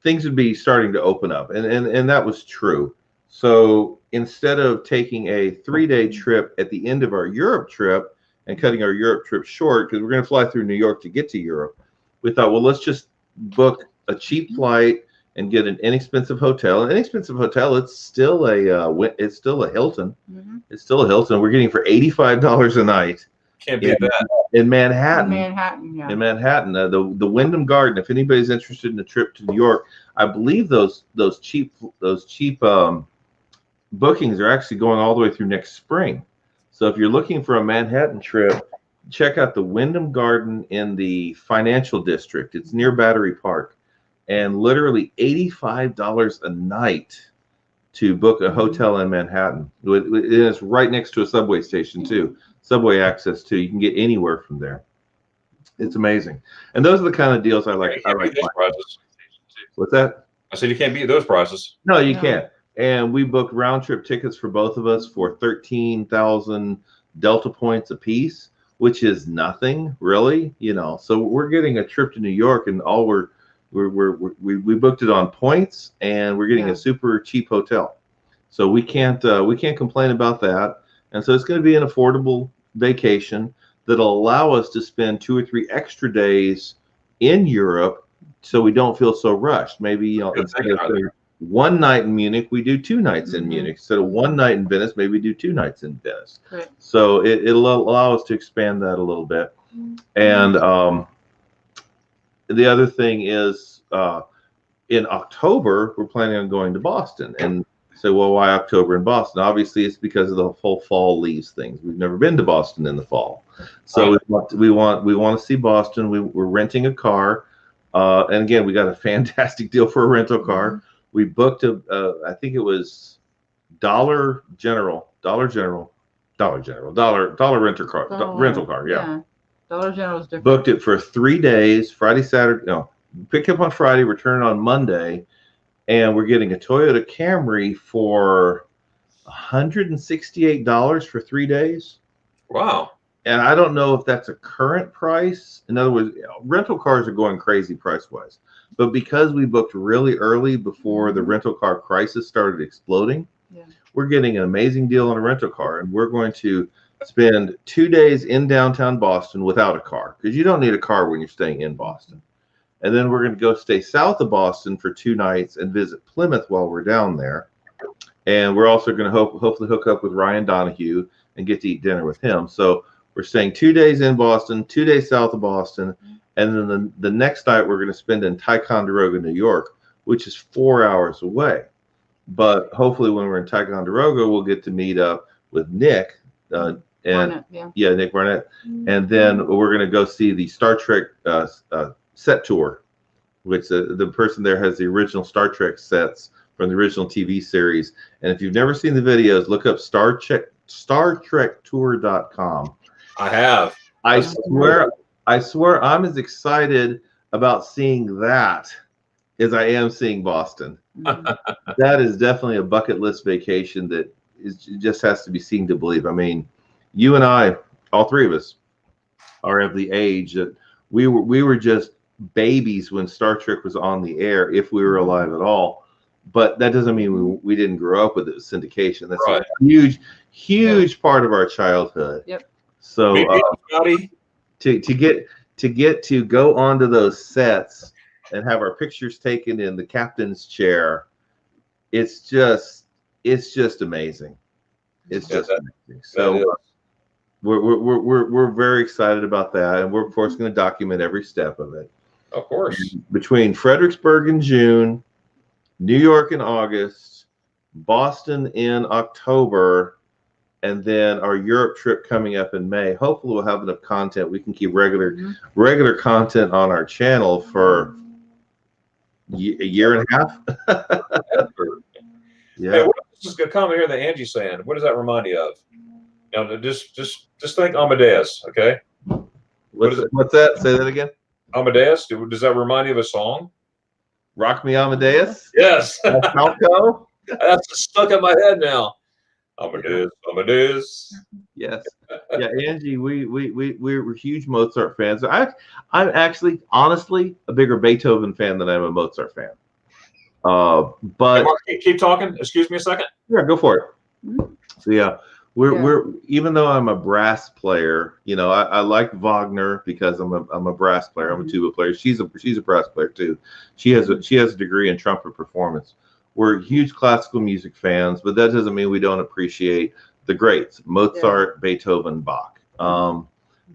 things would be starting to open up, and that was true. So instead of taking a 3-day trip at the end of our Europe trip and cutting our Europe trip short, because we're going to fly through New York to get to Europe, we thought, well, let's just book a cheap flight and get an inexpensive hotel. An inexpensive hotel, it's still a Hilton. It's still a Hilton. We're getting for $85 a night. Can't beat that. In Manhattan. In Manhattan, the Wyndham Garden. If anybody's interested in a trip to New York, I believe those cheap bookings are actually going all the way through next spring. So if you're looking for a Manhattan trip, check out the Wyndham Garden in the financial district. It's near Battery Park, and literally $85 a night to book a hotel in Manhattan. It's right next to a subway station too. Subway access too. You can get anywhere from there. It's amazing, and those are the kind of deals I like. What's that? I said you can't beat those prices. No, you can't. And we booked round trip tickets for both of us for 13,000 Delta points a piece, which is nothing really, So we're getting a trip to New York, and all we booked it on points, and we're getting a super cheap hotel. So we can't complain about that. And so it's going to be an affordable vacation that'll allow us to spend 2 or 3 extra days in Europe, so we don't feel so rushed. Maybe instead of 1 night in Munich, we do 2 nights in Munich. Instead of 1 night in Venice, maybe we do 2 nights in Venice. Right. So it'll allow us to expand that a little bit. And the other thing is, in October, we're planning on going to Boston. And say, well, why October in Boston? Obviously, it's because of the whole fall leaves things. We've never been to Boston in the fall, so we want to see Boston. We're renting a car, and again, we got a fantastic deal for a rental car. We booked I think it was Dollar General rental car. Yeah. Dollar General is different. Booked it for 3 days, Friday, Saturday. No, pick up on Friday, return on Monday. and we're getting a Toyota Camry for $168 for 3 days. Wow. And I don't know if that's a current price. In other words, rental cars are going crazy price-wise. But because we booked really early before the rental car crisis started exploding, we're getting an amazing deal on a rental car. And we're going to spend 2 days in downtown Boston without a car, because you don't need a car when you're staying in Boston. And then we're going to go stay south of Boston for 2 nights and visit Plymouth while we're down there. And we're also going to hopefully hook up with Ryan Donahue and get to eat dinner with him. So we're staying 2 days in Boston, 2 days south of Boston, and then the next night we're going to spend in Ticonderoga, New York, which is 4 hours away. But hopefully when we're in Ticonderoga, we'll get to meet up with Nick and Barnett, Nick Barnett, and then we're going to go see the Star Trek set tour, which the person there has the original Star Trek sets from the original TV series. And if you've never seen the videos, look up StarTrekTour.com. I have. I swear I'm as excited about seeing that as I am seeing Boston. That is definitely a bucket list vacation that just has to be seen to believe. I mean, you and I, all three of us, are of the age that we were just babies when Star Trek was on the air, if we were alive at all. But that doesn't mean we didn't grow up with it. Syndication. That's right. A huge part of our childhood. Yep. So to get to go onto those sets and have our pictures taken in the captain's chair, it's just amazing. It's just amazing. So we're very excited about that, and we're of course going to document every step of it. Of course. Between Fredericksburg in June, New York in August, Boston in October, and then our Europe trip coming up in May. Hopefully we'll have enough content. We can keep regular content on our channel for a year and a half. Yeah. Hey, this is a comment here that Angie's saying. What does that remind you of? Now, just think Amadeus, okay? What's that? Say that again. Amadeus. Does that remind you of a song? Rock Me Amadeus? Yes. Falco? That's stuck in my head now. Amadeus. Yes. Yeah, Angie, we're huge Mozart fans. I'm actually, honestly, a bigger Beethoven fan than I'm a Mozart fan. But hey, Mark, keep talking. Excuse me a second. Yeah, go for it. So yeah, we're even though I'm a brass player, you know, I like Wagner because I'm a brass player. I'm a tuba player. She's a brass player too. She has a degree in trumpet performance. We're huge classical music fans, but that doesn't mean we don't appreciate the greats: Mozart, Beethoven, Bach.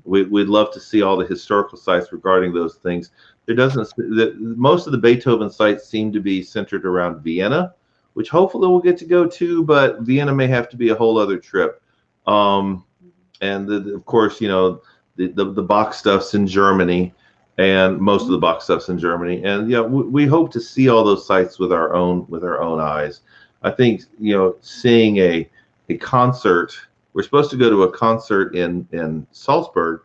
We'd love to see all the historical sites regarding those things. Most of the Beethoven sites seem to be centered around Vienna, which hopefully we'll get to go to, but Vienna may have to be a whole other trip. And of course, you know, the Bach stuff's in Germany, and most of the Bach stuff's in Germany. And yeah, we hope to see all those sites with our own eyes. I think, you know, seeing a concert. We're supposed to go to a concert in Salzburg,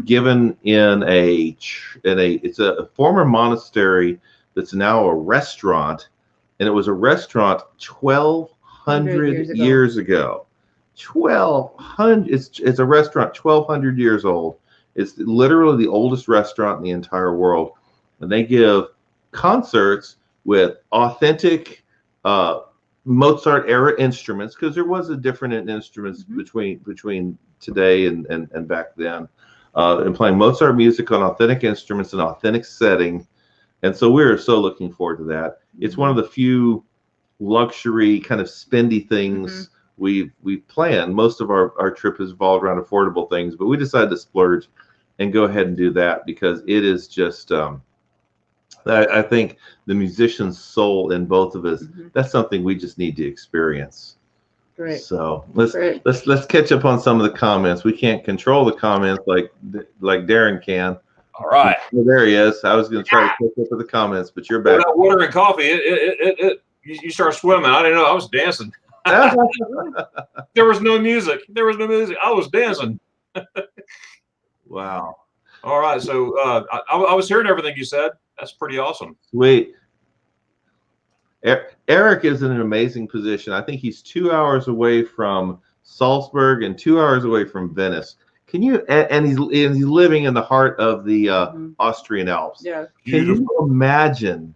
given in it's a former monastery that's now a restaurant, and it was a restaurant 1,200 years ago. 1,200. It's a restaurant 1,200 years old. It's literally the oldest restaurant in the entire world, and they give concerts with authentic Mozart era instruments, because there was a different in instruments between today and back then, and playing Mozart music on authentic instruments in authentic setting. And so we're so looking forward to that. It's one of the few luxury kind of spendy things we've planned. Most of our trip has revolved around affordable things, but we decided to splurge and go ahead and do that because it is just I think the musician's soul in both of us, that's something we just need to experience. Great. So let's catch up on some of the comments. We can't control the comments like Darren can. All right. Well, there he is. I was going to try to catch up with the comments, but you're back. Without water and coffee, you start swimming. I didn't know. I was dancing. There was no music. I was dancing. Wow. All right. So I was hearing everything you said. That's pretty awesome. Sweet. Eric is in an amazing position. I think he's 2 hours away from Salzburg and 2 hours away from Venice. Can you? And he's living in the heart of the Austrian Alps. Yeah. Can you imagine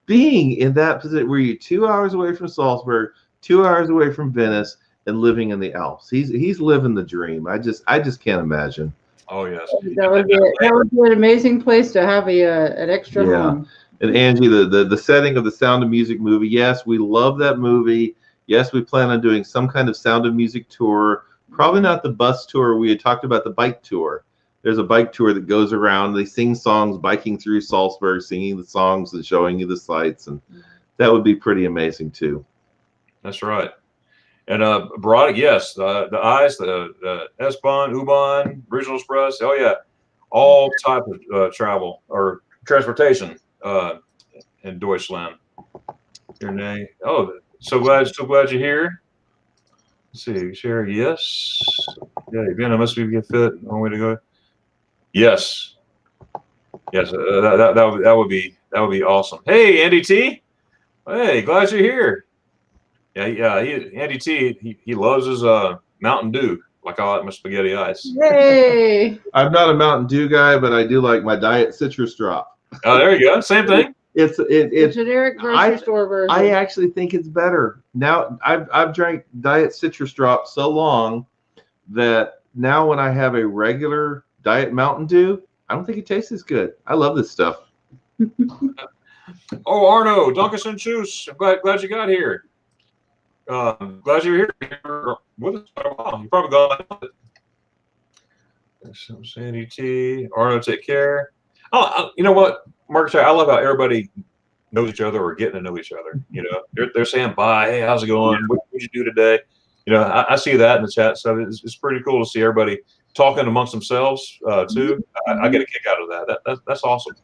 being in that position where you're 2 hours away from Salzburg, 2 hours away from Venice, and living in the Alps? He's living the dream. I just can't imagine. Oh yes. That would be an amazing place to have an extra home. And Angie, the setting of the Sound of Music movie, yes, we love that movie. Yes, we plan on doing some kind of Sound of Music tour. Probably not the bus tour. We had talked about the bike tour. There's a bike tour that goes around. They sing songs, biking through Salzburg, singing the songs and showing you the sights. And that would be pretty amazing, too. That's right. And Barodic, yes, the ICE, the S-Bahn, U-Bahn, Regional Express, oh yeah, all type of travel or transportation in Deutschland. Your name? Oh, so glad you're here. Let's see, share, yes. Yeah, Vienna must be get fit. One way to go. Yes, yes, that would be awesome. Hey, Andy T. Hey, glad you're here. Yeah, Andy T. He loves his Mountain Dew, like I like my spaghetti ice. Hey, I'm not a Mountain Dew guy, but I do like my Diet Citrus Drop. Oh, there you go. Same thing. It's generic grocery store version. I actually think it's better. Now I've drank Diet Citrus Drop so long that now when I have a regular Diet Mountain Dew, I don't think it tastes as good. I love this stuff. Oh, Arno, Dunkerson Juice. I'm glad you got here. Glad you're here with us for a while. You're probably gone. Some Sandy T. Arno, take care. Oh, you know what, Mark? I love how everybody knows each other or getting to know each other. You know, they're saying bye. Hey, how's it going? What did you do today? You know, I see that in the chat. So it's pretty cool to see everybody talking amongst themselves too. I get a kick out of that. That's awesome.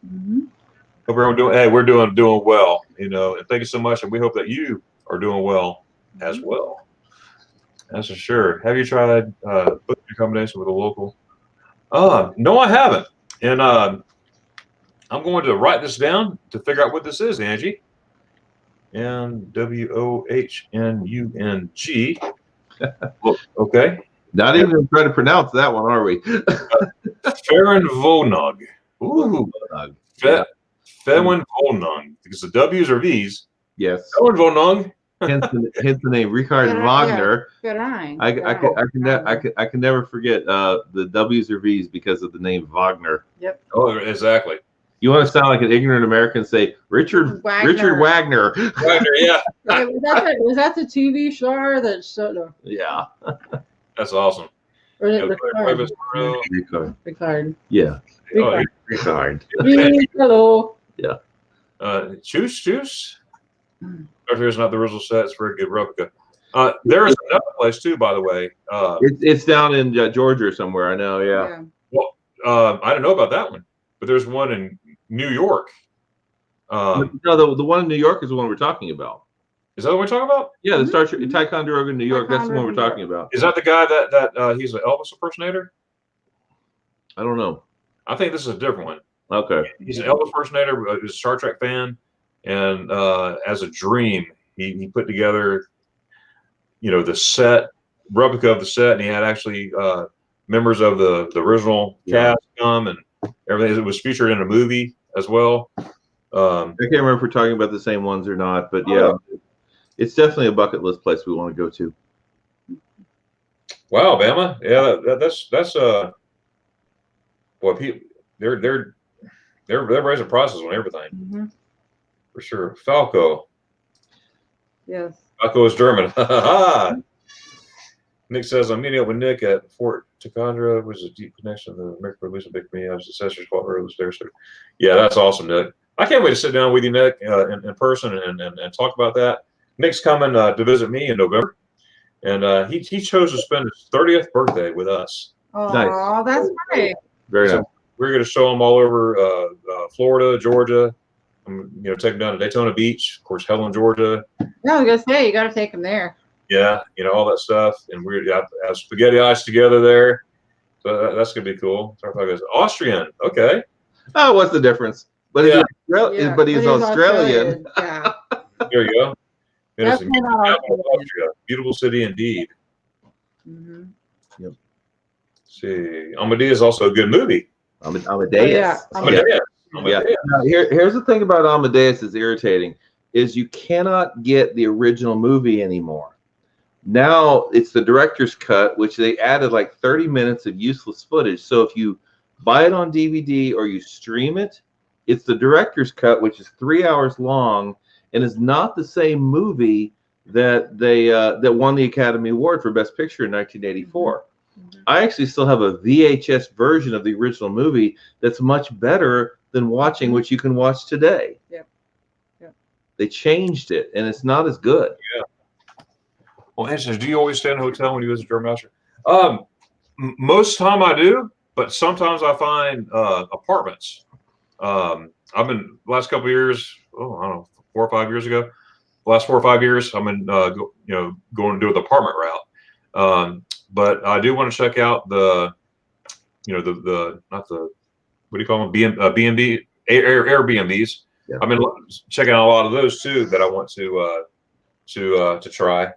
Hope we're doing well. You know, and thank you so much. And we hope that you are doing well as well. That's for sure. Have you tried booking accommodation with a local? No, I haven't. And I'm going to write this down to figure out what this is, Angie. Wohnung. Okay. Not even trying to pronounce that one, are we? Ferienwohnung. Ooh. Ferienwohnung. Because the W's are V's. Yes. Ferienwohnung. Hence the name Richard Wagner. Yeah, I can never forget the W's or V's because of the name Wagner. Yep. Oh, exactly. You want to sound like an ignorant American and say Richard Wagner. Wagner, yeah. Hey, was that the TV star that showed up? Yeah. That's awesome. Or is it Ricard. Ricard. Yeah. Oh, Ricard. Hello. Yeah. Juice. Here's not the original set. It's a very good replica. There is another place too, by the way. It's down in Georgia somewhere. I know. Yeah. Well, I don't know about that one, but there's one in New York. No, the one in New York is the one we're talking about. Is that what we're talking about? Yeah, the Star Trek Ticonderoga in New York. That's the one we're talking about. Is that the guy that he's an Elvis impersonator? I don't know. I think this is a different one. Okay. He's an Elvis impersonator. He's a Star Trek fan, and as a dream, he put together, the set replica of the set, and he had actually members of the original cast come and everything. It was featured in a movie as well. I can't remember if we're talking about the same ones or not, but yeah, it's definitely a bucket list place we want to go to. Wow, Bama, yeah, that's boy, people, they're raising prices on everything for sure. Falco, yes, Falco is German. Nick says I'm meeting up with Nick at Fort Ticonderoga, which is a deep connection to the American Revolution. Big for me. I was the ancestors fought early there. So, yeah, that's awesome, Nick. I can't wait to sit down with you, Nick, in person and talk about that. Nick's coming to visit me in November, and he chose to spend his 30th birthday with us. Oh, nice. That's great. Very nice. We're going to show him all over Florida, Georgia. Take him down to Daytona Beach, of course, Helen, Georgia. No, I was gonna say you got to take him there. Yeah, all that stuff, and we're have spaghetti ice together there. So that's gonna be cool. Austrian, okay. Oh, what's the difference? But he's Australian. Yeah. There you go. Venice, Definitely not our capital of Austria. Beautiful city indeed. Mhm. Yep. See, Amadeus is also a good movie. Amadeus. Oh, yeah. Amadeus. Yeah. Amadeus. Now, here's the thing about Amadeus is irritating, is you cannot get the original movie anymore. Now it's the director's cut, which they added like 30 minutes of useless footage. So if you buy it on DVD or you stream it, it's the director's cut, which is 3 hours long and is not the same movie that they that won the Academy Award for Best Picture in 1984. I actually still have a VHS version of the original movie that's much better than watching what you can watch today. Yep. They changed it, and it's not as good. Well, answer, do you always stay in a hotel when you visit German Master? Most time I do, but sometimes I find apartments. I've been last couple of years, I don't know, 4 or 5 years ago. The last 4 or 5 years, I've been going to do the apartment route. But I do want to check out the not the, what do you call them, B&B Airbnbs. Yeah. I've been checking out a lot of those too that I want to try.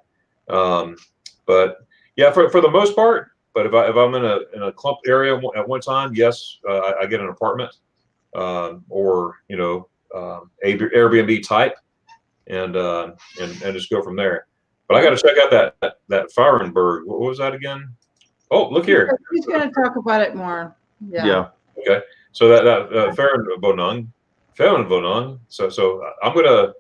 But yeah, for the most part. But if I'm in a clump area at one time, yes, I get an apartment or Airbnb type, and just go from there. But I got to check out that Fahrenberg. What was that again? Oh, look here. He's going to talk about it more. Yeah. Okay. So that Fahrenwohnung. So I'm gonna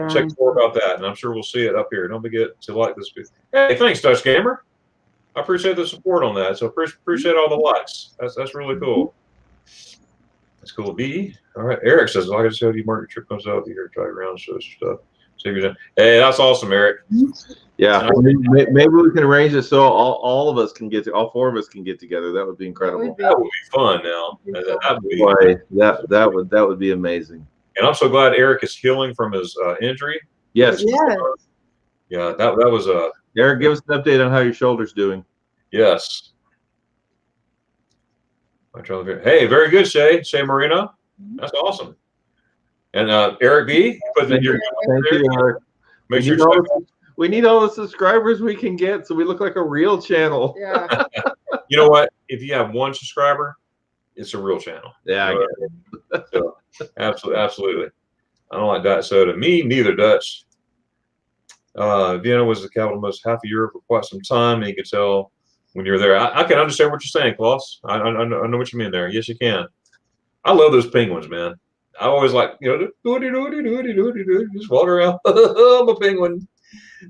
check more about that, and I'm sure we'll see it up here. Don't forget to like this video. Hey, thanks, Dutch Gamer. I appreciate the support on that. So appreciate all the likes. That's really cool. That's cool. B. All right. Eric says, like I said, you mark your trip comes out here, try around, show stuff. Hey, that's awesome, Eric. Yeah, maybe we can arrange it so all of us can all 4 of us can get together. That would be incredible. That would be fun. Now that would be amazing. And I'm so glad Eric is healing from his injury. Yes. Yeah, that was a. Eric, give us an update on how your shoulder's doing. Yes. Hey, very good, Shay Marino. That's awesome. And Eric B, put in your. Thank you, Eric. Make sure we need all the subscribers we can get so we look like a real channel. Yeah. You know what? If you have 1 subscriber, it's a real channel. Yeah, I get it. So, absolutely. I don't like Diet Soda. Me neither, Dutch. Vienna was the capital of most half of Europe for quite some time, and you can tell when you're there. I can understand what you're saying, Klaus. I know what you mean there. Yes, you can. I love those penguins, man. I always like, just walk around. I'm a penguin.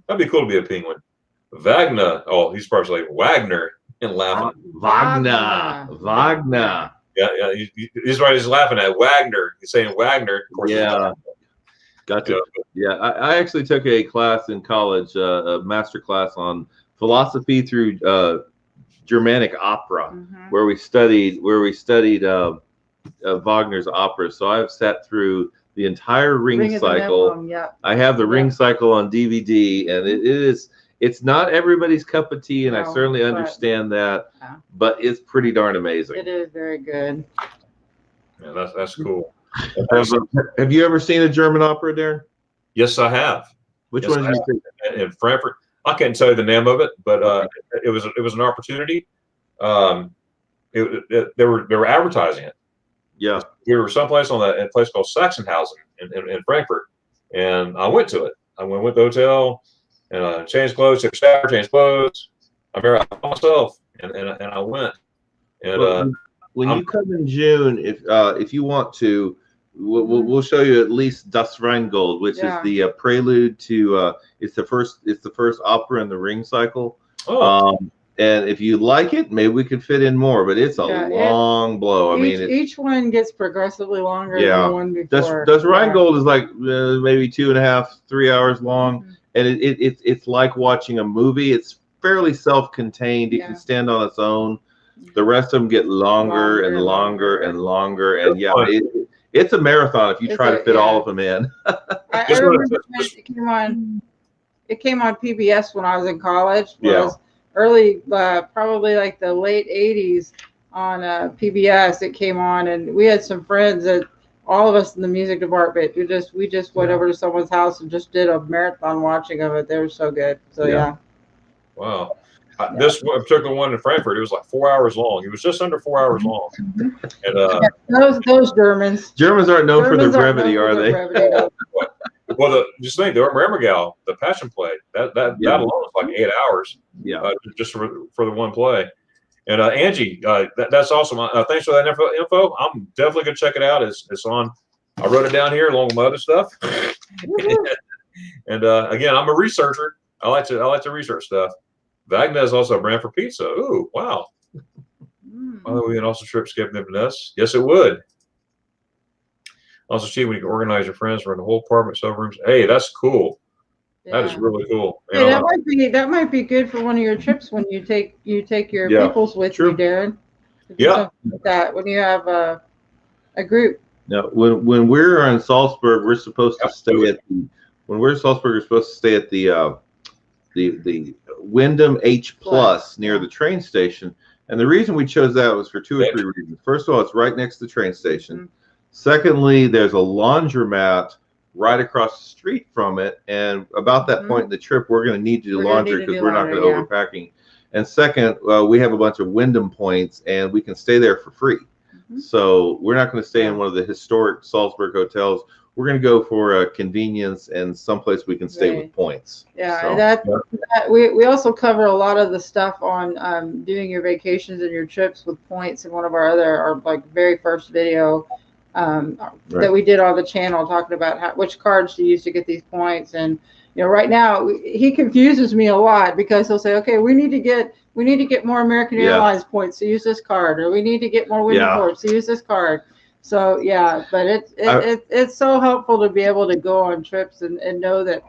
That'd be cool to be a penguin. Wagner. Oh, he's probably like Wagner and laughing. Wagner. Yeah. He's right. He's laughing at Wagner. He's saying Wagner. Of course, yeah. Gotcha. Yeah. I actually took a class in college, a master class on philosophy through Germanic opera, where we studied Wagner's opera. So I've sat through the entire Ring cycle. I have the Ring cycle on DVD, and it's not everybody's cup of tea, and I certainly understand that, but it's pretty darn amazing. It is very good. Yeah, that's cool. Have you ever seen a German opera, Darren? Yes, I have. Which one did you see? In Frankfurt. I can't tell you the name of it, but it was an opportunity. They were advertising it. Yeah, we were someplace on a place called Sachsenhausen in Frankfurt, and I went to it. I went to the hotel and changed clothes, took a shower, changed clothes. I remember I myself, and I went. And when you come in June, if you want to, we'll show you at least Das Rheingold, which is the prelude to it's the first opera in the Ring cycle. And if you like it, maybe we could fit in more, but it's a long blow. Each one gets progressively longer than the one before. Das Rheingold is like maybe 2.5, 3 hours long, and it's like watching a movie. It's fairly self-contained. It can stand on its own. The rest of them get longer and longer and longer, and it's a marathon if you try to fit all of them in. I remember it came on PBS when I was in college. Early, probably like the late 80s on PBS. It came on, and we had some friends that all of us in the music department, we just went Yeah. over to someone's house and just did a marathon watching of it. They were so good. So yeah. Wow. This particular one in Frankfurt, it was like 4 hours long. It was just under 4 hours long. And Those Germans. Germans aren't known for their Germans aren't brevity, known are for they? their brevity, no. well, just think the Remmergau, the Passion Play, that Yeah. alone was like 8 hours. Yeah. Just for the one play. And Angie, that's awesome. Thanks for that info. I'm definitely gonna check it out. It's on. I wrote it down here along with my other stuff. And again, I'm a researcher. I like to research stuff. Wagner is also a brand for pizza. Ooh, wow. By the way, and also trip skipping them to us. Yes, it would. Also cheap when you can organize your friends for the whole apartment, so rooms. Hey, that's cool. Yeah. That is really cool. Hey, that might be good for one of your trips when you take your peoples with you, Darren. Yeah. Like that when you have a group. Now, when we're in Salzburg, we're supposed to stay at the. When we're in Salzburg, we're supposed to stay at the Wyndham H Plus near the train station. And the reason we chose that was for 2 or 3 reasons. First of all, it's right next to the train station. Mm-hmm. Secondly, there's a laundromat right across the street from it. And about that point in the trip, we're going to need to do laundry because we're not going to overpacking. And second, we have a bunch of Wyndham points and we can stay there for free. So we're not going to stay in one of the historic Salzburg hotels. We're going to go for a convenience and someplace we can stay with points. Yeah, so. We also cover a lot of the stuff on doing your vacations and your trips with points in one of our very first video that we did on the channel, talking about which cards to use to get these points. And right now he confuses me a lot because he'll say, okay, we need to get more American Airlines points, so use this card, or we need to get more Wyndham points, so use this card. So yeah, but it's so helpful to be able to go on trips and know that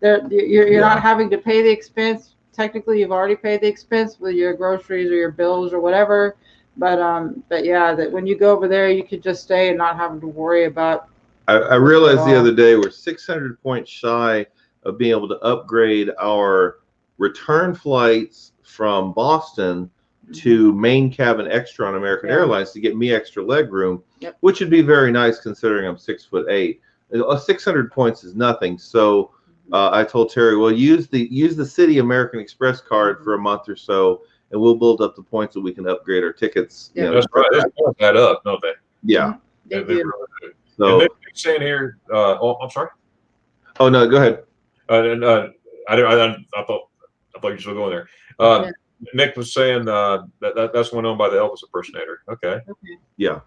you're not having to pay the expense. Technically, you've already paid the expense with your groceries or your bills or whatever. But yeah, that when you go over there, you could just stay and not having to worry about. I realized the other day we're 600 points shy of being able to upgrade our return flights from Boston to main cabin extra on American Airlines to get me extra leg room, which would be very nice considering I'm 6'8". 600 points is nothing. So I told Terry, well, use the City American Express card for a month or so, and we'll build up the points so we can upgrade our tickets. Yeah, that's right. They build that up, don't they? Yeah. They really do. So and saying here, I'm sorry. Oh no, go ahead. I thought you were still going there. Nick was saying that's one owned by the Elvis impersonator. Okay. Yeah.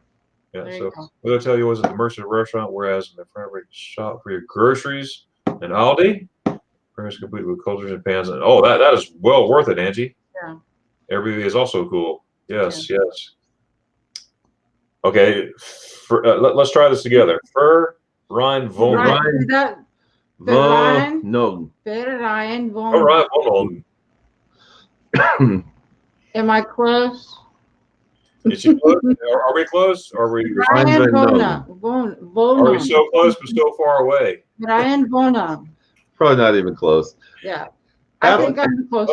Yeah. So what I tell you was at the Mercer restaurant, whereas in the fabric shop for your groceries and Aldi, pretty much complete with cultures and pans. And that is well worth it, Angie. Yeah. Everything is also cool. Yes. Yes. Okay. Let's try this together. Fur Ryan Von. Ryan No. Ryan Von. All right. Hold on. Am I close? Is she close? Are we close? Are we? Ryan Bona. Are we so close but so far away? Ryan Bona. Probably not even close. Yeah. I think I'm close.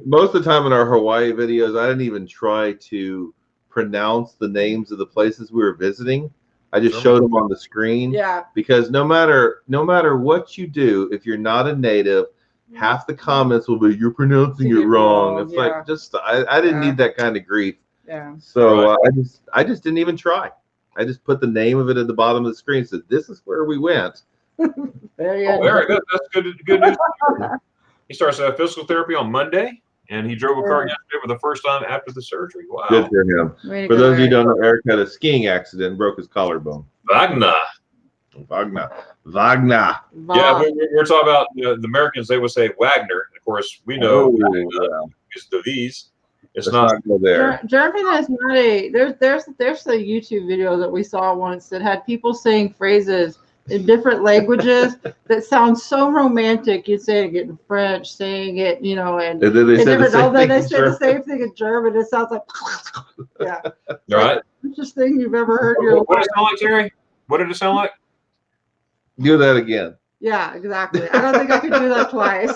Most of the time in our Hawaii videos, I didn't even try to pronounce the names of the places we were visiting. I just showed them on the screen. Yeah. Because no matter what you do, if you're not a native, half the comments will be, you're pronouncing it wrong. It's like, I didn't need that kind of grief. Yeah. So I just didn't even try. I just put the name of it at the bottom of the screen and said, this is where we went. Very good. That's good news. He starts physical therapy on Monday, and he drove a car yesterday for the first time after the surgery. Wow. Good for him. For those of you who don't know, Eric had a skiing accident and broke his collarbone. Wagner. Yeah, we're talking about the Americans. They would say Wagner. Of course, we know it's the V's. It's not there. German is not a. There's a YouTube video that we saw once that had people saying phrases in different languages that sound so romantic. You'd say it in French, saying it, and then they say the same thing in German. It sounds like right. Richest thing you've ever heard. What did it sound like, Terry? What did it sound like? Do that again. Yeah, exactly. I don't think I could do that twice.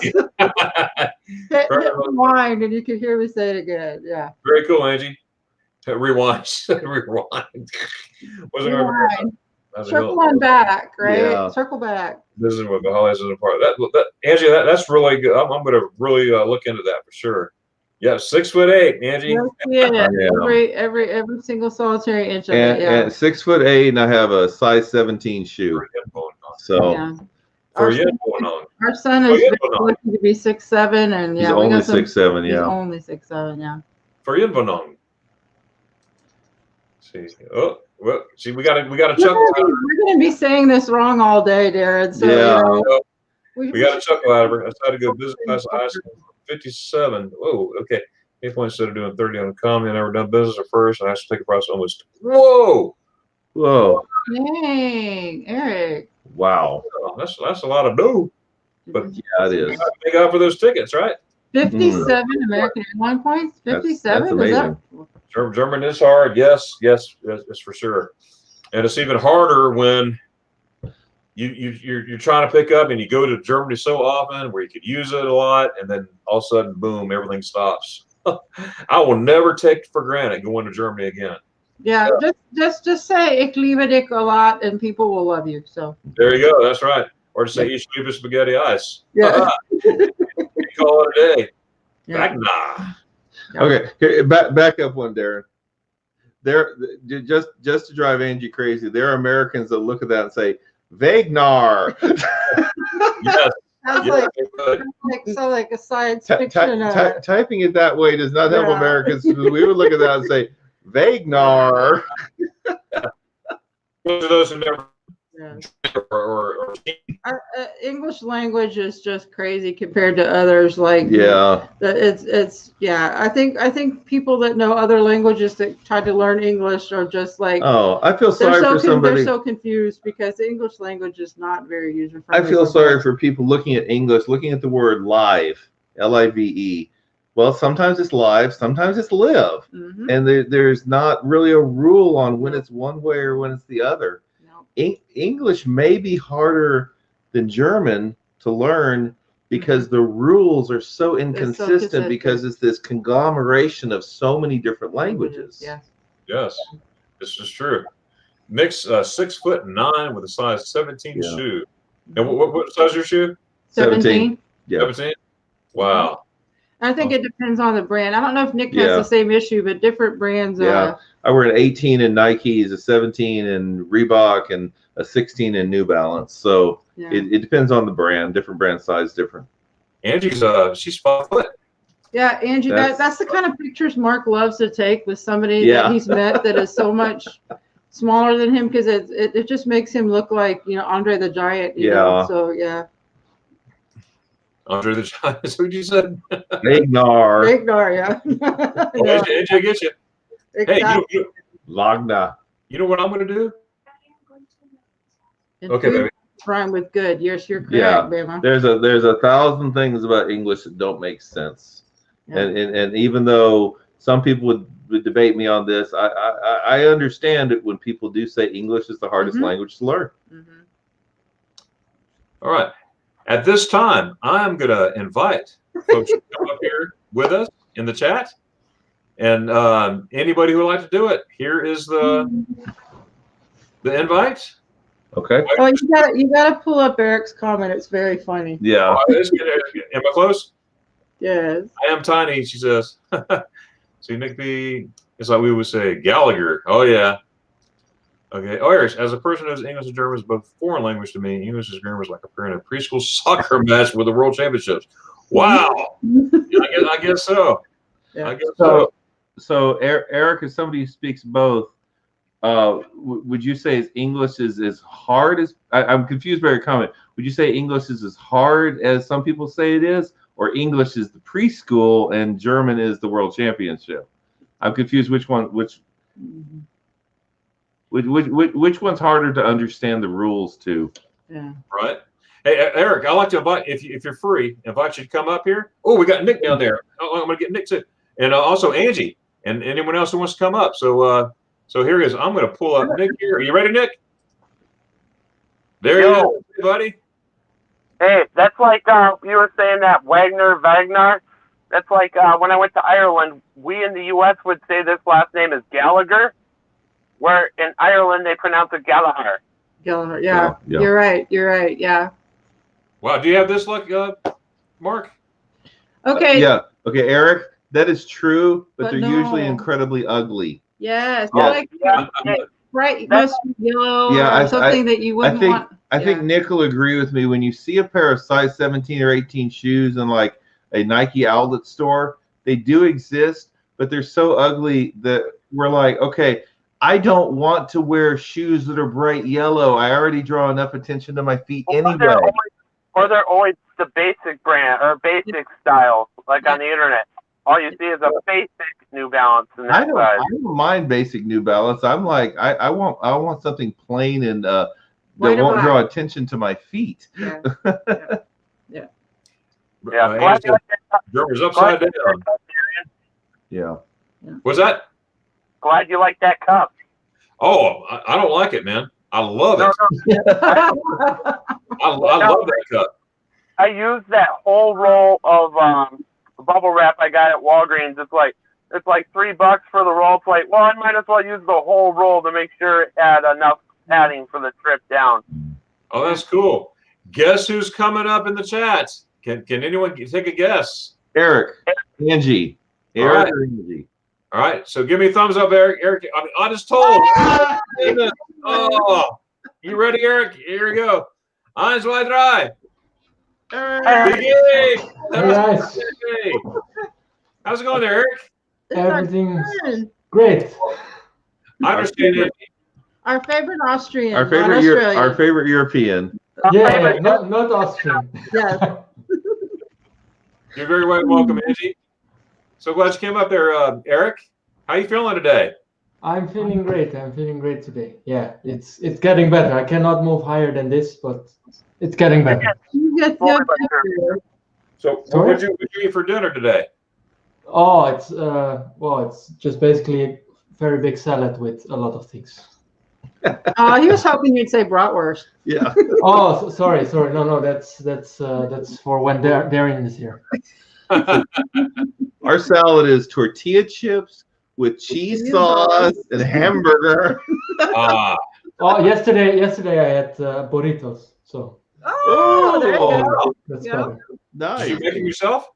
hit rewind and you can hear me say it again. Yeah. Very cool, Angie. Rewind. Rewind. Wasn't gonna Rewind. That's a Circle on back, right? Yeah. Circle back. This is what the holidays is a part of that. Angie, that's really good. I'm going to really look into that for sure. Yeah, 6'8", Angie. Yes, yeah. Yeah. Every single solitary inch of it. Yeah. And 6'8", and I have a size 17 shoe. So Yeah. For Our you, son, our son is very lucky to be 6'7", and yeah, he's we only got some. 6'7", He's yeah. only 6'7", yeah. For you, Bonong. See, oh, well, see, we got to chuckle. We're gonna be saying this wrong all day, Darren. So Yeah. you know, We got to chuckle out of her. I decided to go business class. I asked 57. Oh, okay. 8 points instead of doing 30 on the common. I never done business at first. And I should take a price almost. Whoa. Whoa. dang, Eric. Wow. Oh, that's a lot of dough. But Yeah, it is. thank God for those tickets, right? 57 American Airline points. 57. That's amazing. German is hard. Yes, for sure. And it's even harder when you're trying to pick up and you go to Germany so often where you could use it a lot, and then all of a sudden, boom, everything stops. I will never take for granted going to Germany again. Yeah, just say "Ich liebe dich" a lot, and people will love you. So there you go. That's right. Or to say "Ich liebe spaghetti ice." yeah, You call it a day. yeah. Nah. Okay, back up one, Darren. There, just to drive Angie crazy, there are Americans that look at that and say, Wagner. Yes. Sounds like a science fiction. Typing it that way does not help Yeah. Americans. We would look at that and say, Wagner. For those who never Yeah. or English language is just crazy compared to others. Like Yeah. it's yeah. I think people that know other languages that try to learn English are just like Oh, I feel sorry for somebody. They're so confused because the English language is not very user friendly. I feel sorry for people looking at English, looking at the word live, Live. Well, sometimes it's live, sometimes it's live. Mm-hmm. And there's not really a rule on when it's one way or when it's the other. No. English may be harder than German to learn because the rules are so inconsistent because it's this conglomeration of so many different languages. Yeah. yes, this is true. Nick's 6'9" with a size 17 shoe. And what size is your shoe? 17. Yeah. 17. Wow. I think it depends on the brand. I don't know if Nick has the same issue, but different brands. Yeah. I wear an 18 in Nikes, a 17 in Reebok, and a 16 in New Balance. So it depends on the brand. Different brand size, different. Angie's she's 5 foot. Yeah, Angie, that's the kind of pictures Mark loves to take with somebody that he's met that is so much smaller than him because it just makes him look like, you know, Andre the Giant. You know? So yeah. Andre the Giant. That's what you said. Wagner. Yeah. Oh, Angie, I get you. Exactly. Hey, Lagna. you know what I'm going to do? And Okay, baby. Rhyme with good. Yes, you're correct, Yeah. Bama. There's 1,000 things about English that don't make sense. Yeah. And even though some people would debate me on this, I understand it when people do say English is the hardest language to learn. Mm-hmm. All right. At this time, I'm going to invite folks to come up here with us in the chat. And anybody who would like to do it, here is the invite. Okay. Oh, you gotta pull up Eric's comment. It's very funny. Yeah. Am I close? Yes. I am tiny, she says. See, Nick B, it's like we would say Gallagher. Oh, yeah. Okay. Oh, Eric, as a person who knows English and German is both foreign language to me, English is grammar is like appearing in a preschool soccer match with the World Championships. Wow. I guess so. Yeah. I guess so. So Eric, as somebody who speaks both, would you say English is as hard as I'm confused by your comment? Would you say English is as hard as some people say it is, or English is the preschool and German is the World Championship? I'm confused. Which one's harder to understand the rules to? Yeah. Right. Hey, Eric, I'd like to invite, if you're free, invite you to come up here. Oh, we got Nick down there. Oh, I'm going to get Nick too. And also Angie and anyone else who wants to come up. So here he is. I'm going to pull up Nick here. Are you ready, Nick? There you go, buddy. Hey, that's like you were saying that Wagner. That's like when I went to Ireland, we in the U.S. would say this last name is Gallagher, where in Ireland they pronounce it Gallagher. Gallagher, Yeah. You're right. You're right. Yeah. Wow, do you have this luck, Mark? Okay. Yeah. Okay, Eric, that is true, but they're But usually no. incredibly ugly. Yes. Yeah. Like Hey, bright, must be yellow Yeah, or something that you wouldn't want. I think Nick will agree with me. When you see a pair of size 17 or 18 shoes in like a Nike outlet store, they do exist, but they're so ugly that we're like, okay, I don't want to wear shoes that are bright yellow. I already draw enough attention to my feet anyway. Or they're always the basic brand or basic style, like on the internet. All you see is a basic New Balance in that size. I don't mind basic New Balance. I'm like, I want something plain and that won't draw attention to my feet. Yeah. Glad you like that. German's upside down. Yeah. What's that? Glad you like that cup. Oh, I don't like it, man. I love it. I love that cup. I used that whole roll of bubble wrap I got at Walgreens. It's like $3 for the roll. It's like, well, I might as well use the whole roll to make sure it had enough padding for the trip down. Oh, that's cool. Guess who's coming up in the chat? Can anyone take a guess? Eric, Angie. Eric or Angie. All right, so give me a thumbs up, Eric. Eric, I just told. Oh, you ready, Eric? Here we go. Eins, zwei, drei. Hey guys. How's it going there, Eric? Everything's great. I understand it. Our favorite Austrian. Our favorite European. Yeah, not Austrian. Yes. You're very welcome, Angie. So glad you came up there, Eric. How you feeling today? I'm feeling great. I'm feeling great today. Yeah, it's getting better. I cannot move higher than this, but it's getting better. So Sorry? what did you eat for dinner today? Oh, it's just basically a very big salad with a lot of things. Oh, he was hoping you'd say bratwurst. Yeah. Oh, sorry. No, that's for when Darion is here. Our salad is tortilla chips with cheese sauce and hamburger. Oh, yesterday I had burritos. So. Oh, there you go. That's Yeah. better. Nice. Did you make them yourself?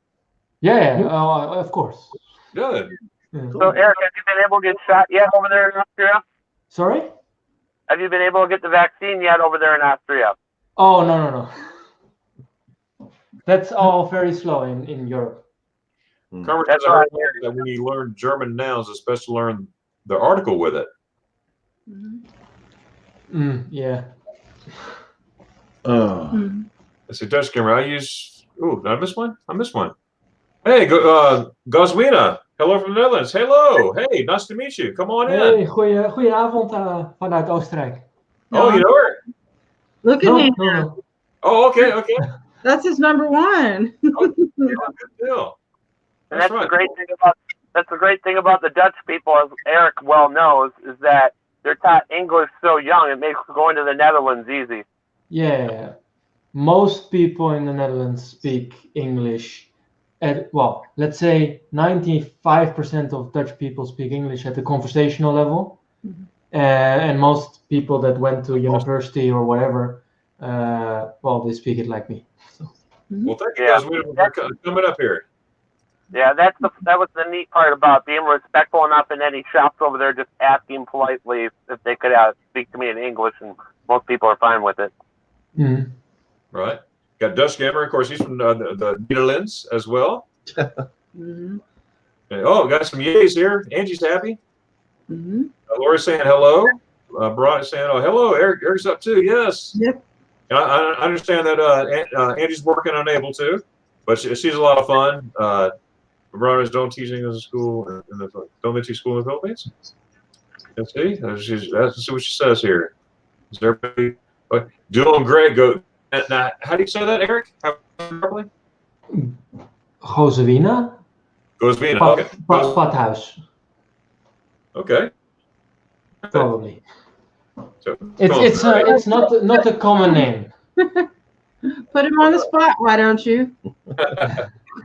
Yeah, of course. Good. Yeah. So, Eric, have you been able to get shot yet over there in Austria? Sorry? Have you been able to get the vaccine yet over there in Austria? Oh, no. That's all very slow in Europe. Carver That's says I heard right. that when you learn German nouns, it's best to learn the article with it. Yeah. Oh. It's a Dutch camera. I use. Oh, did I miss one? I missed one. Hey, Goswina. Hello from the Netherlands. Hello. Hey, nice to meet you. Come on in. Hey, goedenavond vanuit Oostenrijk. Oh, you know her? Look at No, him. no. Oh, okay. That's his number one. Good deal. And that's the great thing about the Dutch people, as Eric well knows, is that they're taught English so young. It makes going to the Netherlands easy. Yeah. Most people in the Netherlands speak English well, let's say 95% of Dutch people speak English at the conversational level. And most people that went to university or whatever, well, they speak it like me. So. Well, thank you guys for coming up here. Yeah, that was the neat part about being respectful enough in any shops over there, just asking politely if they could speak to me in English, and most people are fine with it. Mm-hmm. Right. Got Dutch Gamer, of course, he's from the Netherlands as well. Oh, got some yays here. Angie's happy. Laura's saying hello. Brian is saying, oh, hello. Eric's up too. Yes. Yep. I understand that Angie's working unable to, but she's a lot of fun. Verona's don't teach English in school. Don't they teach school in the Philippines? Let's see. Let's see what she says here. Is everybody doing great? Go. Now, how do you say that, Eric? Properly? Goswina? Goswina. Okay. Badhuis. Okay. Probably. So, It's not a common name. Put him on the spot, why don't you?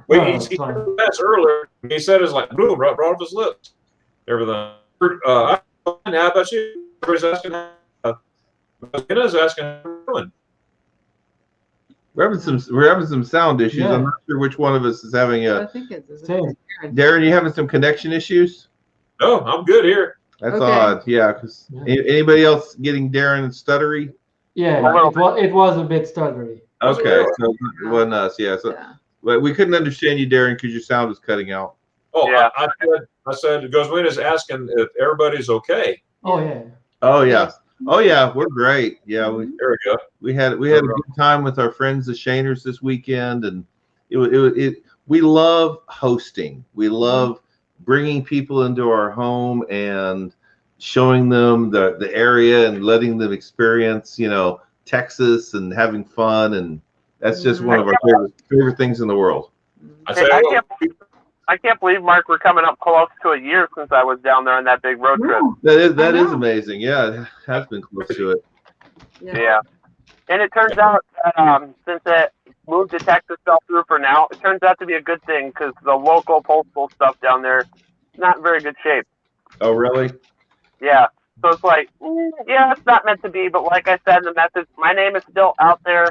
Wait, No, he it's fine. that's earlier. He said it's like boom, right off his lips. Everything. How about you? Everybody's asking. Kenna's asking how you're doing. We're having some sound issues. Yeah. I'm not sure which one of us is having I a. think it's Same. Darren, you having some connection issues? No, I'm good here. That's Okay. odd. Yeah, because Yeah. anybody else getting Darren stuttery? Yeah, it was a bit stuttery. Okay, so it wasn't us. Yeah, so Yeah. but we couldn't understand you, Darren, because your sound was cutting out. Oh, Yeah. I said Goswina's asking if everybody's okay. Oh yeah. Oh yeah. Oh yeah, we're great. Yeah, There we go. we had a good time with our friends the Shaners this weekend, and we love hosting. We love bringing people into our home and showing them the area and letting them experience, Texas and having fun, and that's just one of our favorite things in the world. I can't believe, Mark, we're coming up close to a year since I was down there on that big road trip. That is amazing. Yeah, it has been close to it. Yeah. And it turns out that since it moved to Texas fell through for now, it turns out to be a good thing because the local postal stuff down there is not in very good shape. Oh, really? Yeah. So it's like, yeah, it's not meant to be. But like I said in the message, my name is still out there,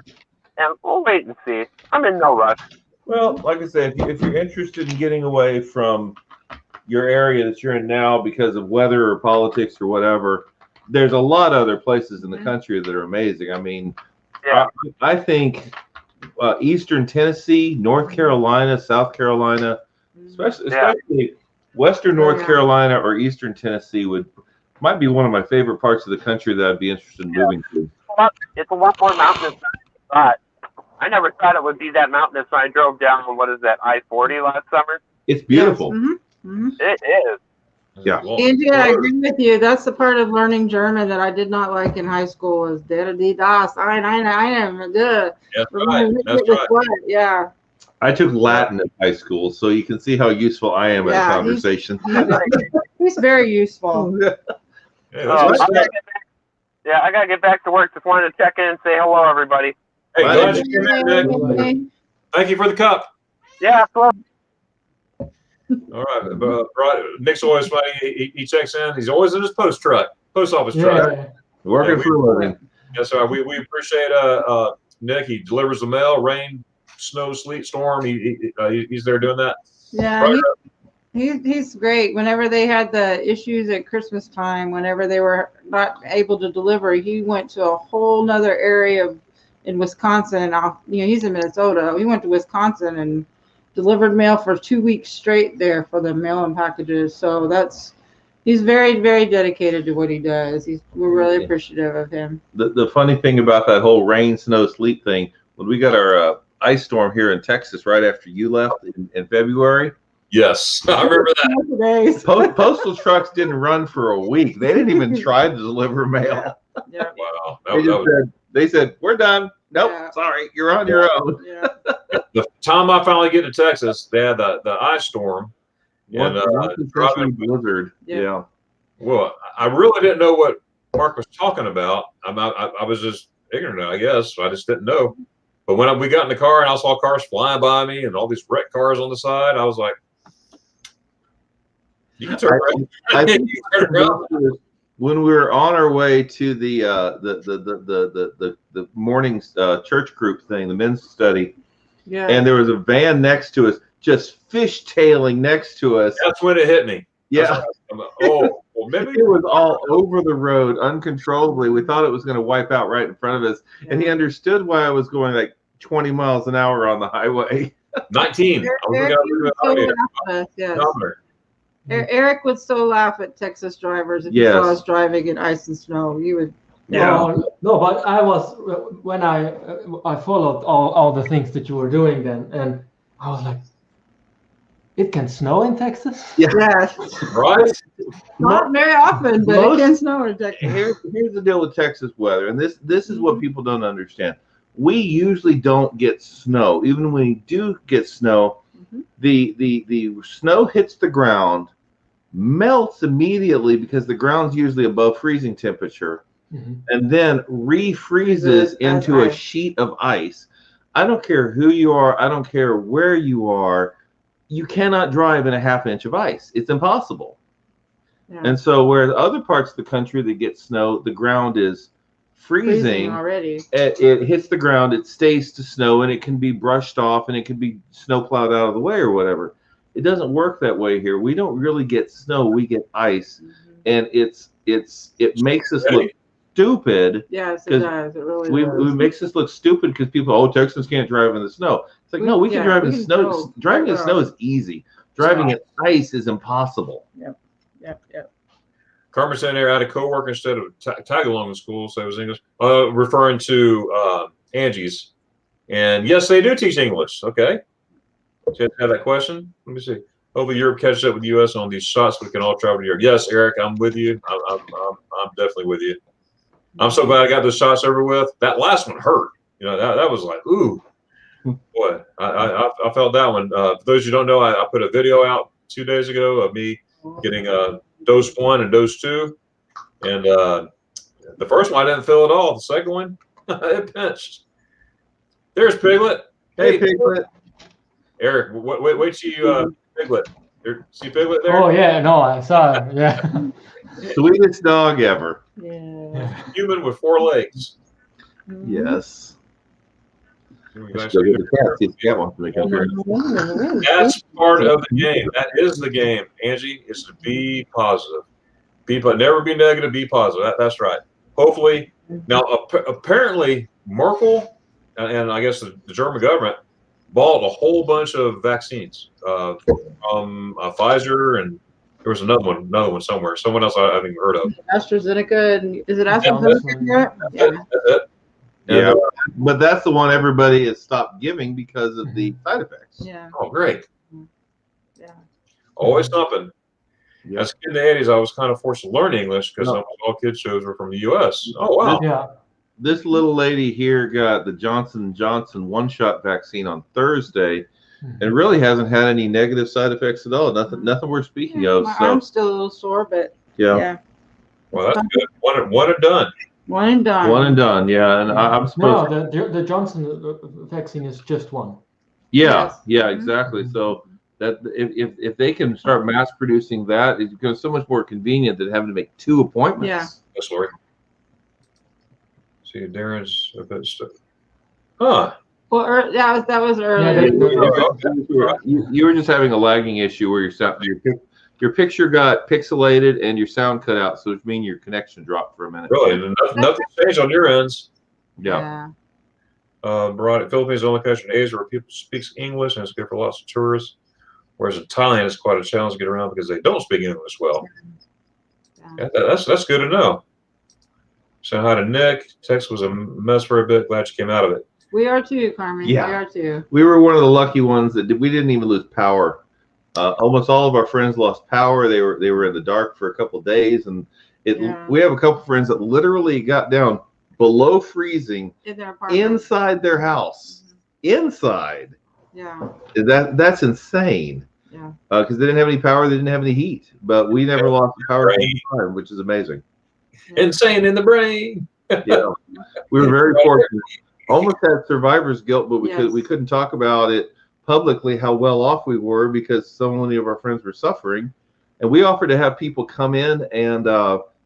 and we'll wait and see. I'm in no rush. Well, like I said, if you're interested in getting away from your area that you're in now because of weather or politics or whatever, there's a lot of other places in the country that are amazing. I mean, I think Eastern Tennessee, North Carolina, South Carolina, especially Western North Carolina or Eastern Tennessee might be one of my favorite parts of the country that I'd be interested in moving to. It's a lot more mountainous than I thought. I never thought it would be that mountainous when I drove down, what is that, I-40 last summer? It's beautiful. Yes. Mm-hmm. It is. Yeah. Angie, I agree with you. That's the part of learning German that I did not like in high school was der, die, das, ein, That's right. That's right. Yeah. I took Latin in high school, so you can see how useful I am at a conversation. He's very useful. I gotta get back to work. Just wanted to check in and say hello, everybody. Hey, glad you came in, Nick. Thank you for the cup. Yeah, absolutely. All right. Nick's always funny. He checks in. He's always in his post office truck. Working for a living. Yes, sir. We appreciate Nick. He delivers the mail, rain, snow, sleet, storm. He's there doing that. Yeah, he's great. Whenever they had the issues at Christmas time, whenever they were not able to deliver, he went to a whole nother area in Wisconsin. And he's in Minnesota. He went to Wisconsin and delivered mail for 2 weeks straight there for the mail and packages. So he's very, very dedicated to what he does. We're really appreciative of him. The funny thing about that whole rain, snow, sleet thing, when we got our ice storm here in Texas right after you left in February. Yes, I remember that. Postal trucks didn't run for a week. They didn't even try to deliver mail. Yeah. Wow. They said, we're done. Nope, sorry, you're on your own. Yeah. The time I finally get to Texas, they had the ice storm. Blizzard. Yeah. Well, I really didn't know what Mark was talking about. I was just ignorant, I guess. I just didn't know. But when we got in the car and I saw cars flying by me and all these wrecked cars on the side, I was like, "You can turn around." I think when we were on our way to the morning church group thing, the men's study, and there was a van next to us, just fishtailing next to us. That's when it hit me. Yeah. Well, maybe it was all over the road uncontrollably. We thought it was going to wipe out right in front of us, and he understood why I was going like 20 miles an hour on the highway. 19. Eric would so laugh at Texas drivers if he saw us driving in ice and snow. He would. No, but I was when I followed all the things that you were doing then, and I was like, it can snow in Texas? Yes. Right? Not very often, but it can snow in Texas. Here's the deal with Texas weather, and this is what people don't understand. We usually don't get snow. Even when we do get snow, the snow hits the ground, melts immediately because the ground's usually above freezing temperature, and then refreezes into a sheet of ice. I don't care who you are. I don't care where you are. You cannot drive in a half inch of ice. It's impossible. Yeah. And so whereas other parts of the country that get snow, the ground is freezing already. It hits the ground, it stays to snow, and it can be brushed off and it can be snow plowed out of the way or whatever. It doesn't work that way here. We don't really get snow, we get ice. And it makes us look stupid. Yes, it does. It really does. It makes us look stupid because people, oh, Texans can't drive in the snow. It's like, no, we can drive in the snow. Driving in snow is easy. Driving in ice is impossible. Yep. Carmen said there, I had a coworker instead of tag along in school, so it was English, referring to Angie's. And yes, they do teach English. Okay. Did you have that question? Let me see. Hopefully Europe catches up with the U.S. on these shots. We can all travel to Europe. Yes, Eric, I'm with you. I'm definitely with you. I'm so glad I got those shots over with. That last one hurt. You know, that was like, ooh, boy. I felt that one. For those who don't know, I put a video out 2 days ago of me getting dose 1 and dose 2, and the first one I didn't feel at all. The second one, it pinched. There's Piglet. Hey, Piglet. Eric, wait till you Piglet. See Piglet there? Oh yeah, no, I saw it. Yeah. Sweetest dog ever. Yeah. Human with 4 legs. Yes. That's part of the game. That is the game, Angie. Is to be positive. Never be negative. Be positive. That's right. Hopefully, now apparently Merkel and I guess the German government bought a whole bunch of vaccines from Pfizer, and there was another one somewhere. Someone else I haven't even heard of. AstraZeneca, and is it AstraZeneca? Yeah. Yeah, but that's the one everybody has stopped giving because of the side effects. Yeah. Oh, great. Yeah. Always something. Yep. As a kid in the 80s, I was kind of forced to learn English because all kids shows were from the U.S. Oh, wow. Yeah. This little lady here got the Johnson & Johnson one-shot vaccine on Thursday and really hasn't had any negative side effects at all. Nothing worth speaking of. My So arm's still a little sore, but yeah. Well, that's good. One and done. One and done. One and done, yeah. And I'm supposed the Johnson vaccine is just one. Yeah, exactly. So that if they can start mass producing that, it's going so much more convenient than having to make 2 appointments. Yeah. Yes, Lori. See, Darren's a bit stuff. Huh. Well, that was early. You were just having a lagging issue where your picture got pixelated and your sound cut out, so it means your connection dropped for a minute. Really? Nothing changed on your ends. Yeah. Philippines is the only country in Asia where people speak English, and it's good for lots of tourists. Whereas in Thailand, it's quite a challenge to get around because they don't speak English well. Yeah. That's good to know. So hi to Nick. Texas was a mess for a bit. Glad you came out of it. We are too, Carmen. Yeah. We are too. We were one of the lucky ones that we didn't even lose power. Almost all of our friends lost power. They were in the dark for a couple of days, and we have a couple of friends that literally got down below freezing inside their house. Inside. Yeah. That's insane. Yeah. Because they didn't have any power, they didn't have any heat, but we never lost the power at any time, which is amazing. Insane in the brain. Yeah. We were very fortunate. Almost had survivor's guilt, but we couldn't talk about it publicly how well off we were because so many of our friends were suffering, and we offered to have people come in and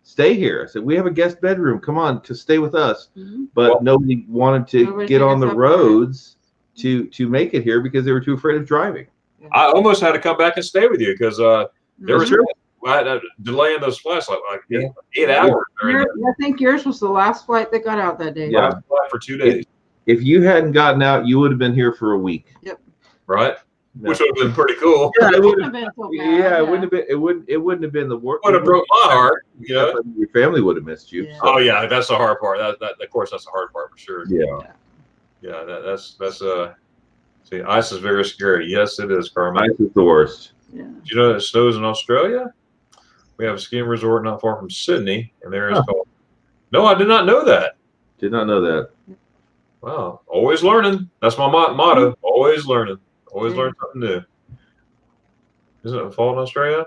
stay here. I said, we have a guest bedroom, come on to stay with us. But nobody wanted to get on the roads to make it here because they were too afraid of driving. I almost had to come back and stay with you because there was a delay in those flights like 8 hours. I think yours was the last flight that got out that day. Yeah, for 2 days. If you hadn't gotten out, you would have been here for a week. Yep. Right. No. Which would have been pretty cool. Yeah, it wouldn't have been so bad. It wouldn't have been. It wouldn't have been the work. Would have broke my heart. You know, your family would have missed you. Yeah. So. Oh yeah, that's the hard part. That of course that's the hard part for sure. Yeah. Yeah. That's See, ice is very scary. Yes, it is, Carmen. Ice is the worst. Yeah. Did you know that it snows in Australia? We have a skiing resort not far from Sydney, and there is called. No, I did not know that. Did not know that. Wow, always learning. That's my motto. Always learning. Always learn something new. Isn't it fall in Australia?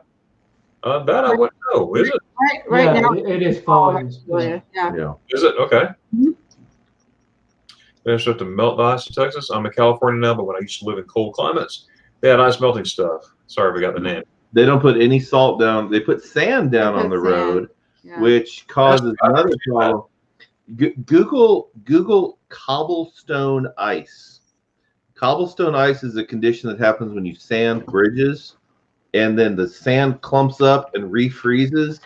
That I wouldn't know. Is it? Right now, it is fall in Australia. Yeah. Is it? Okay. Finished up to melt the ice in Texas. I'm in California now, but when I used to live in cold climates, they had ice melting stuff. Sorry, we got the name. They don't put any salt down. They put sand down on the road, which causes another problem. Google cobblestone ice. Cobblestone ice is a condition that happens when you sand bridges, and then the sand clumps up and refreezes.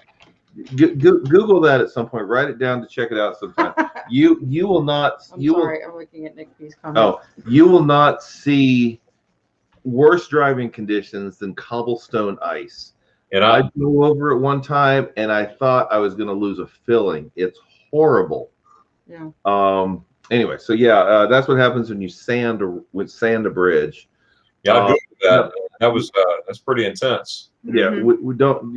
Google that at some point. Write it down to check it out sometime. You will not. I'm looking at Nick B's comment. Oh, you will not see worse driving conditions than cobblestone ice. And I drove over it one time, and I thought I was going to lose a filling. It's horrible. Yeah. Anyway, so yeah, that's what happens when you sand a bridge. Yeah, I Googled that. That's pretty intense. Yeah, we don't,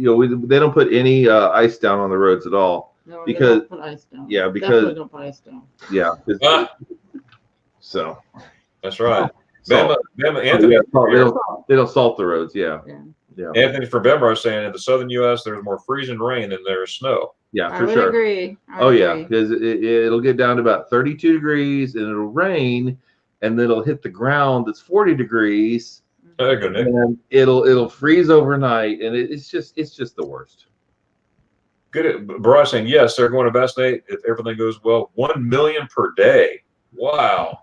they don't put any ice down on the roads at all. No, because they don't put ice down. Yeah, because definitely don't put ice down. Yeah. So that's right. Bama, Anthony, they don't salt the roads. Yeah. Anthony from Bama was saying in the southern U.S. there's more freezing rain than there is snow. Yeah, I would agree. Yeah, because it'll get down to about 32 degrees and it'll rain, and then it'll hit the ground that's 40 degrees. There you go, Nick. And it'll freeze overnight, and it's just the worst. Good. Barrage saying yes, they're going to vaccinate if everything goes well. 1 million per day. Wow.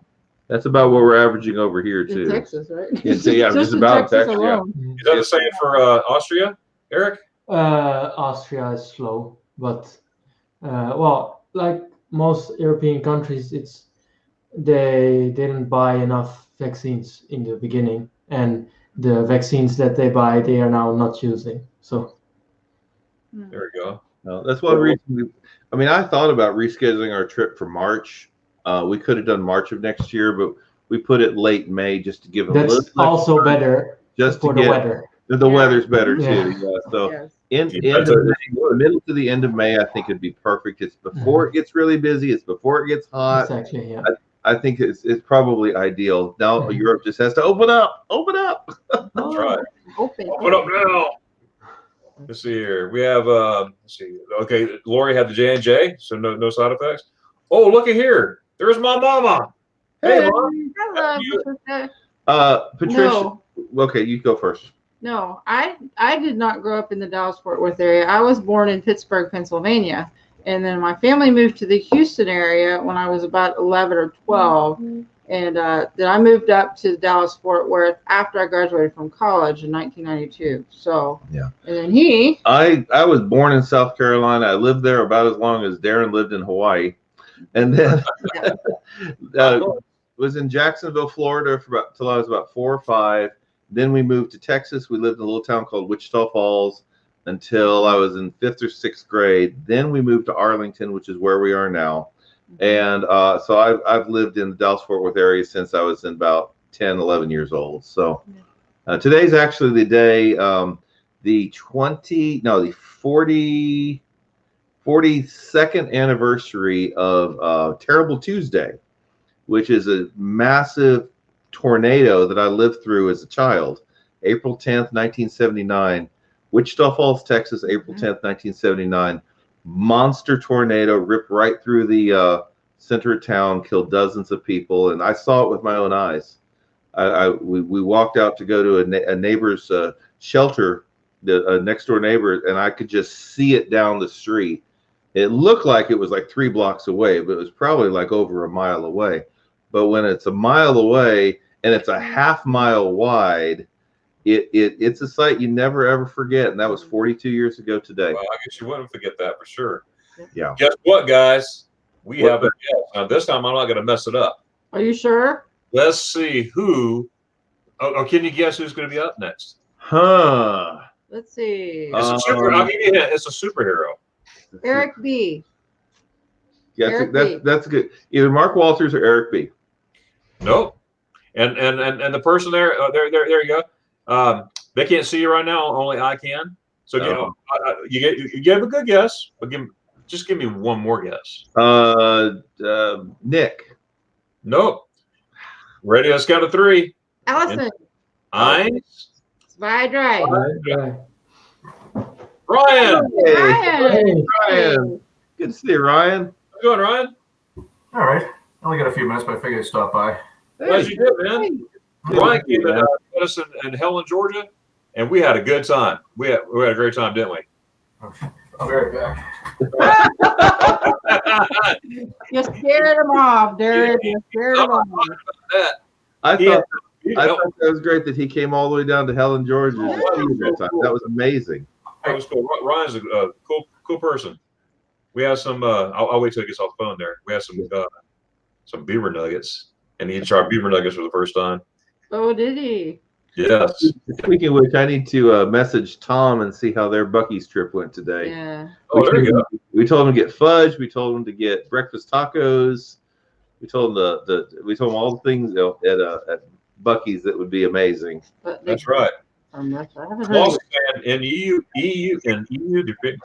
That's about what we're averaging over here too. In Texas, right? Yeah, just about Texas. Yeah. Is that the same for Austria, Eric? Austria is slow, but well, like most European countries, they didn't buy enough vaccines in the beginning, and the vaccines that they buy, they are now not using. So there we go. No, that's one reason. I thought about rescheduling our trip for March. We could have done March of next year, but we put it late May just to give them. That's also better. Just for the weather. The weather's better too. Yeah. So middle to the end of May, I think it'd be perfect. It's before it gets really busy. It's before it gets hot. Exactly. Yeah. I think it's probably ideal. Now Europe just has to open up. Open up. That's right. Open up now. Let's see here. We have let's see. Okay, Lori had the J&J, so no side effects. Oh, look at here. There's my mama. Hey, Mom. Hello, Patricia. No. Okay, you go first. No, I did not grow up in the Dallas-Fort Worth area. I was born in Pittsburgh, Pennsylvania, and then my family moved to the Houston area when I was about 11 or 12, and then I moved up to Dallas-Fort Worth after I graduated from college in 1992. So yeah, and then I was born in South Carolina. I lived there about as long as Darion lived in Hawaii, and then was in Jacksonville, Florida till I was about 4 or 5. Then we moved to Texas. We lived in a little town called Wichita Falls until I was in 5th or 6th grade. Then we moved to Arlington, which is where we are now. And so I've lived in the Dallas-Fort Worth area since I was in about 10, 11 years old. So today's actually the day, the 42nd anniversary of Terrible Tuesday, which is a massive tornado that I lived through as a child. April 10th, 1979, Wichita Falls, Texas, April 10th, 1979. Monster tornado ripped right through the center of town, killed dozens of people, and I saw it with my own eyes. We walked out to go to a neighbor's shelter, the next door neighbor, and I could just see it down the street. It looked like it was like 3 blocks away, but it was probably like over a mile away. But when it's a mile away and it's a half mile wide, it's a sight you never ever forget. And that was 42 years ago today. Well, I guess you wouldn't forget that for sure. Yeah. Guess what, guys? We have a guess. Now this time I'm not going to mess it up. Are you sure? Let's see who. Oh, can you guess who's going to be up next? Huh. Let's see. It's a super. I'll give you a hint. It's a superhero. Eric B. Yeah, that's good. Either Mark Walters or Eric B. Nope. And the person there, there you go. They can't see you right now. Only I can. So you gave a good guess, but just give me one more guess. Nick. Nope. Ready? Let's count to 3. Allison. Eins. Zwei, drei. Ryan. Hey, Ryan. Good to see you, Ryan. How's it going, Ryan? All right. only got a few minutes, but I figured I'd stop by. Glad you did, man. Ryan came in Madison and Helen, Georgia, and we had a good time. We had a great time, didn't we? I'll be right back. You scared him off, Darion. You scared him off. I Yeah. thought that was great that he came all the way down to Helen, Georgia. To see you that time. That was amazing. That was cool. Ryan's a cool person. We had some. I'll wait till he gets off the phone. There, we had some beaver nuggets, and he tried beaver nuggets for the first time. Oh, did he? Yes. Speaking of which, I need to message Tom and see how their Buc-ee's trip went today. Yeah. Oh, there you go. We told him to get fudge. We told him to get breakfast tacos. We told him we told him all the things at Buc-ee's that would be amazing. But That's right. I haven't heard Also, in EU, the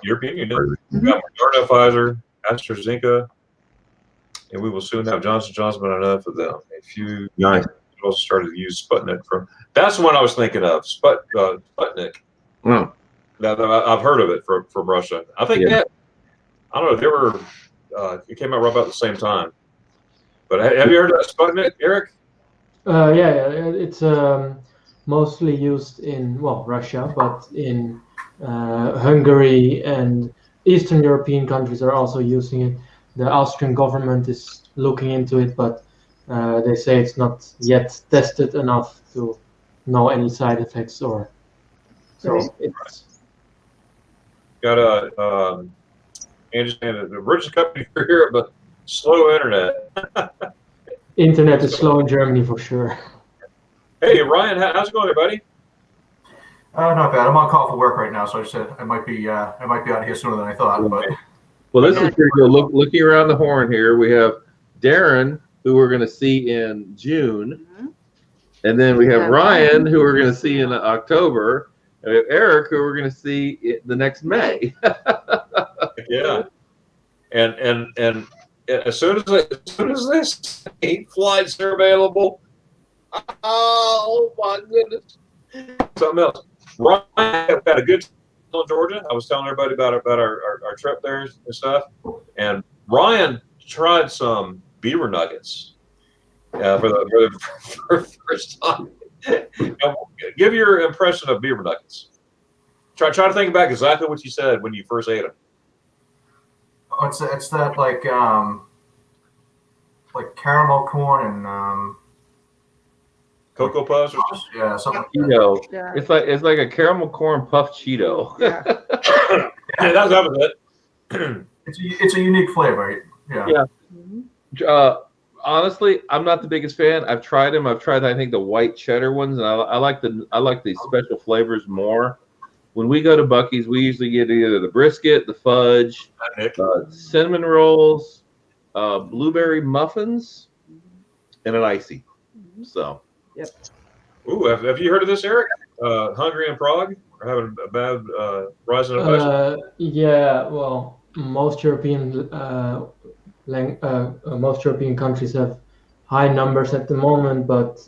European Union, we got Moderna, Pfizer, AstraZeneca, and we will soon have Johnson Johnson, but enough of them. A few also started to use Sputnik from. That's the one I was thinking of. Sputnik. Oh. That I've heard of it from Russia. I think that I don't know. They were. It came out right about the same time. But have you heard of that Sputnik, Eric? Yeah, it's mostly used in Russia, but in Hungary and Eastern European countries are also using it. The Austrian government is looking into it, but they say it's not yet tested enough to know any side effects or. So it's got a the richest company for Europe, but slow internet. Internet is slow in Germany for sure. Hey Ryan, how's it going, buddy? Not bad. I'm on call for work right now, so I just said I might be out of here sooner than I thought. But well, this is pretty good. Looking around the horn here, we have Darren, who we're going to see in June, and then we have Ryan, who we're going to see in October, and we have Eric, who we're going to see the next May. Yeah, and as soon as this 8 flights are available, oh my goodness, something else. Ryan had a good time in Georgia. I was telling everybody about our trip there and stuff, and Ryan tried some beaver nuggets for the first time. Now, give your impression of beaver nuggets. Try to think back exactly what you said when you first ate them. oh, it's that like caramel corn and Cocoa Puffs or yeah, something. Cheeto. Yeah. It's like a caramel corn puff Cheeto. Yeah. yeah, that was it. It's a unique flavor. Yeah. Yeah. Honestly, I'm not the biggest fan. I've tried them. I've tried, I think, the white cheddar ones, and I like the special flavors more. When we go to Buc-ee's, we usually get either the brisket, the fudge, cinnamon rolls, blueberry muffins, and an icy. So. Yep. Ooh, have you heard of this, Eric? Hungary and Prague are having a bad rise in infection. Yeah, well, most European countries have high numbers at the moment, but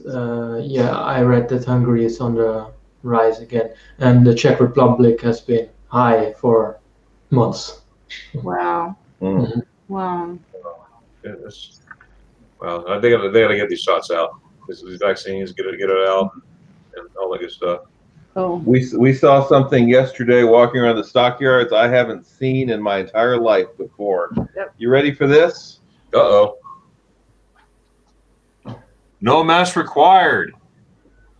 yeah, I read that Hungary is on the rise again, and the Czech Republic has been high for months. Wow. Mm. Wow. Goodness. Well, they gotta get these shots out. These vaccines, get it out, and all that good stuff. Oh. We saw something yesterday walking around the stockyards I haven't seen in my entire life before. Yep. You ready for this? Uh-oh. No mask required.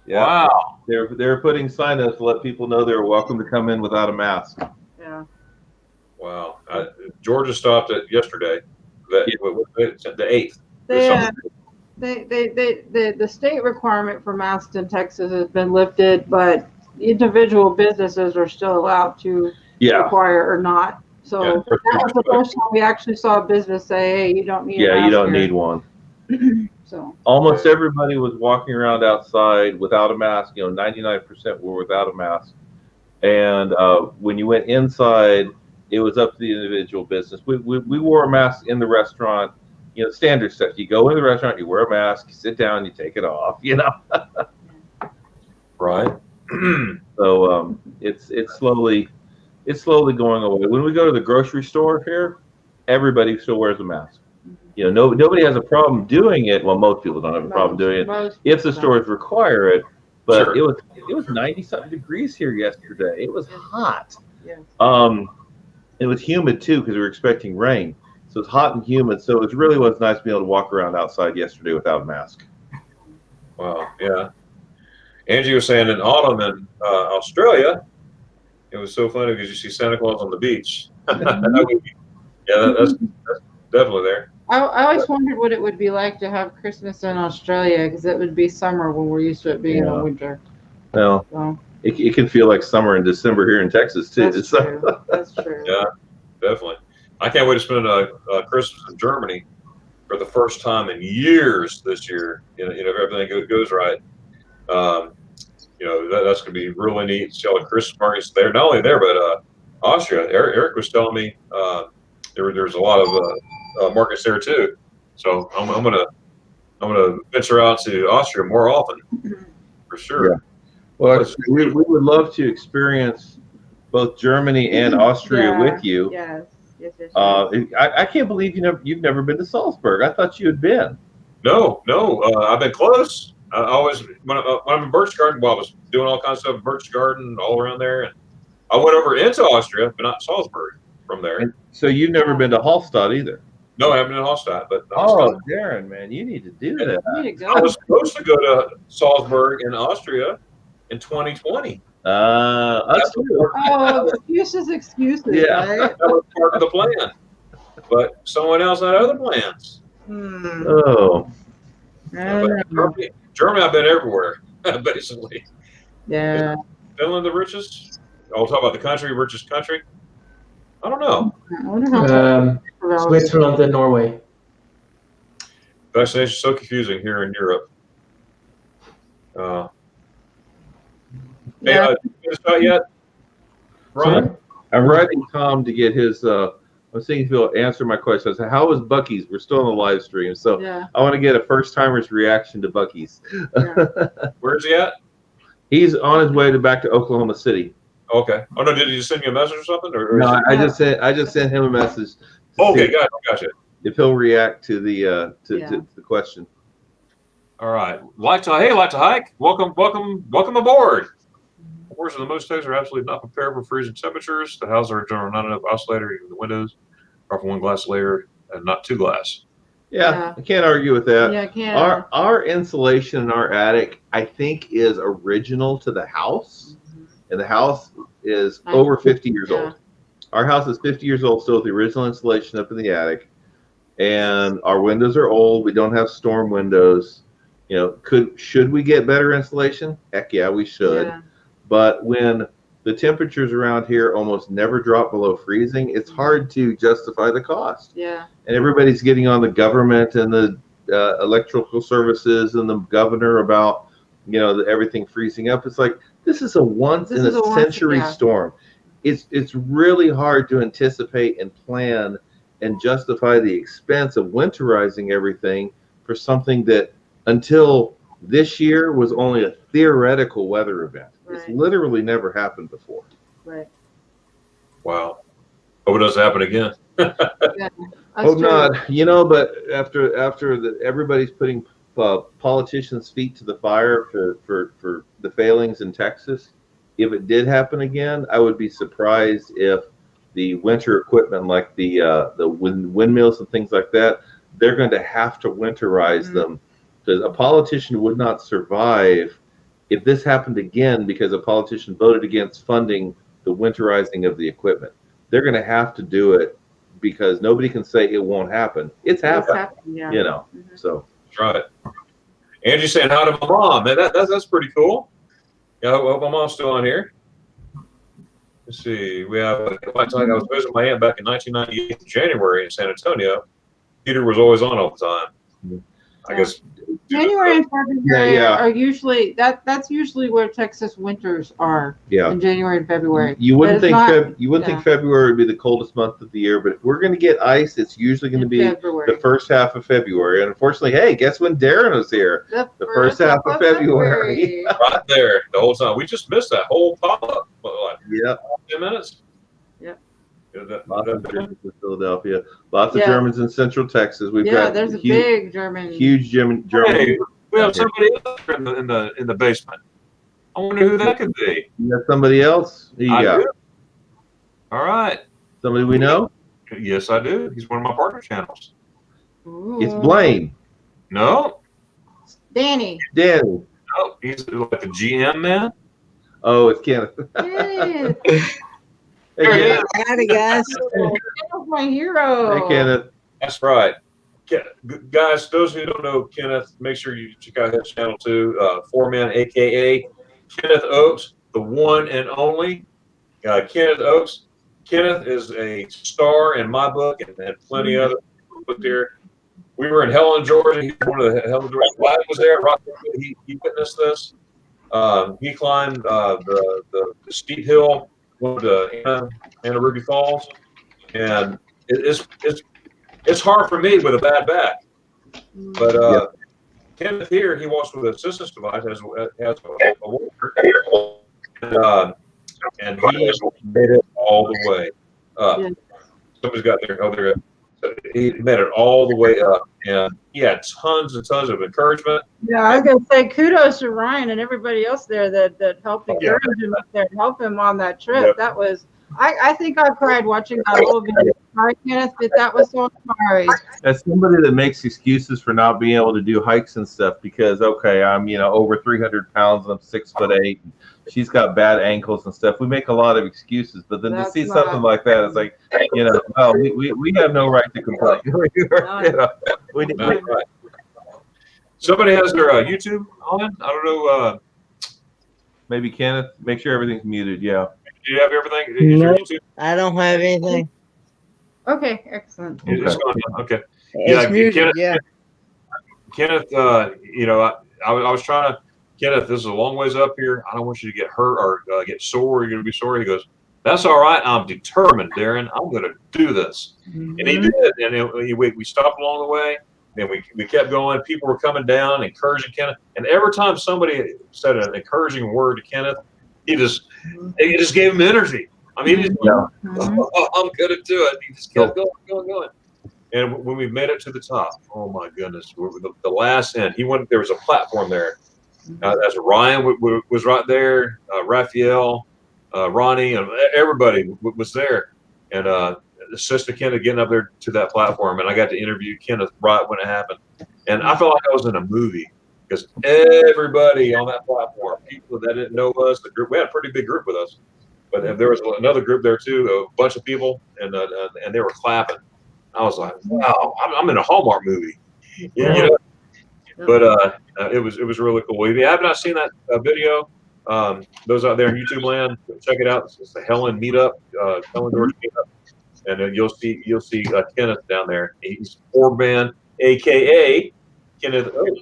Yeah. Wow. They're putting sign-ups to let people know they're welcome to come in without a mask. Yeah. Wow. Georgia stopped it yesterday. The 8th. The state requirement for masks in Texas has been lifted, but individual businesses are still allowed to require or not. So that was the first time we actually saw a business say, "Hey, you don't need a mask you don't here." need one. So Almost everybody was walking around outside without a mask. 99% were without a mask. And when you went inside, it was up to the individual business. We wore a mask in the restaurant. Standard stuff. You go into the restaurant, you wear a mask, you sit down, you take it off. Right. So it's slowly going away. When we go to the grocery store here, everybody still wears a mask. You know, nobody has a problem doing it. Well, most people don't have a problem doing it Most if the people stores require it. But Sure. it was 90-something degrees here yesterday. It was hot. Yes. It was humid too because we were expecting rain. So it's hot and humid. So it really was nice to be able to walk around outside yesterday without a mask. Wow. Yeah. Angie was saying in autumn in Australia, it was so funny because you see Santa Claus on the beach. That's definitely there. I always wondered what it would be like to have Christmas in Australia, because it would be summer when we're used to it being in the winter. Well, So it can feel like summer in December here in Texas too. that's true. That's true. Yeah, definitely. I can't wait to spend Christmas in Germany for the first time in years this year. You know, if everything goes right. You know, that's going to be really neat. See all the Christmas parties there. Not only there, but Austria. Eric was telling me there's a lot of markets there too. So I'm gonna venture out to Austria more often for sure. Yeah. Well, we would love to experience both Germany and Austria with you. Yes. I can't believe you've never been to Salzburg. I thought you had been. No, I've been close. I always when I'm in Berchtesgaden, well, I was doing all kinds of stuff in Berchtesgaden, all around there, and I went over into Austria, but not Salzburg from there. And so you've never been to Hallstatt either. No, I haven't been in Hallstatt, but Darren, man, you need to do that. You need to I go. was supposed to go to Salzburg in Austria in 2020. Us too. Oh, excuses. Yeah. Right? That was part of the plan, but someone else had other plans. Oh. Germany, I've been everywhere, basically. Yeah. Finland, the richest? I'll talk about the country, richest country. I don't know. I wonder how Switzerland and Norway. Vaccination's so confusing here in Europe. Hey, did you get a shot yet, Brian? I'm writing Tom to get his. I'm seeing if he'll answer my question. I said, "How was Bucky's?" We're still on the live stream, so I want to get a first timer's reaction to Bucky's. Yeah. Where's he at? He's on his way back to Oklahoma City. Okay. Oh no, did he send you a message or something? Or No, I just sent him a message. Okay, gotcha. If he'll react to the to the question. All right. Like to hike. Welcome aboard. Horses in most states are absolutely not prepared for freezing temperatures. The houses are generally not enough isolator, even the windows are from one glass layer and not two glass. Yeah, I can't argue with that. Yeah, I can't. Our insulation in our attic, I think, is original to the house, and the house is over 50 years old. Our house is 50 years old still with the original insulation up in the attic, and our windows are old. We don't have storm windows. You know, should we get better insulation? Heck yeah, we should. Yeah. But when the temperatures around here almost never drop below freezing, it's hard to justify the cost. Yeah. And everybody's getting on the government and the electrical services and the governor about, everything freezing up. It's like, this is a once in a century storm. It's really hard to anticipate and plan and justify the expense of winterizing everything for something that until this year was only a theoretical weather event. Right. It's literally never happened before. Right. Wow. Hope it doesn't happen again. Hope not. But after everybody's putting politicians' feet to the fire for the failings in Texas, if it did happen again, I would be surprised if the winter equipment like the windmills and things like that, they're going to have to winterize them, because a politician would not survive if this happened again because a politician voted against funding the winterizing of the equipment. They're going to have to do it because nobody can say it won't happen. It's happened. So. That's right. Angie saying hi to my mom. Man, that's pretty cool. Yeah, I hope my mom's still on here. Let's see. We have. I was visiting my aunt back in 1998 in January in San Antonio. Peter was always on all the time. I guess January and February are usually that's usually where Texas winters are. Yeah. In January and February. You wouldn't think think February would be the coldest month of the year, but if we're going to get ice, it's usually going to be the first half of February. And unfortunately, hey, guess when Darion was here? The first half of February. Right there, the whole time. We just missed that whole pop-up. What, 10 minutes? Yep. Lots of Germans in Philadelphia. Lots of Yeah. Germans in Central Texas. We've Yeah, got there's a big German. huge German. Hey, we have out here. somebody else in the basement. I wonder who that could be. You got somebody else? Who you I got? do. All right. Somebody we know? Yes, I do. He's one of my partner channels. Ooh. It's Blaine. No, Danny. Danny. no, he's like the GM man. Oh, it's Kenneth. Yeah. Hey, Kenneth. Howdy, guys. That's my hero. Hey, Kenneth. That's right. Guys, those who don't know Kenneth, make sure you check out his channel too. Foreman, aka Kenneth Oakes, the one and only Kenneth Oakes. Kenneth is a star in my book and plenty other people there. We were in Helen, Georgia. He's one of the Helen, Georgia. Vlad was there. He witnessed this. He climbed the steep hill to Anna Ruby Falls, and it's hard for me with a bad back. But Kenneth here, he walks with an assistance device, has a walker, and he made it all the way up. Yeah. Somebody's got there. Oh, there. He made it all the way up, and he had tons and tons of encouragement. Yeah, I was gonna say kudos to Ryan and everybody else there that helped encourage him up there and help him on that trip. Yep. That was I think I cried watching that whole video. Sorry, Kenneth, that was so inspiring. As somebody that makes excuses for not being able to do hikes and stuff because, okay, I'm, over 300 pounds and I'm 6'8". She's got bad ankles and stuff. We make a lot of excuses, but then That's to see not- something like that, it's like, well, we have no right to complain. We didn't. That's right. Somebody has their YouTube on. I don't know. Maybe Kenneth, make sure everything's muted. Yeah. Do you have everything? Is your Nope. YouTube? I don't have anything. Okay, excellent. It's going on. Okay. It's muted, Kenneth, yeah. Kenneth, I was trying to, Kenneth, this is a long ways up here. I don't want you to get hurt or get sore. You're going to be sore. He goes, that's all right. I'm determined, Darion. I'm going to do this. And he did. And we stopped along the way. And we kept going. People were coming down, encouraging Kenneth. And every time somebody said an encouraging word to Kenneth, it just gave him energy. I mean, he just, oh, I'm going to do it. He just kept going. And when we made it to the top, oh my goodness, the last end, there was a platform there. As Ryan was right there, Raphael, Ronnie, and everybody was there. And assisted Kenneth getting up there to that platform, and I got to interview Kenneth right when it happened. And I felt like I was in a movie because everybody on that platform, people that didn't know us, the group, we had a pretty big group with us, but there was another group there too, a bunch of people, and they were clapping. I was like, wow, I'm in a Hallmark movie. But it was really cool. If you have not seen that video, those out there in YouTube land, check it out. It's the Helen Meetup, Helen Georgia Meetup. And then you'll see Kenneth down there. He's Foreman, aka Kenneth Oakes.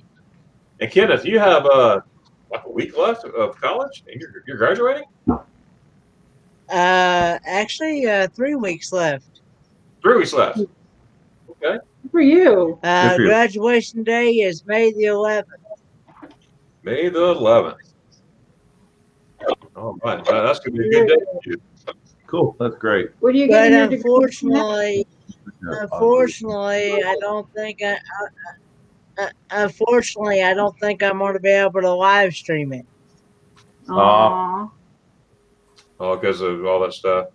And Kenneth, you have like a week left of college, and you're graduating. Actually, 3 weeks left. 3 weeks left. Okay. Good for you. Good for you. Graduation day is May the 11th. May the 11th. All right, that's gonna be a good day for you. Cool. That's great. What are you But getting your degree in? unfortunately, I don't think unfortunately, I don't think I'm going to be able to live stream it. Aw. Oh, because of all that stuff.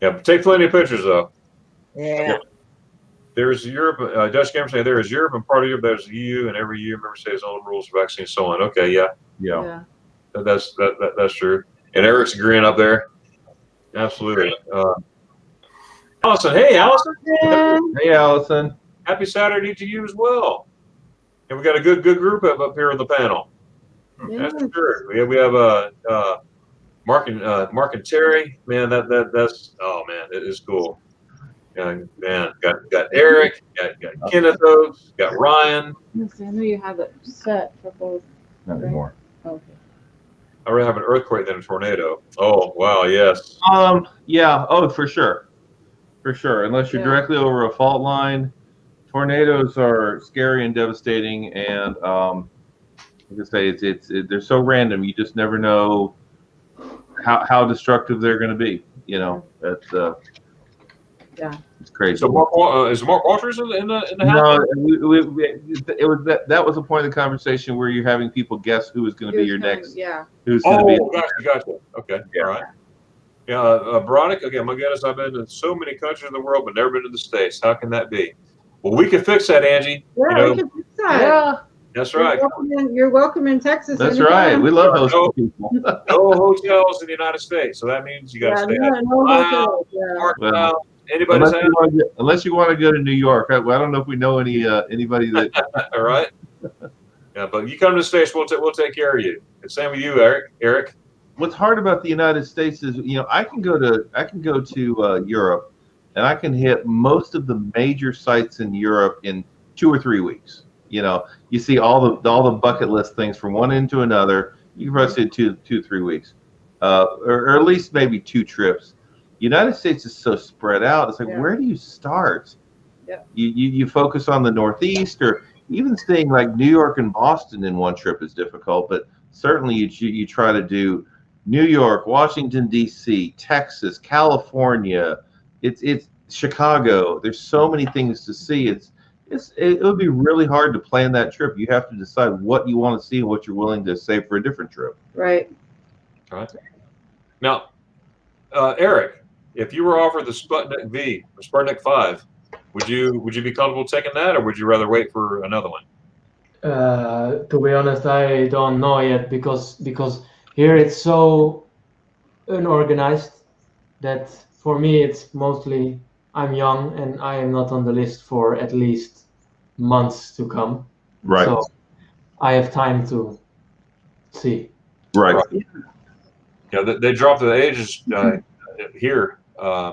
Yeah, but take plenty of pictures though. Yeah. There's Europe. Dutch Gamer saying there is Europe, and part of Europe there's the EU, and every EU member states own rules for vaccines, so on. Okay, yeah, Yeah. that's true. And Eric's agreeing up there. Absolutely. Allison, hey Allison. Yeah. Hey, Allison. Happy Saturday to you as well. And we got a good group up here on the panel. Yeah. That's for sure. We have Mark and Terry. Man, that's oh man, it is cool. Man, got Eric, got Kenneth Oakes, got Ryan. I know you have it set for both. Not anymore. Okay. I rather have an earthquake than a tornado. Oh wow, yes. Yeah. Oh, for sure. For sure. Unless you're directly over a fault line, tornadoes are scary and devastating. And like I say, they're so random. You just never know how destructive they're going to be. That's It's crazy. So is Mark Walters in the house? No, it was that was a point of the conversation where you're having people guess who is going to be your next. Yeah. Who's going to be? Gotcha. Okay, Yeah. all right. Yeah, Veronica. Okay, my goodness, I've been to so many countries in the world, but never been to the States. How can that be? Well, we can fix that, Angie. Yeah, we can fix that. Yeah. That's right. You're welcome in Texas. That's anytime. right. We love hosting people. No hotels in the United States, so that means you got to stay at no my hotels, house, yeah. Mark's Well, house, anybody's house. Unless you want to go to New York. I don't know if we know anybody that. All right. Yeah, but you come to the States, we'll take care of you. And same with you, Eric. What's hard about the United States is, I can go to Europe, and I can hit most of the major sites in Europe in 2 or 3 weeks. You see all the bucket list things from one end to another. You can probably say 2, 3 weeks, or at least maybe 2 trips. United States is so spread out. It's like, where do you start? Yeah. You focus on the Northeast, or even staying like New York and Boston in one trip is difficult. But certainly you try to do New York, Washington D.C., Texas, California. It's Chicago. There's so many things to see. It would be really hard to plan that trip. You have to decide what you want to see and what you're willing to save for a different trip. Right. All right. Now, Eric, if you were offered the Sputnik V or Sputnik 5, would you be comfortable taking that, or would you rather wait for another one? To be honest, I don't know yet because here it's so unorganized that for me it's mostly I'm young and I am not on the list for at least months to come. Right. So I have time to see. Right. Yeah, they dropped the ages here. Yeah.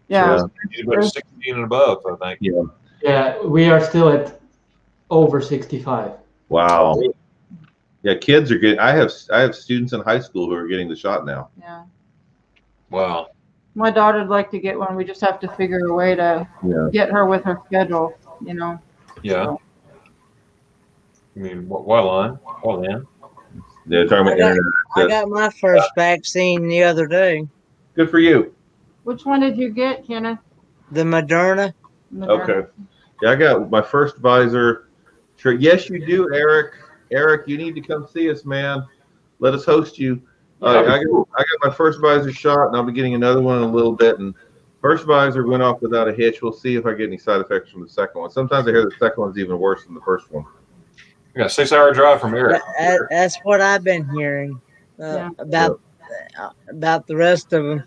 So anybody 16 and above, I think. Yeah. Yeah, we are still at over 65. Wow. Yeah, kids are getting. I have students in high school who are getting the shot now. Yeah. Wow. My daughter'd like to get one. We just have to figure a way to get her with her schedule, Yeah. So. I mean, while on. They're talking about internet. I got my first vaccine the other day. Good for you. Which one did you get, Kenneth? The Moderna. Okay. Yeah, I got my first Pfizer. Sure. Yes, you do, Eric. Eric, you need to come see us, man. Let us host you. I got my first Pfizer shot, and I'll be getting another one in a little bit. And first Pfizer went off without a hitch. We'll see if I get any side effects from the second one. Sometimes I hear the second one's even worse than the first one. Yeah, 6-hour drive from Eric. That's what I've been hearing about the rest of them.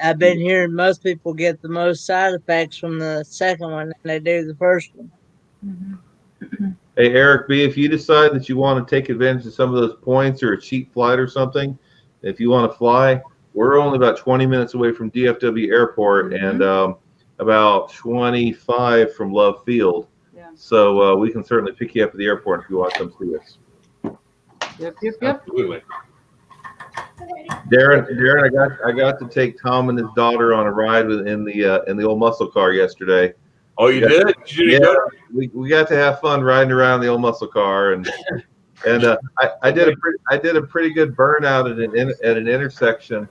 I've been hearing most people get the most side effects from the second one than they do the first one. Mm-hmm. Hey, Eric B., if you decide that you want to take advantage of some of those points or a cheap flight or something, if you want to fly, we're only about 20 minutes away from DFW Airport and about 25 from Love Field. Yeah. So we can certainly pick you up at the airport if you want to come see us. Yep. Absolutely. Darion, I got to take Tom and his daughter on a ride in the old muscle car yesterday. Oh, you did? Yeah, we got to have fun riding around the old muscle car, and I did a pretty good burnout at an intersection,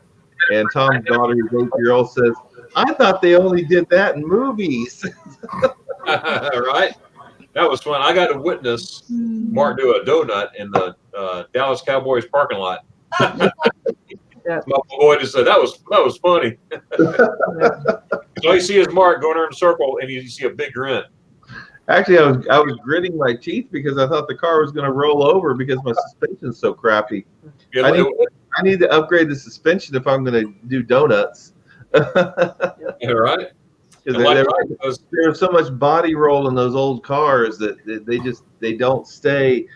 and Tom's daughter, who's 8-year-old, says, "I thought they only did that in movies." Right? That was fun. I got to witness Mark do a donut in the Dallas Cowboys parking lot. My boy just said that was funny. All you see is Mark going around in a circle, and you see a big grin. Actually, I was gritting my teeth because I thought the car was going to roll over because my suspension's so crappy. Yeah, I need to upgrade the suspension if I'm going to do donuts. yeah, right. Because there's so much body roll in those old cars that they don't stay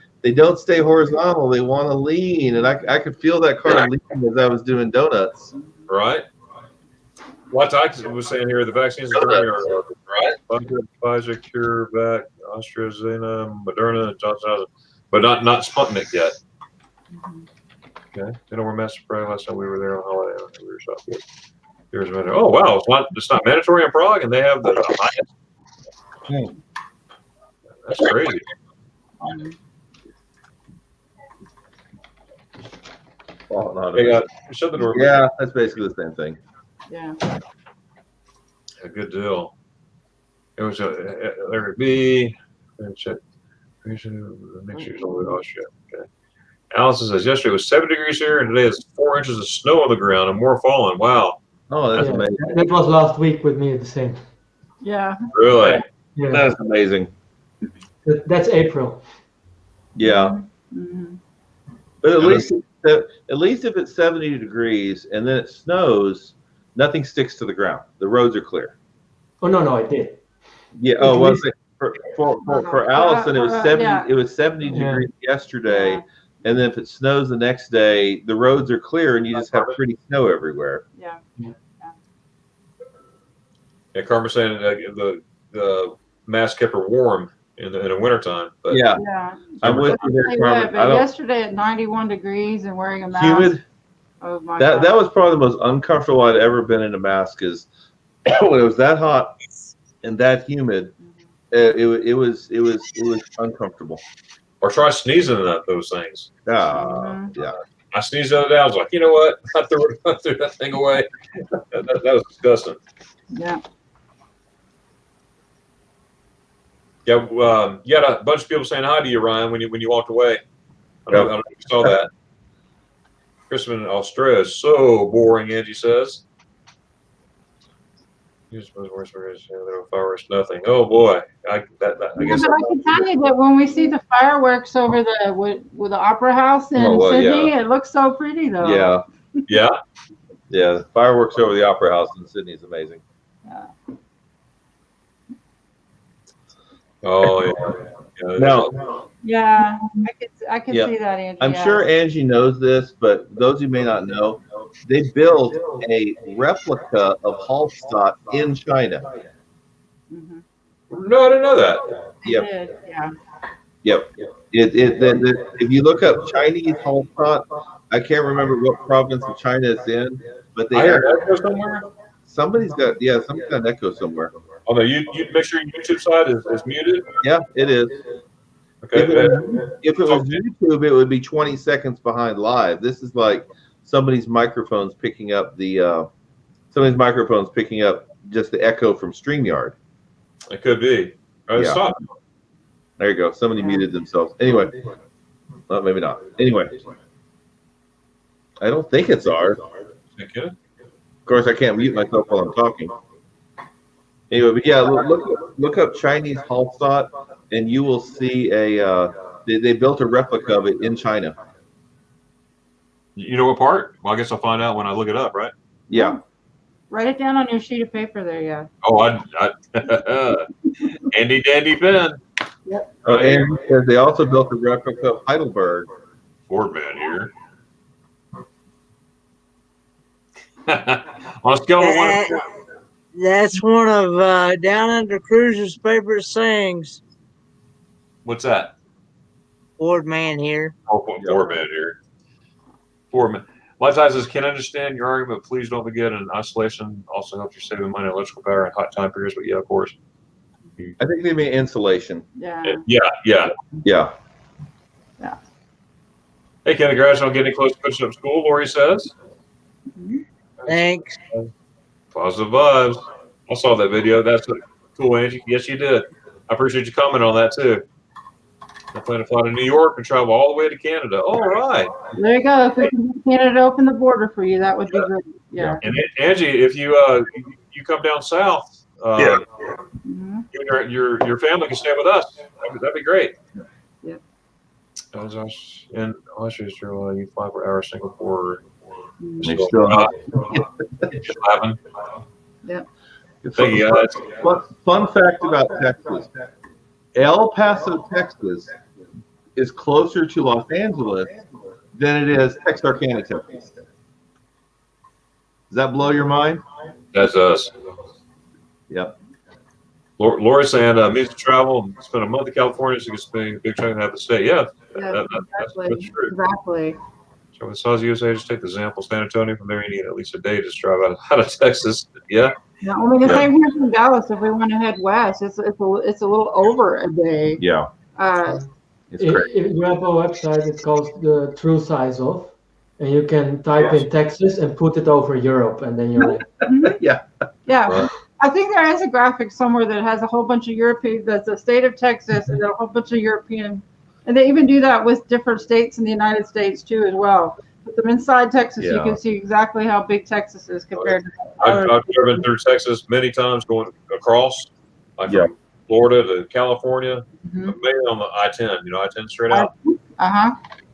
horizontal. They want to lean, and I could feel that car leaning as I was doing donuts. Right. What I was saying here, the vaccines are right. Pfizer, CureVac, AstraZeneca, Moderna, Johnson, but not Sputnik yet. Okay. They don't wear mask spray. Last time we were there on holiday, we were shot good. Oh wow, it's not mandatory in Prague, and they have the highest. That's crazy. Oh, Hey, shut the door. Yeah, that's basically the same thing. Yeah. A good deal. It was there it be. Check. Make sure it's over Austria. Okay. Allison says yesterday was 7 degrees here, and today is 4 inches of snow on the ground and more falling. Wow. Oh, that's amazing. That was last week with me the same. Yeah. Really? Yeah. That's amazing. That's April. Yeah. Mm-hmm. But at least if it's 70 degrees and then it snows, nothing sticks to the ground. The roads are clear. Oh no, I did. Yeah. Oh, well, for Allison, it was 70. It was 70 degrees yesterday, and then if it snows the next day, the roads are clear, and you just have pretty snow everywhere. Yeah. Yeah, Carmen's saying the mask kept her warm in the wintertime. But Yeah. I'm with you there, Carmen. But yesterday at 91 degrees and wearing a mask. Humid. Oh my that God. was probably the most uncomfortable I'd ever been in a mask. Is when it was that hot and that humid. It was uncomfortable. Or try sneezing in those things. Yeah. I sneezed the other day. I was like, you know what? I threw that thing away. that was disgusting. Yeah. Yeah. You had a bunch of people saying hi to you, Ryan, when you walked away. I don't know if you saw that. Christmas in Australia is so boring, Angie says. Fireworks, nothing. Oh boy, I guess. But I can tell you that when we see the fireworks over with the Opera House in Sydney, it looks so pretty though. Yeah. Yeah. Yeah. Fireworks over the Opera House in Sydney is amazing. Yeah. Oh yeah. Now. Yeah, I can see that, Angie. I'm sure Angie knows this, but those who may not know, they built a replica of Hallstatt in China. Mm-hmm. No, I didn't know that. Yep. Yeah. Yep. If you look up Chinese Hallstatt, I can't remember what province of China it's in, but they have echo somewhere. Somebody's got an echo somewhere. Oh no, you make sure your YouTube side is muted. Yeah, it is. Okay. If it was YouTube, it would be 20 seconds behind live. This is like somebody's microphones picking up just the echo from StreamYard. It could be. All right, stop. There you go. Somebody muted themselves. Anyway, well, maybe not. Anyway, I don't think it's ours. Okay. Of course, I can't mute myself while I'm talking. Anyway, but yeah, look up Chinese Hallstatt, and you will see they built a replica of it in China. You know what part? Well, I guess I'll find out when I look it up, right? Yeah. Write it down on your sheet of paper there, yeah. Oh, I handy dandy pen. Yep. And they also built a replica of Heidelberg. Ford man here. Let's go. That's one of Down Under Cruiser's favorite sayings. What's that? Ford man here. Oh, Ford man here. Ford man. Lifetime says, can understand your argument. Please don't forget an isolation also helps you saving money on electrical power in hot time periods. But yeah, of course. I think they mean insulation. Yeah. Yeah. Hey, Kenny, guys, don't get any close to finishing up school, Lori says. Thanks. Positive vibes. I saw that video. That's cool, Angie. Yes, you did. I appreciate you commenting on that, too. I plan to fly to New York and travel all the way to Canada. All right. There you go. If we can get Canada open the border for you, that would be great. Yeah. And Angie, if you come down south, you and your family can stay with us. That'd be great. Yep. In Austria, you fly per hour Singapore. They still have. Yep. Thank you, guys. Fun fact about Texas: El Paso, Texas, is closer to Los Angeles than it is Texarkana, Texas. Does that blow your mind? That's us. Yep. Laura's saying music travel and spend a month in California so you can spend a big chunk of the state. Yeah, that's true. Exactly. So with South USA, just take the example, San Antonio. From there, you need at least a day to just drive out of Texas. Yeah. Yeah, I mean the same here from Dallas. If we want to head west, it's a little over a day. Yeah. If you have a website, it's called the True Size Of, and you can type in Texas and put it over Europe, and then you're like, Yeah. Yeah. I think there is a graphic somewhere that has a whole bunch of European, that's the state of Texas, and then a whole bunch of European, and they even do that with different states in the United States too as well. Put them inside Texas, you can see exactly how big Texas is compared to. I've driven through Texas many times, going across, like from Florida to California, maybe on the I-10. You know, I-10 straight out.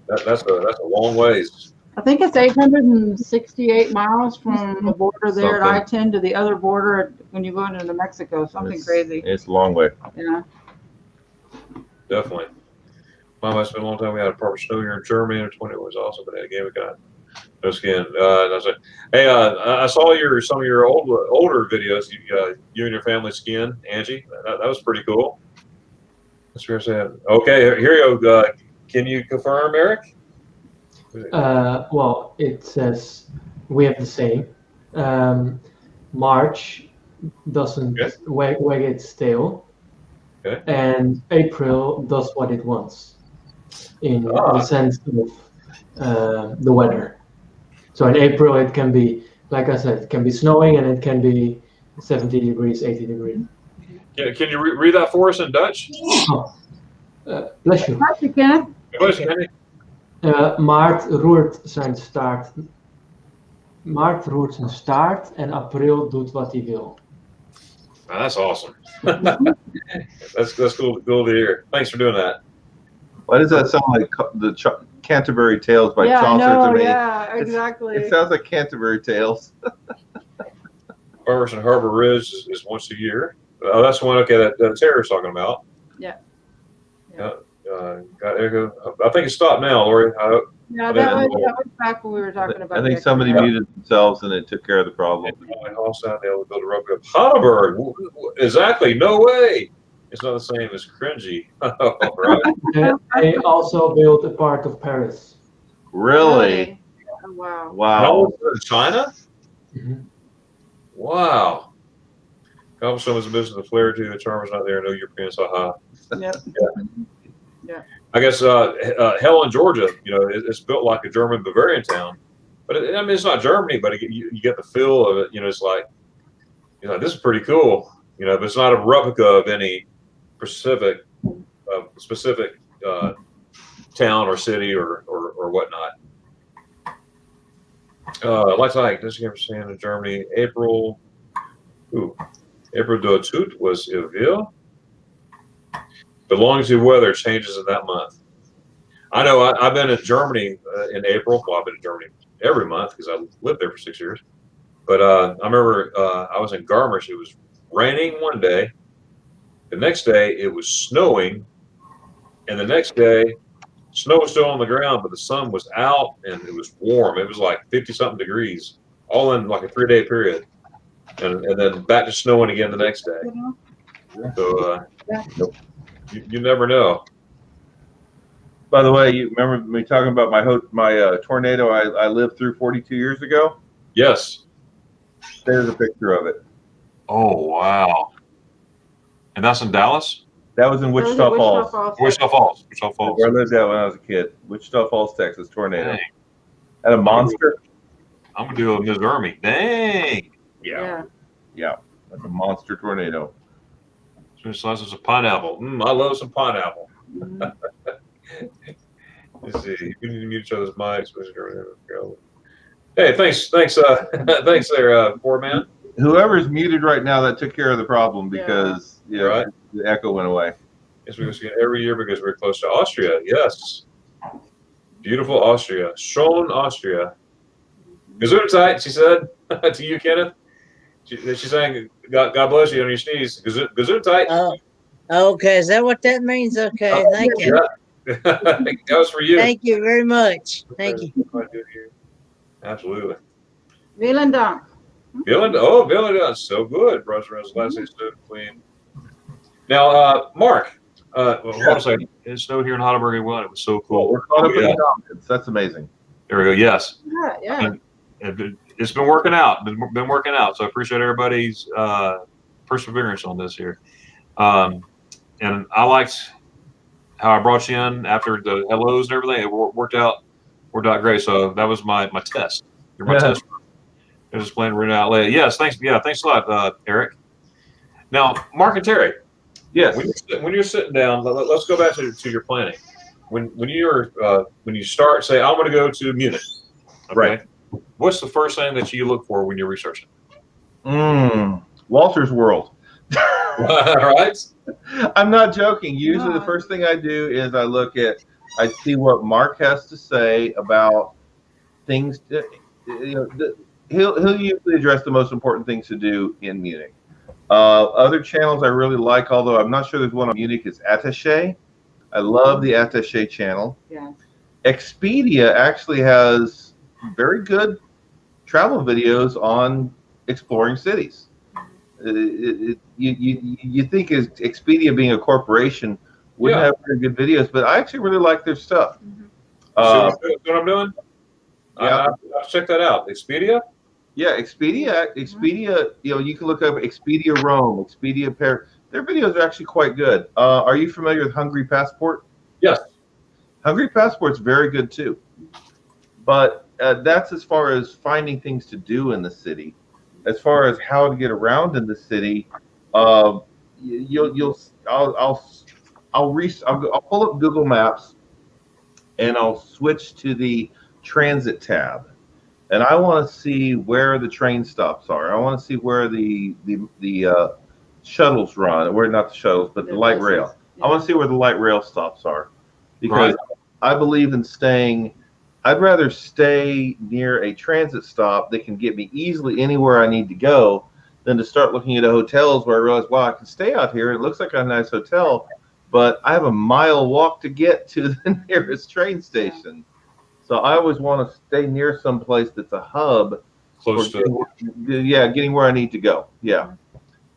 That's a long ways. I think it's 868 miles from the border there at I-10 to the other border when you go into New Mexico. Something crazy. It's a long way. Yeah. Definitely. Mom, it's been a long time. We had a proper snow here in Germany in 20. It was awesome, but again, we got no skin. I said, hey, I saw some of your older videos. You and your family skiing, Angie. That was pretty cool. That's what you're saying. Okay, here you go. Can you confirm, Eric? Well, it says we have the same. March doesn't wag its tail, and April does what it wants in the sense of the weather. So in April it can be, like I said, it can be snowing and it can be 70 degrees, 80 degrees. Can you read that for us in Dutch? Oh, bless you. Bless you, Kenneth. Bless you, Henry. Maart roert zijn staart. Maart roert zijn staart en april doet wat hij wil. That's awesome. that's cool to hear. Thanks for doing that. Why does that sound like the Canterbury Tales by Chaucer to me? Yeah, exactly. It sounds like Canterbury Tales. Harvest and Harbor Ridge is once a year. Oh, that's the one. Okay, that Terry's talking about. Yeah. I think it stopped now, Lori. Yeah, that was back when we were talking about. I think somebody muted themselves and it took care of the problem. They'll build a rope up. Heidelberg, exactly. No way. It's not the same as cringy. Right. They also built a part of Paris. Really? Oh, wow. Wow. China? Wow. Cobblestone was a business of flair too. The charm was not there. No Europeans. Haha. Yep. Yeah. I guess Helen, Georgia, it's built like a German Bavarian town, but I mean it's not Germany, but you get the feel of it. It's like, this is pretty cool. But it's not a replica of any specific town or city or whatnot. Like this game stand in Germany, April. April de Tout was Ville. The longitude weather changes in that month. I know I've been in Germany in April. Well, I've been in Germany every month because I lived there for 6 years. But I remember I was in Garmisch. It was raining one day. The next day it was snowing. And the next day, snow was still on the ground, but the sun was out and it was warm. It was like 50-something degrees, all in like a 3-day period. And then back to snowing again the next day. So you never know. By the way, you remember me talking about my tornado I lived through 42 years ago? Yes. There's a picture of it. Oh, wow. And that's in Dallas? That was in Wichita Falls. Wichita Falls. Where I lived at when I was a kid. Wichita Falls, Texas, tornado. Had a monster. I'm going to do a Missouri. Dang. Yeah. That's a monster tornado. Slices of pineapple. I love some pineapple. Let's see. We need to mute each other's mics. Hey, thanks there, poor man. Whoever's muted right now, that took care of the problem because the echo went away. Yes, we go skiing every year because we're close to Austria. Yes. Beautiful Austria. Schön Austria. Gesundheit, she said to you, Kenneth. She's saying, God bless you on your sneeze. Gesundheit. Oh, okay. Is that what that means? Okay, thank you. Yeah. That was for you. Thank you very much. Thank you. Absolutely. Vielen Dank. Vielen Dank. So good. Restaurant's last day stood clean. Now, Mark, hold on a second. It snowed here in Heidelberg as well. It was so cool. We're caught up in the comments. That's amazing. There we go. Yes. Yeah. And it's been working out. Been working out. So I appreciate everybody's perseverance on this here. And I liked how I brought you in after the hellos and everything. It worked out great. So that was my test. You're my test. I was just playing right out late. Yes, thanks. Yeah, thanks a lot, Eric. Now, Mark and Terry, Yes. when you're sitting down, let's go back to your planning. When you start, say, I'm going to go to Munich. Okay? Right. What's the first thing that you look for when you're researching? Walter's World. Right? I'm not joking. Usually, the first thing I do is I see what Mark has to say about things. He'll usually address the most important things to do in Munich. Other channels I really like, although I'm not sure there's one on Munich, is Attaché. I love the Attaché channel. Yeah. Expedia actually has very good travel videos on exploring cities. You think as Expedia being a corporation wouldn't have very good videos, but I actually really like their stuff. See what I'm doing? Yeah. I'll check that out. Expedia? Yeah, Expedia, you can look up Expedia Rome, Expedia Paris. Their videos are actually quite good. Are you familiar with Hungry Passport? Yes. Hungry Passport's very good too. But that's as far as finding things to do in the city. As far as how to get around in the city, I'll pull up Google Maps and I'll switch to the transit tab. And I want to see where the train stops are. I want to see where the shuttles run, where not the shuttles, but the light rail. I want to see where the light rail stops are, because I believe in staying. I'd rather stay near a transit stop that can get me easily anywhere I need to go than to start looking at hotels where I realize, wow, I can stay out here. It looks like a nice hotel, but I have a mile walk to get to the nearest train station. So I always want to stay near some place that's a hub. Close to getting where I need to go. Yeah.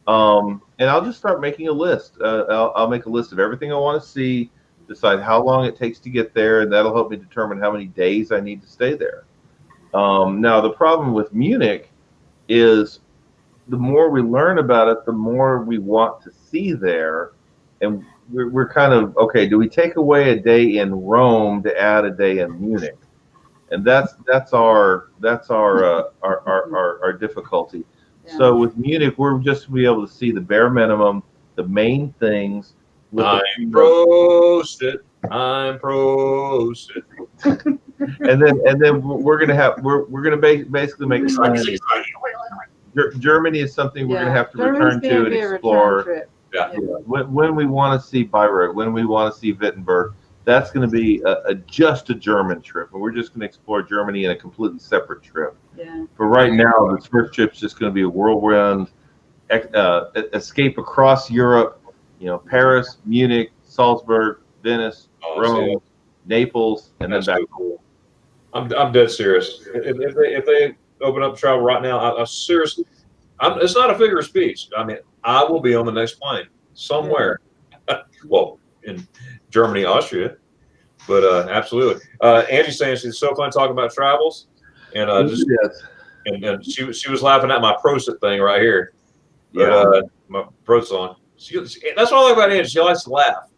And I'll just start making a list. I'll make a list of everything I want to see, decide how long it takes to get there, and that'll help me determine how many days I need to stay there. Now, the problem with Munich is the more we learn about it, the more we want to see there. And we're kind of, okay, do we take away a day in Rome to add a day in Munich? And that's our difficulty. Yeah. So with Munich, we're just be able to see the bare minimum, the main things. I'm prosted. and then we're gonna basically make Germany is something we're gonna have to return to and explore. Yeah. When we want to see Bayreuth, when we want to see Wittenberg, that's going to be just a German trip, and we're just going to explore Germany in a completely separate trip. Yeah. But right now, this first trip's just going to be a whirlwind escape across Europe. Paris, Munich, Salzburg, Venice, Rome, Naples, and then back. Cool. I'm dead serious. If they open up travel right now, I'm serious. It's not a figure of speech. I mean, I will be on the next plane somewhere. Well, in Germany, Austria, but absolutely. Angie's saying she's so fun talking about travels, and and she was laughing at my Prosit thing right here. But, my Prosit song. That's what I like about Angie. She likes to laugh.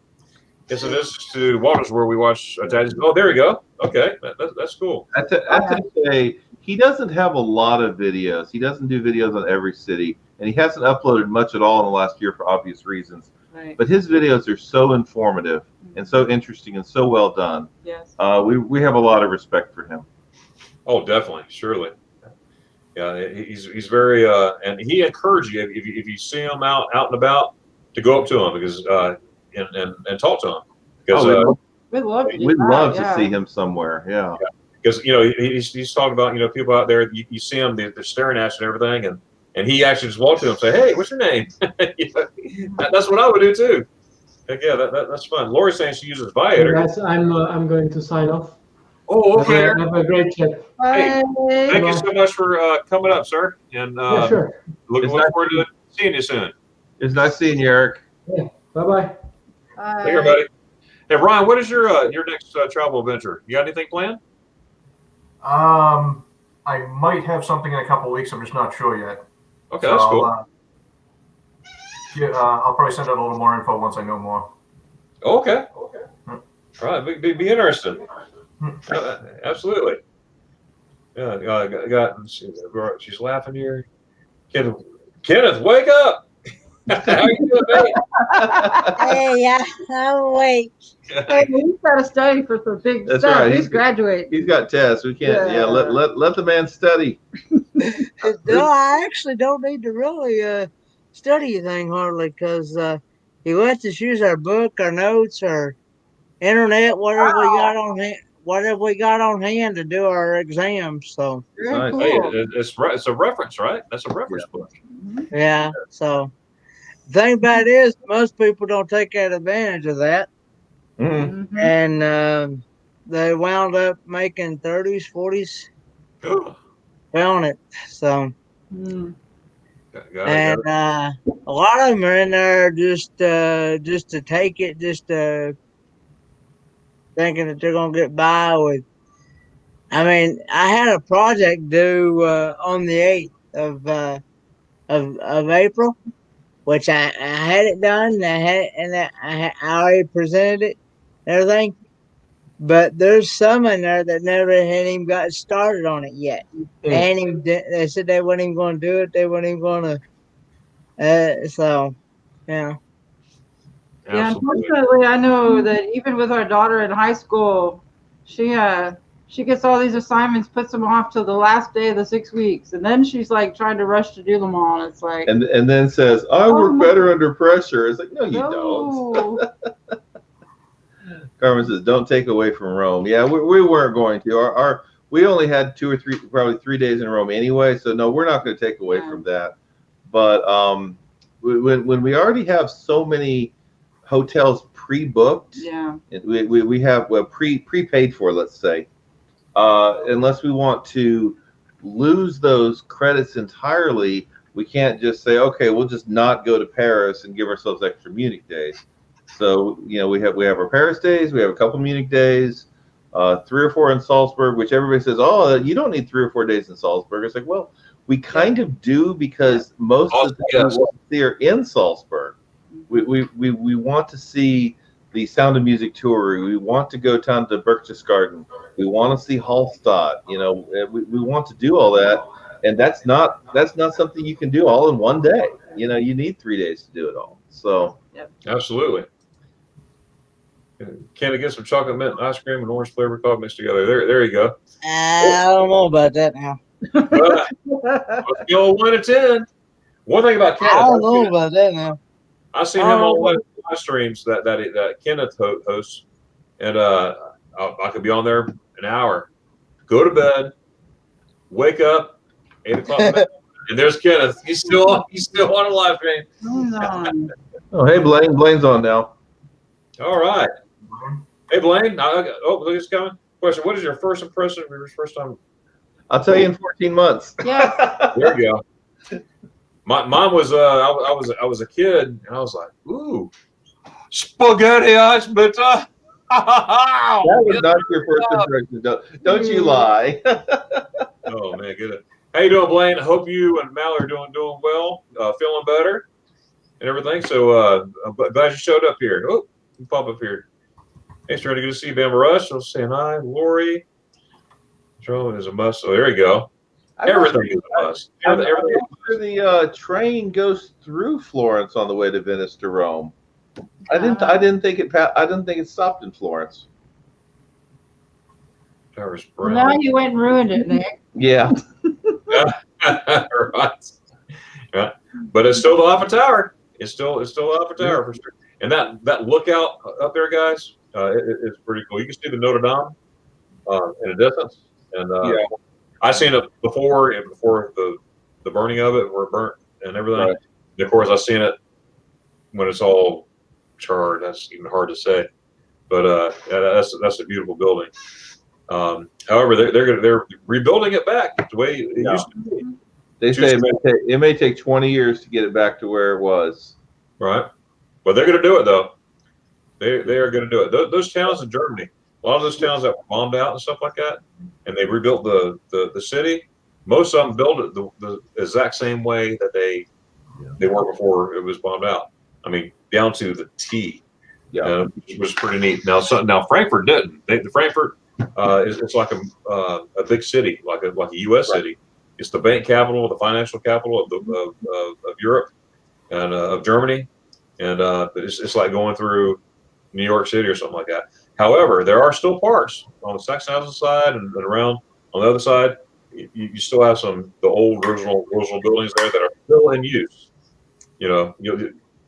It's a visit to Walters where we watch. Oh, there we go. Okay, that's cool. I have to say, he doesn't have a lot of videos. He doesn't do videos on every city, and he hasn't uploaded much at all in the last year for obvious reasons. Right. But his videos are so informative and so interesting and so well done. Yes. We have a lot of respect for him. Oh, definitely, surely. Yeah, he's very and he encourages you if you see him out and about to go up to him because and talk to him because we'd love to see him somewhere. Yeah. Because he's talking about people out there you see them they're staring at you and everything and he actually just walked to them and say, hey, what's your name? That's what I would do too. Like, yeah, that's fun. Lori's saying she uses Viator. Guys, I'm going to sign off. Oh, okay. Have a great trip. Hey, thank you so much for coming up, sir. And sure. Looking forward to seeing you soon. It's nice seeing you, Eric. Yeah. Bye-bye. Take care, buddy. Hey, Ryan, what is your next travel adventure? You got anything planned? I might have something in a couple of weeks. I'm just not sure yet. Okay, so that's cool. I'll probably send out a little more info once I know more. Okay. All right. Be interested. Absolutely. Yeah. She's laughing here. Kenneth, wake up. How you doing, mate? Hey, I'm awake. Hey, he's got to study for some big That's stuff. right. He's graduating. He's got tests. We can't. Yeah, let the man study. No, I actually don't need to really study anything hardly because he lets us use our book, our notes, our internet, whatever we got on hand. Whatever we got on hand to do our exams, so Very Nice. Hey, cool. it's a reference, right? That's a reference book. yeah. So the thing about it is, most people don't take advantage of that, Mhm. Mhm. and they wound up making 30s, 40s on it. So Mm. and a lot of them are in there just to take it, just thinking that they're gonna get by with. I mean, I had a project due on the 8th of April, which I had it done. And I already presented it, and everything. But there's some in there that never had even got started on it yet. They said they weren't even going to do it. They weren't even going to. So, yeah. Yeah, Absolutely. unfortunately, I know that even with our daughter in high school, she gets all these assignments, puts them off till the last day of the 6 weeks, and then she's like trying to rush to do them all. And it's like, And then says, "I work better under pressure." It's like, no, you don't. no. Carmen says, "Don't take away from Rome." Yeah, we weren't going to. We only had 2 or 3, probably 3 days in Rome anyway. So no, we're not going to take away from that. But when we already have so many hotels pre-booked, Yeah. we have prepaid for, let's say, unless we want to lose those credits entirely, we can't just say, okay, we'll just not go to Paris and give ourselves extra Munich days. So, you know, we have our Paris days, we have a couple Munich days, 3 or 4 in Salzburg, which everybody says, oh, you don't need 3 or 4 days in Salzburg. It's like, well, we kind of do, because most of the things we want to see are in Salzburg. We want to see the Sound of Music tour. We want to go down to Berchtesgaden. We want to see Hallstatt. You know, we want to do all that, and that's not something you can do all in one day. You know, you need 3 days to do it all. So, Absolutely. Can I get some chocolate mint ice cream and orange flavor coffee mixed together? There you go. I don't know about that now. Let's go 1 to 10. One thing about Kenneth, I don't know about that now. I've seen him on live streams that Kenneth hosts, and I could be on there an hour, go to bed, wake up, 8 o'clock, and there's Kenneth. He's still on a live stream. oh, hey, Blaine's on now. All right. Hey, Blaine. Look, it's coming. Question: what is your first impression of your first time? I'll tell you in 14 months. Yeah. There you go. Mine was I was a kid, and I was like, ooh, spaghetti ice bitter. That was not your first impression. Don't you lie. Oh man, good. How you doing, Blaine? I hope you and Mal are doing well, feeling better, and everything. So I'm glad you showed up here. Oh, you pop up here. Thanks, Trying to good to see you, Bama Rush. I'm saying hi, Lori. Drone is a must. So there you go. Everything is a must. The train goes through Florence on the way to Venice to Rome. I didn't think it stopped in Florence. Now you went and ruined it, Nick. Yeah. Right. Yeah. But it's still the Alpha Tower. It's still Alpha Tower for sure. And that lookout up there, guys, it's pretty cool. You can see the Notre Dame in the distance, and I seen it before the burning of it, where it burnt and everything. Right. And of course, I seen it when it's all charred. That's even hard to say, but that's a beautiful building. However, they're rebuilding it back the way it used to be. They say it may take 20 years to get it back to where it was. Right, but they're going to do it though. They are going to do it. Those towns in Germany, a lot of those towns that were bombed out and stuff like that, and they rebuilt the city. Most of them built it the exact same way that they were before it was bombed out. I mean, down to the T. Yeah, which was pretty neat. Now Frankfurt didn't. Frankfurt it's like a big city, like a U.S. city. It's the bank capital, the financial capital of Europe, and of Germany, and it's like going through New York City or something like that. However, there are still parts on the Sachsenhausen side and around on the other side. You still have the old original buildings there that are still in use.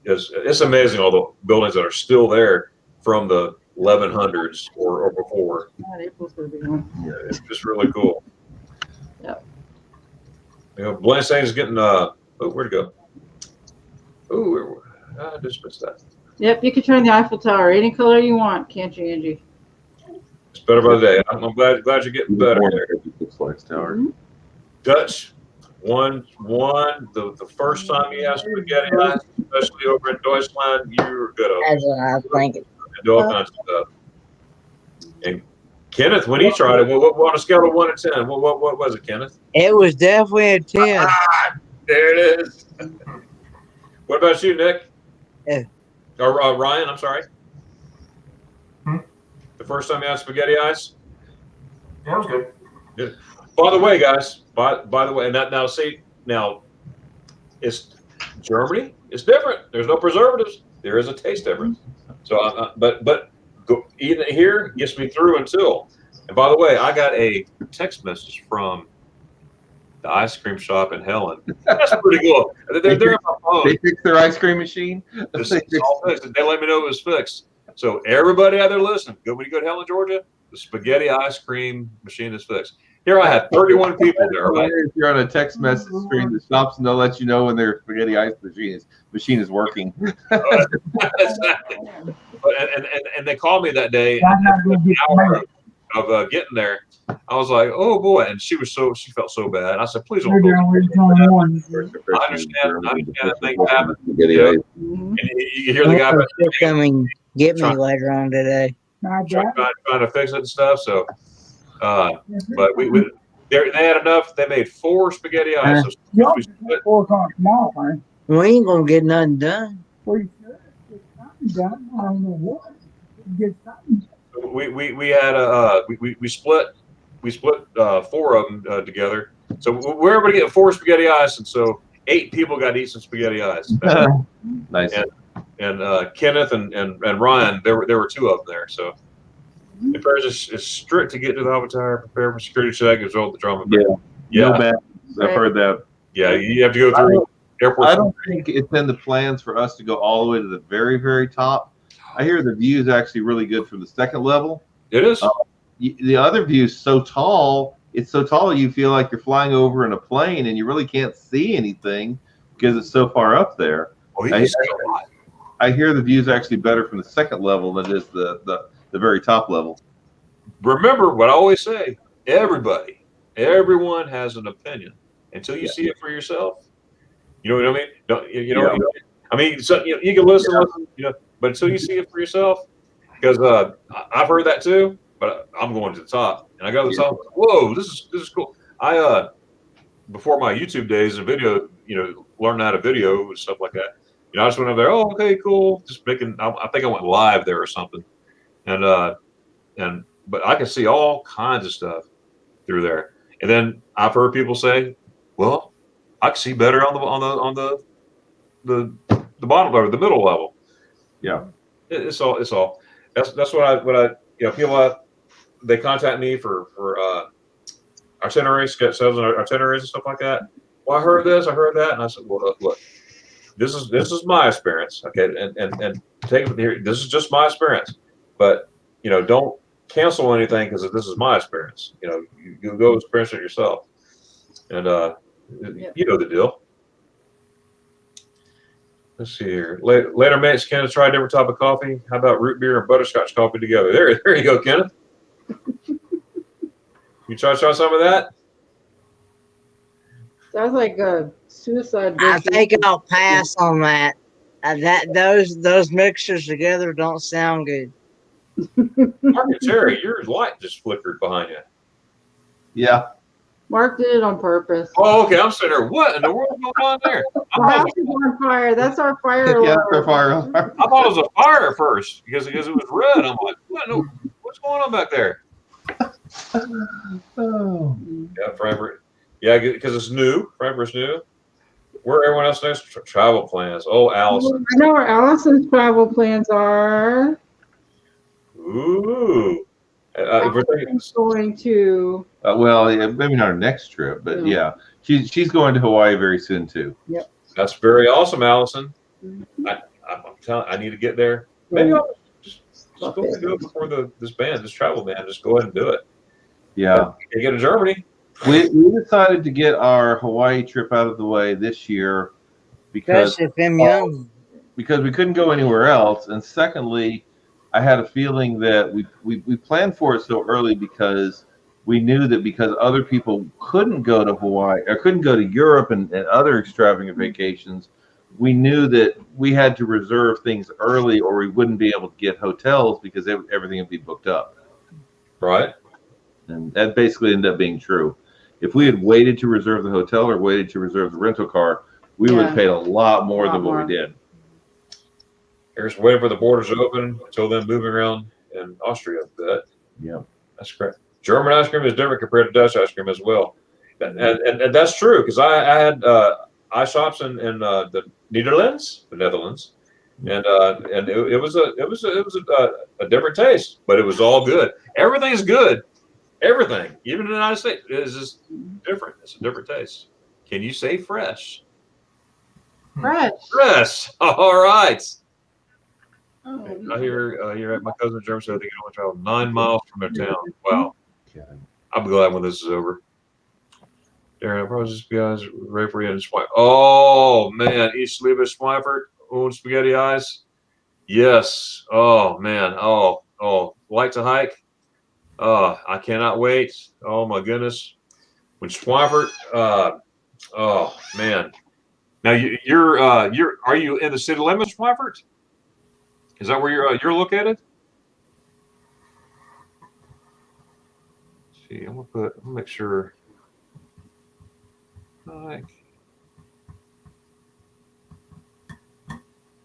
It's amazing all the buildings that are still there from the 1100s or before. April's gonna be on. Yeah, it's just really cool. Yep. Blanchard's getting where'd it go? Oh, I just missed that. Yep, you can turn the Eiffel Tower any color you want, can't you, Angie? It's better by the day. I'm glad you're getting better there. Tower. Dutch won the first time he had spaghetti eyes, especially over in Deutschland. You were good over That's what I was thinking. do all kinds of stuff. And Kenneth, when he tried it, what on a scale of 1 to 10, what was it, Kenneth? It was definitely a 10. There it is. What about you, Nick? Yeah. Or Ryan, I'm sorry. Hmm? The first time you had spaghetti eyes? Yeah, it was good. Yeah. By the way, guys, by the way, and now it's Germany. It's different. There's no preservatives. There is a taste difference. So, but eating it here gets me through until. And by the way, I got a text message from the ice cream shop in Helen. That's pretty cool. They're on my phone. They fixed their ice cream machine. It's all fixed. They let me know it was fixed. So everybody out there listening, when you go to Helen, Georgia, the spaghetti ice cream machine is fixed. Here I had 31 people there. Right? If you're on a text message screen that stops and they'll let you know when their spaghetti ice machine is working. Exactly. And they called me that day. An hour of getting there, I was like, "Oh boy!" And she felt so bad. I said, "Please don't." I understand. Things happen. And you hear the guy coming get me later on today. trying to fix it and stuff. So, but they had enough. They made 4 spaghetti eyes. So We ain't gonna get nothing done. we had we split 4 of them together. So we're able to get 4 spaghetti eyes, and so 8 people got to eat some spaghetti eyes. Nice. And Kenneth and Ryan, there were 2 of them there. So the parents is strict to get to the avatar, prepare for security check, as well as the drama. No bad. I've heard that. Yeah, you have to go through airport. I don't think it's in the plans for us to go all the way to the very, very top. I hear the view is actually really good from the second level. It is. The other view is so tall. It's so tall you feel like you're flying over in a plane and you really can't see anything because it's so far up there. Oh, I hear the view is actually better from the second level than it is the very top level. Remember what I always say: everyone has an opinion until you see it for yourself. You know what I mean? I mean, so, you can listen, but until you see it for yourself, because I've heard that too. But I'm going to the top, and I go to the top. Whoa, this is cool. I before my YouTube days and video, learning how to video and stuff like that. I just went over there. Oh, okay, cool. Just making. I think I went live there or something, but I can see all kinds of stuff through there. And then I've heard people say, "Well, I can see better on the bottom or the middle level." Yeah, it's all. That's what I people they contact me for itineraries, sketch sales and itineraries and stuff like that. Well, I heard this, I heard that, and I said, well, look, this is my experience, okay, and take it here. This is just my experience, but don't cancel anything because this is my experience. You go experience it yourself, and you know the deal. Let's see here. Later, mates, Kenneth, try a different type of coffee. How about root beer and butterscotch coffee together? There you go, Kenneth. You try some of that? Sounds like a suicide. I think I'll pass on that. Those mixtures together don't sound good. Mark and Terry, your light just flickered behind you. Yeah. Mark did it on purpose. Oh, okay. I'm sitting there. What in the world is going on there? The house is on fire. That's our fire Yeah, alarm. our fire alarm. I thought it was a fire at first because it was red. I'm like, what's going on back there? Oh. Yeah, Frankfurt. Yeah, because it's new. Frankfurt's new. Where everyone else knows travel plans. Oh, Allison. I know where Allison's travel plans are. Ooh. We're thinking, Allison's going to. Well, yeah, maybe not our next trip, but yeah, she's going to Hawaii very soon too. Yep. that's very awesome, Allison. Mhm. I'm telling, I need to get there. Maybe I'll just go ahead and do it before this travel ban. Just go ahead and do it. Yeah. You go to Germany. We decided to get our Hawaii trip out of the way this year because Especially if them young. because we couldn't go anywhere else, and secondly, I had a feeling that we planned for it so early because we knew that because other people couldn't go to Hawaii or couldn't go to Europe and other extravagant vacations, we knew that we had to reserve things early or we wouldn't be able to get hotels because everything would be booked up. Right. And that basically ended up being true. If we had waited to reserve the hotel or waited to reserve the rental car, we would have paid a lot more than what we did. Here's waiting for the borders to open until then moving around in Austria. Yeah. That's correct. German ice cream is different compared to Dutch ice cream as well. And that's true because I had ice shops in the Netherlands, and it was a different taste, but it was all good. Everything's good. Everything, even in the United States, is just different. It's a different taste. Can you say fresh? Fresh. Fresh. All right. Oh, I hear my cousin in Germany said they can only travel 9 miles from their town. Wow. I'll be glad when this is over. Darion, probably just guys ready for you and Schweifert. Oh man, East Liebe Schweifert und spaghetti eyes. Yes. Oh man. Oh. Like to hike. I cannot wait. Oh my goodness. When Schweifert. Oh man. Now are you in the city limits, Schweifert? Is that where you're located? Let's see, I'm gonna make sure.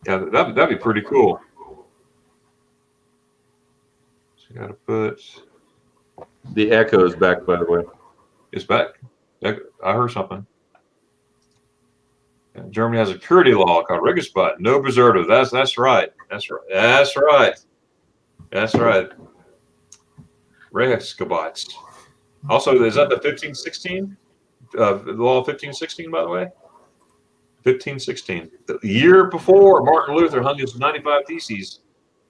Yeah, that'd be pretty cool. So you gotta put. The echo is back, by the way. It's back. I heard something. Germany has a purity law called Regelspot. No preservative. That's right. That's right. That's right. That's right. Regelspot. Also, is that the 1516? The law of 1516, by the way? 1516. The year before Martin Luther hung his 95 Theses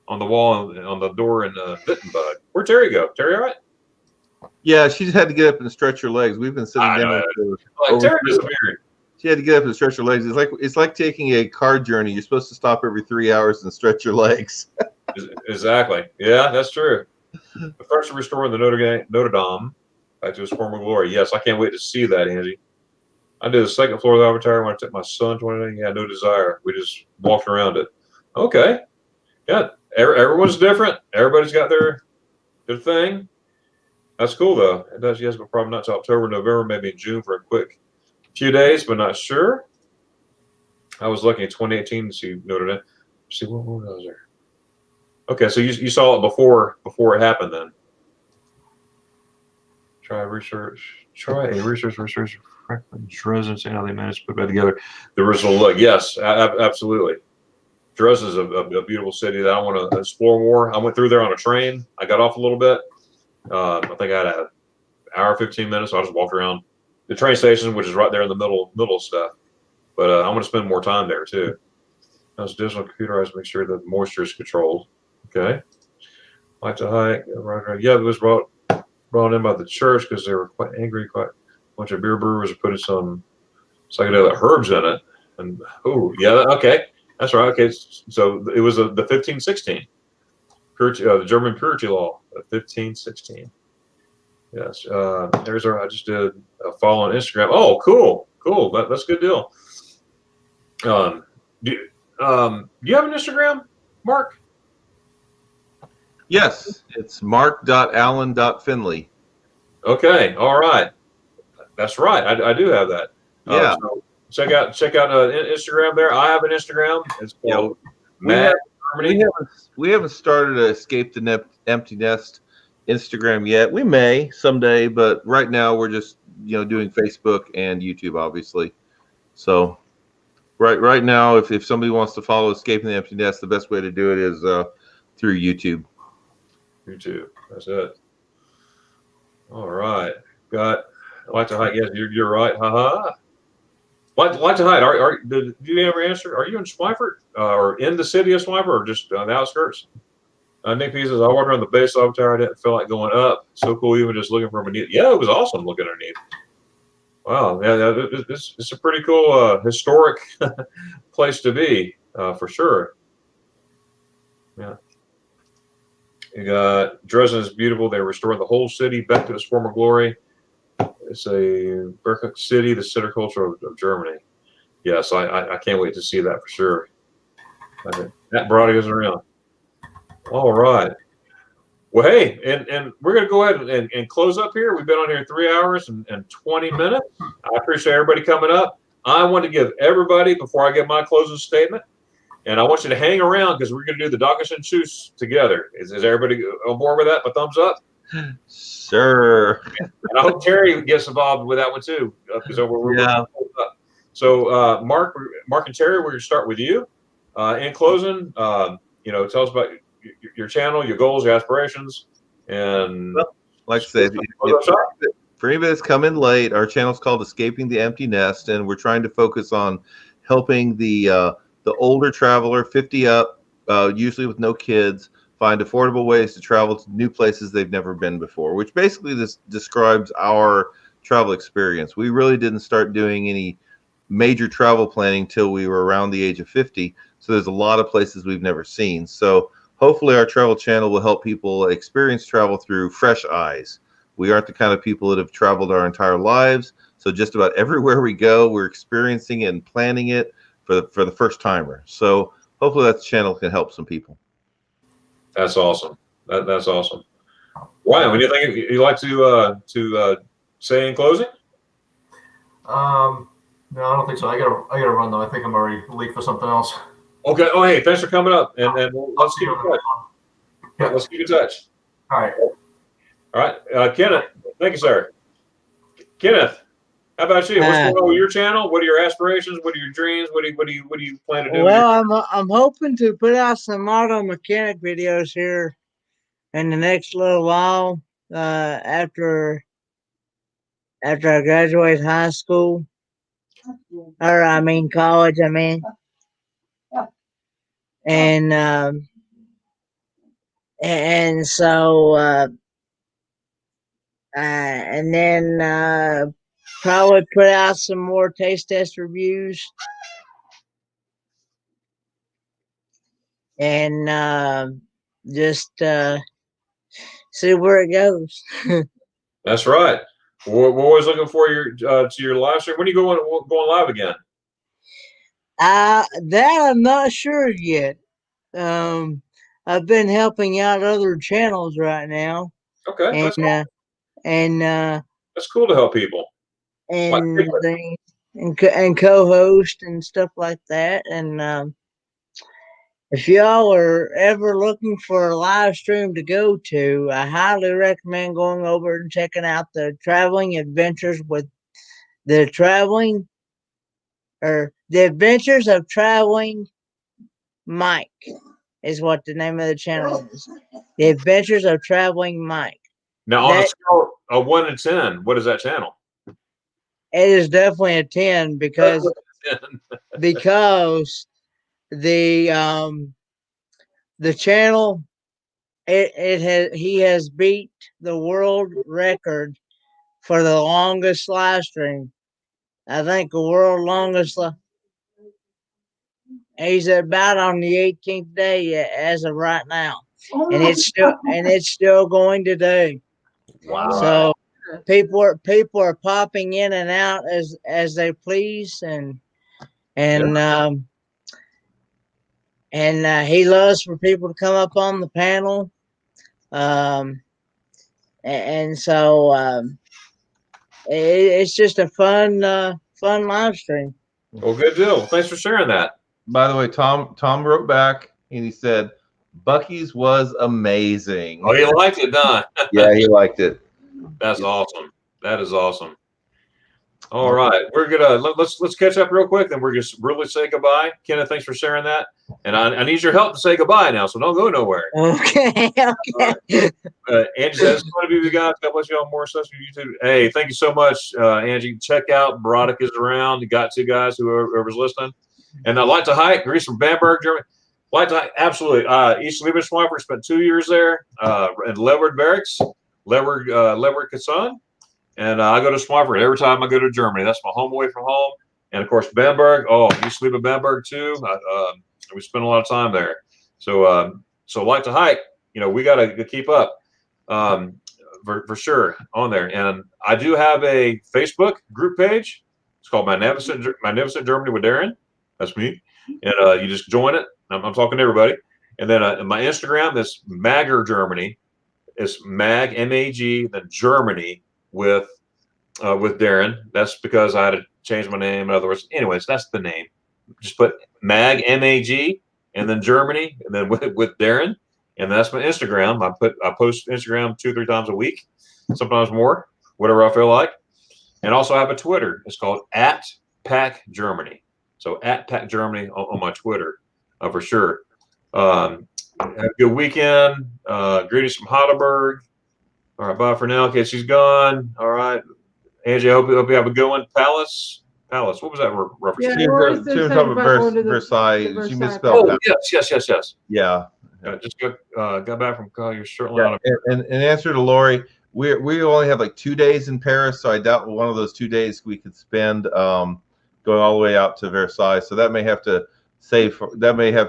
on the wall on the door in Wittenberg. Where'd Terry go? Terry, all right? Yeah, she just had to get up and stretch her legs. We've been sitting down. Terry disappeared. She had to get up and stretch her legs. It's like taking a car journey. You're supposed to stop every 3 hours and stretch your legs. Exactly. Yeah, that's true. The first to restore the Notre Dame back to his former glory. Yes, I can't wait to see that, Angie. I did the second floor of the Avatar when I took my son to one. Yeah, no desire. We just walked around it. Okay. Yeah, everyone's different. Everybody's got their thing. That's cool, though. It does. Yes, but probably not till October, November, maybe in June for a quick few days, but not sure. I was looking at 2018 to see Notre Dame. See what was there? Okay, so you saw it before it happened then. Try a research. Dresden, see how they managed to put that together. The original look, yes, absolutely. Dresden's a beautiful city that I want to explore more. I went through there on a train. I got off a little bit. I think I had an hour, 15 minutes. So I just walked around the train station, which is right there in the middle of stuff. But I'm going to spend more time there too. That's additional computerized. Make sure the moisture is controlled. Okay. Like to hike. Yeah, it was brought in by the church because they were quite angry. Quite a bunch of beer brewers are putting some psychedelic herbs in it. And okay, that's right. Okay, so it was the 1516 purity, the German purity law of 1516. Yes, I just did a follow on Instagram. Oh, cool. That's a good deal. Do you have an Instagram, Mark? Yes, it's mark.allen.finley. Okay, all right. That's right. I do have that. Yeah. So check out Instagram there. I have an Instagram. It's called Mad Germany. We haven't started to Escape the Empty Nest Instagram yet. We may someday, but right now we're just doing Facebook and YouTube, obviously. So Right now, if somebody wants to follow Escaping the Empty Nest, the best way to do it is through YouTube. YouTube. That's it. All right. Got like to hide. Yes, you're right. Haha. Like to hide. Did you ever answer? Are you in Schweifert or in the city of Schweifert or just on the outskirts? Nick P says, I walked around the base of tower. I didn't feel like going up. So cool, even just looking from beneath. Yeah, it was awesome looking underneath. Wow. Yeah, it's a pretty cool historic place to be for sure. Yeah. You got Dresden is beautiful. They're restoring the whole city back to its former glory. It's a Berkut city, the center culture of Germany. Yes, I can't wait to see that for sure. That brought us around. All right. Well, hey, and we're going to go ahead and close up here. We've been on here 3 hours and 20 minutes. I appreciate everybody coming up. I want to give everybody, before I give my closing statement, and I want you to hang around because we're going to do the Dachshund and Shoes together. Is everybody on board with that? A thumbs up? Sure. And I hope Terry gets involved with that one too. Yeah. So Mark and Terry, we're going to start with you. In closing, tell us about your channel, your goals, your aspirations, and like I said, for anybody that's come in late, our channel is called Escaping the Empty Nest, and we're trying to focus on helping the older traveler, 50 up, usually with no kids, find affordable ways to travel to new places they've never been before, which basically this describes our travel experience. We really didn't start doing any major travel planning till we were around the age of 50. So there's a lot of places we've never seen. So hopefully our travel channel will help people experience travel through fresh eyes. We aren't the kind of people that have traveled our entire lives. So just about everywhere we go, we're experiencing it and planning it for the first timer. So hopefully that channel can help some people. That's awesome. That's awesome. Ryan, anything you'd like to say in closing? No, I don't think so. I gotta run though. I think I'm already late for something else. Okay. Oh, hey, thanks for coming up, and let's keep in touch. Yeah. Let's keep in touch. All right. All right, Kenneth. Thank you, sir. Kenneth, how about you? What's going on with your channel? What are your aspirations? What are your dreams? What do you plan to do? Well, I'm hoping to put out some auto mechanic videos here in the next little while. After I graduate high school, or I mean college. And so and then probably put out some more taste test reviews. And just see where it goes. That's right. We're always looking for your to your live stream. When are you going live again? That I'm not sure yet. I've been helping out other channels right now. Okay, and that's and that's cool to help people. and and co-host and stuff like that. And if y'all are ever looking for a live stream to go to, I highly recommend going over and checking out the Traveling Adventures with the Adventures of Traveling Mike is what the name of the channel is. The Adventures of Traveling Mike. Now, on a scale of 1 to 10, what is that channel? It is definitely a 10 because the channel he has beat the world record for the longest live stream. I think the world longest. He's about on the 18th day as of right now, and it's still going today. Wow! So people are popping in and out as they please, and he loves for people to come up on the panel, and so it's just a fun live stream. Well, good deal. Thanks for sharing that. By the way, Tom wrote back and he said, Buc-ee's was amazing. Oh, you liked it, Don? Yeah, he liked it. That's awesome. That is awesome. All right, we're gonna let's catch up real quick, then we're just really say goodbye. Kenneth, thanks for sharing that, and I need your help to say goodbye now, so don't go nowhere. Okay. Okay. Angie says, "Want to be the guys? God bless you all. More stuff for YouTube." Hey, thank you so much, Angie. Check out Broderick is around. You got two guys whoever's listening, and I like to hike. Greece from Bamberg, Germany. Like to hike, absolutely. East Lebensschweifer, spent 2 years there. In Leeward Barracks, Leeward Kassan. And I go to Schweifert every time I go to Germany. That's my home away from home. And of course, Bamberg. Oh, I used to live in Bamberg too. We spent a lot of time there. So, like to hike. You know, we got to keep up for sure on there. And I do have a Facebook group page. It's called Magnificent Germany with Darion. That's me. And you just join it. I'm talking to everybody. And then my Instagram is Magger Germany. It's Mag MAG then Germany with Darion. That's because I had to change my name. In other words, anyways, that's the name. Just put Mag MAG and then Germany and then with Darion, and that's my Instagram. I post Instagram 2-3 times a week, sometimes more, whatever I feel like. And also I have a Twitter. It's called @PackGermany. So @PackGermany on my Twitter for sure. Have a good weekend. Greetings from Heidelberg. All right, bye for now. Okay, she's gone. All right, Angie, I hope you have a good one. Palace. What was that reference? Yeah, She Royce was said talking something about about going to the Versailles. Versailles She misspelled Oh, that. yes. Yeah. Just got back from college. You're certainly Yeah. on a And in answer to Lori, we only have like 2 days in Paris, so I doubt one of those 2 days we could spend going all the way out to Versailles. So that may have to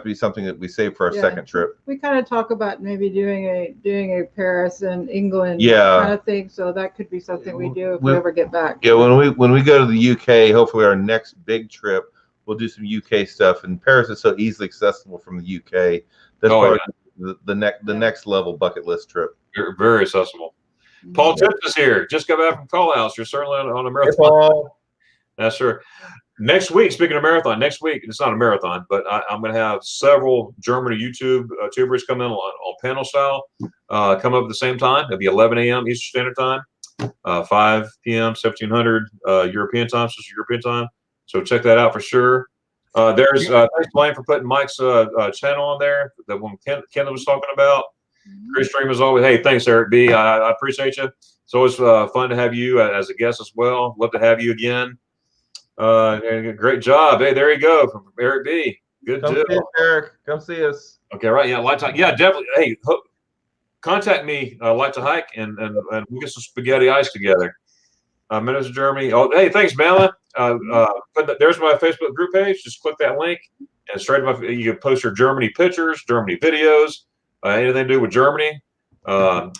be something that we save for our second trip. We kind of talk about maybe doing a Paris and England Yeah. kind of thing. So that could be something we do if we ever get back. Yeah, when we go to the UK, hopefully our next big trip, we'll do some UK stuff. And Paris is so easily accessible from the UK. That's probably the next level bucket list trip. You're very accessible. Paul Tips is here. Just got back from call outs. You're certainly on a marathon. Hey, Paul. That's sure. Next week, speaking of marathon, next week, it's not a marathon, but I'm going to have several Germany YouTubers come in on panel style, come up at the same time. It'll be 11 a.m. Eastern Standard Time, 5 p.m. 1700 European time, Central European time. So check that out for sure. Thanks, Blaine, for putting Mike's channel on there, the one Kendall was talking about. Great stream as always. Hey, thanks, Eric B. I appreciate you. It's always fun to have you as a guest as well. Love to have you again. Great job. Hey, there you go from Eric B. Good Come deal. see us, Eric. Come see us. Okay, right. Yeah, like to, yeah, definitely. Hey, contact me. Like to hike, and we'll get some spaghetti ice together. Minutes of Germany. Oh, hey, thanks, Mela. There's my Facebook group page. Just click that link, and straight to my. You can post your Germany pictures, Germany videos, anything to do with Germany,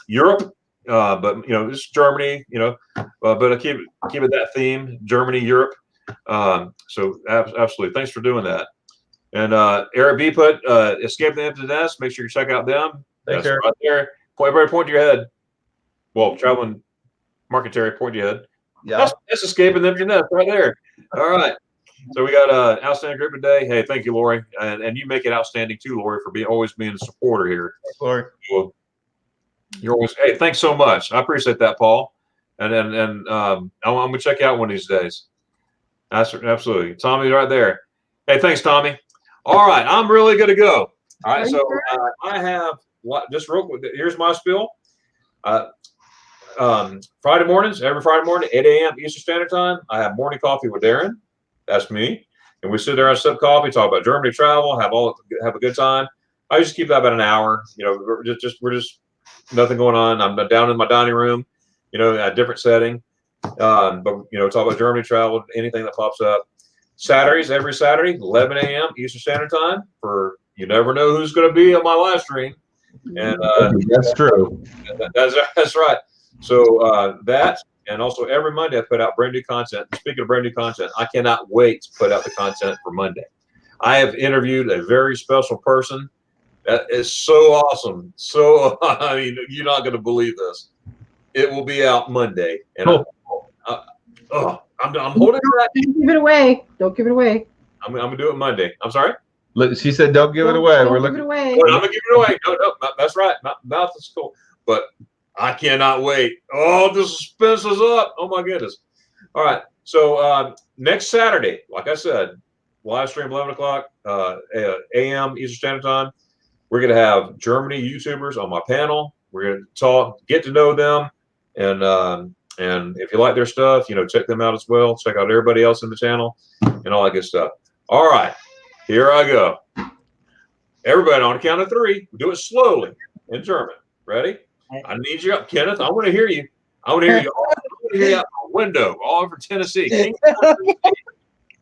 Europe. But it's Germany. But I keep it that theme: Germany, Europe. So absolutely, thanks for doing that. And Eric B put Escape the Empty Nest. Make sure you check out them. Thanks, That's Eric. right there. Everybody point to your head. Well, traveling Mark and Terry, point to your head. Yeah. That's Escaping the Empty Nest right there. All right. So we got an outstanding group today. Hey, thank you, Lori, and you make it outstanding too, Lori, for always being a supporter here. Thanks, Lori. Well, you're always. Hey, thanks so much. I appreciate that, Paul. And I'm gonna check you out one of these days. Absolutely, Tommy, right there. Hey, thanks, Tommy. All right, I'm really good to go. All right, so I have just real quick. Here's my spiel. Friday mornings, every Friday morning, 8 a.m. Eastern Standard Time, I have morning coffee with Darion. That's me, and we sit there and sip coffee, talk about Germany travel, have a good time. I just keep that about an hour. We're just nothing going on. I'm down in my dining room, a different setting. But talk about Germany travel, anything that pops up. Saturdays, every Saturday, 11 a.m. Eastern Standard Time. For you never know who's going to be on my live stream, and that's true. That's right. So that, and also every Monday I put out brand new content. Speaking of brand new content, I cannot wait to put out the content for Monday. I have interviewed a very special person. That is so awesome. So I mean, you're not going to believe this. It will be out Monday, and I'm holding that. Don't give it away. Don't give it away. I'm gonna do it Monday. I'm sorry. Look, she said, "Don't give it away." Don't We're give looking. it away. I'm gonna give it away. No, that's right. Mouth is cool, but I cannot wait. Oh, the suspense is up. Oh my goodness. All right. So next Saturday, like I said, live stream 11 o'clock a.m. Eastern Standard Time. We're going to have Germany YouTubers on my panel. We're going to talk, get to know them, and if you like their stuff, check them out as well. Check out everybody else in the channel and all that good stuff. All right, here I go. Everybody on the count of 3. Do it slowly in German. Ready? I need you up, Kenneth. I want to hear you. I want to hear you. I want to hear you out the window, all over Tennessee.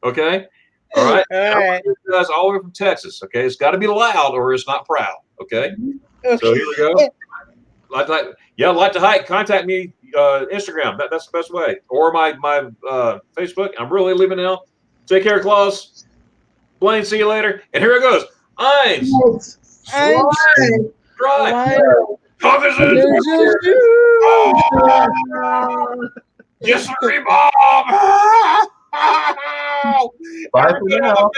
Okay. All right. All right. You guys all the way from Texas. Okay. It's got to be loud or it's not proud. Okay. So here we go. Like to hike. Contact me. Instagram. That's the best way. Or my Facebook. I'm really leaving now. Take care, Klaus. Blaine. See you later. And here it goes. Eins. Drei. Yes, sir, Bob. Bye for now.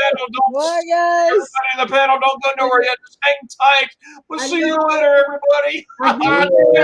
Bye, guys. Everybody in the panel, don't go nowhere yet. Just hang tight. We'll see you later, everybody.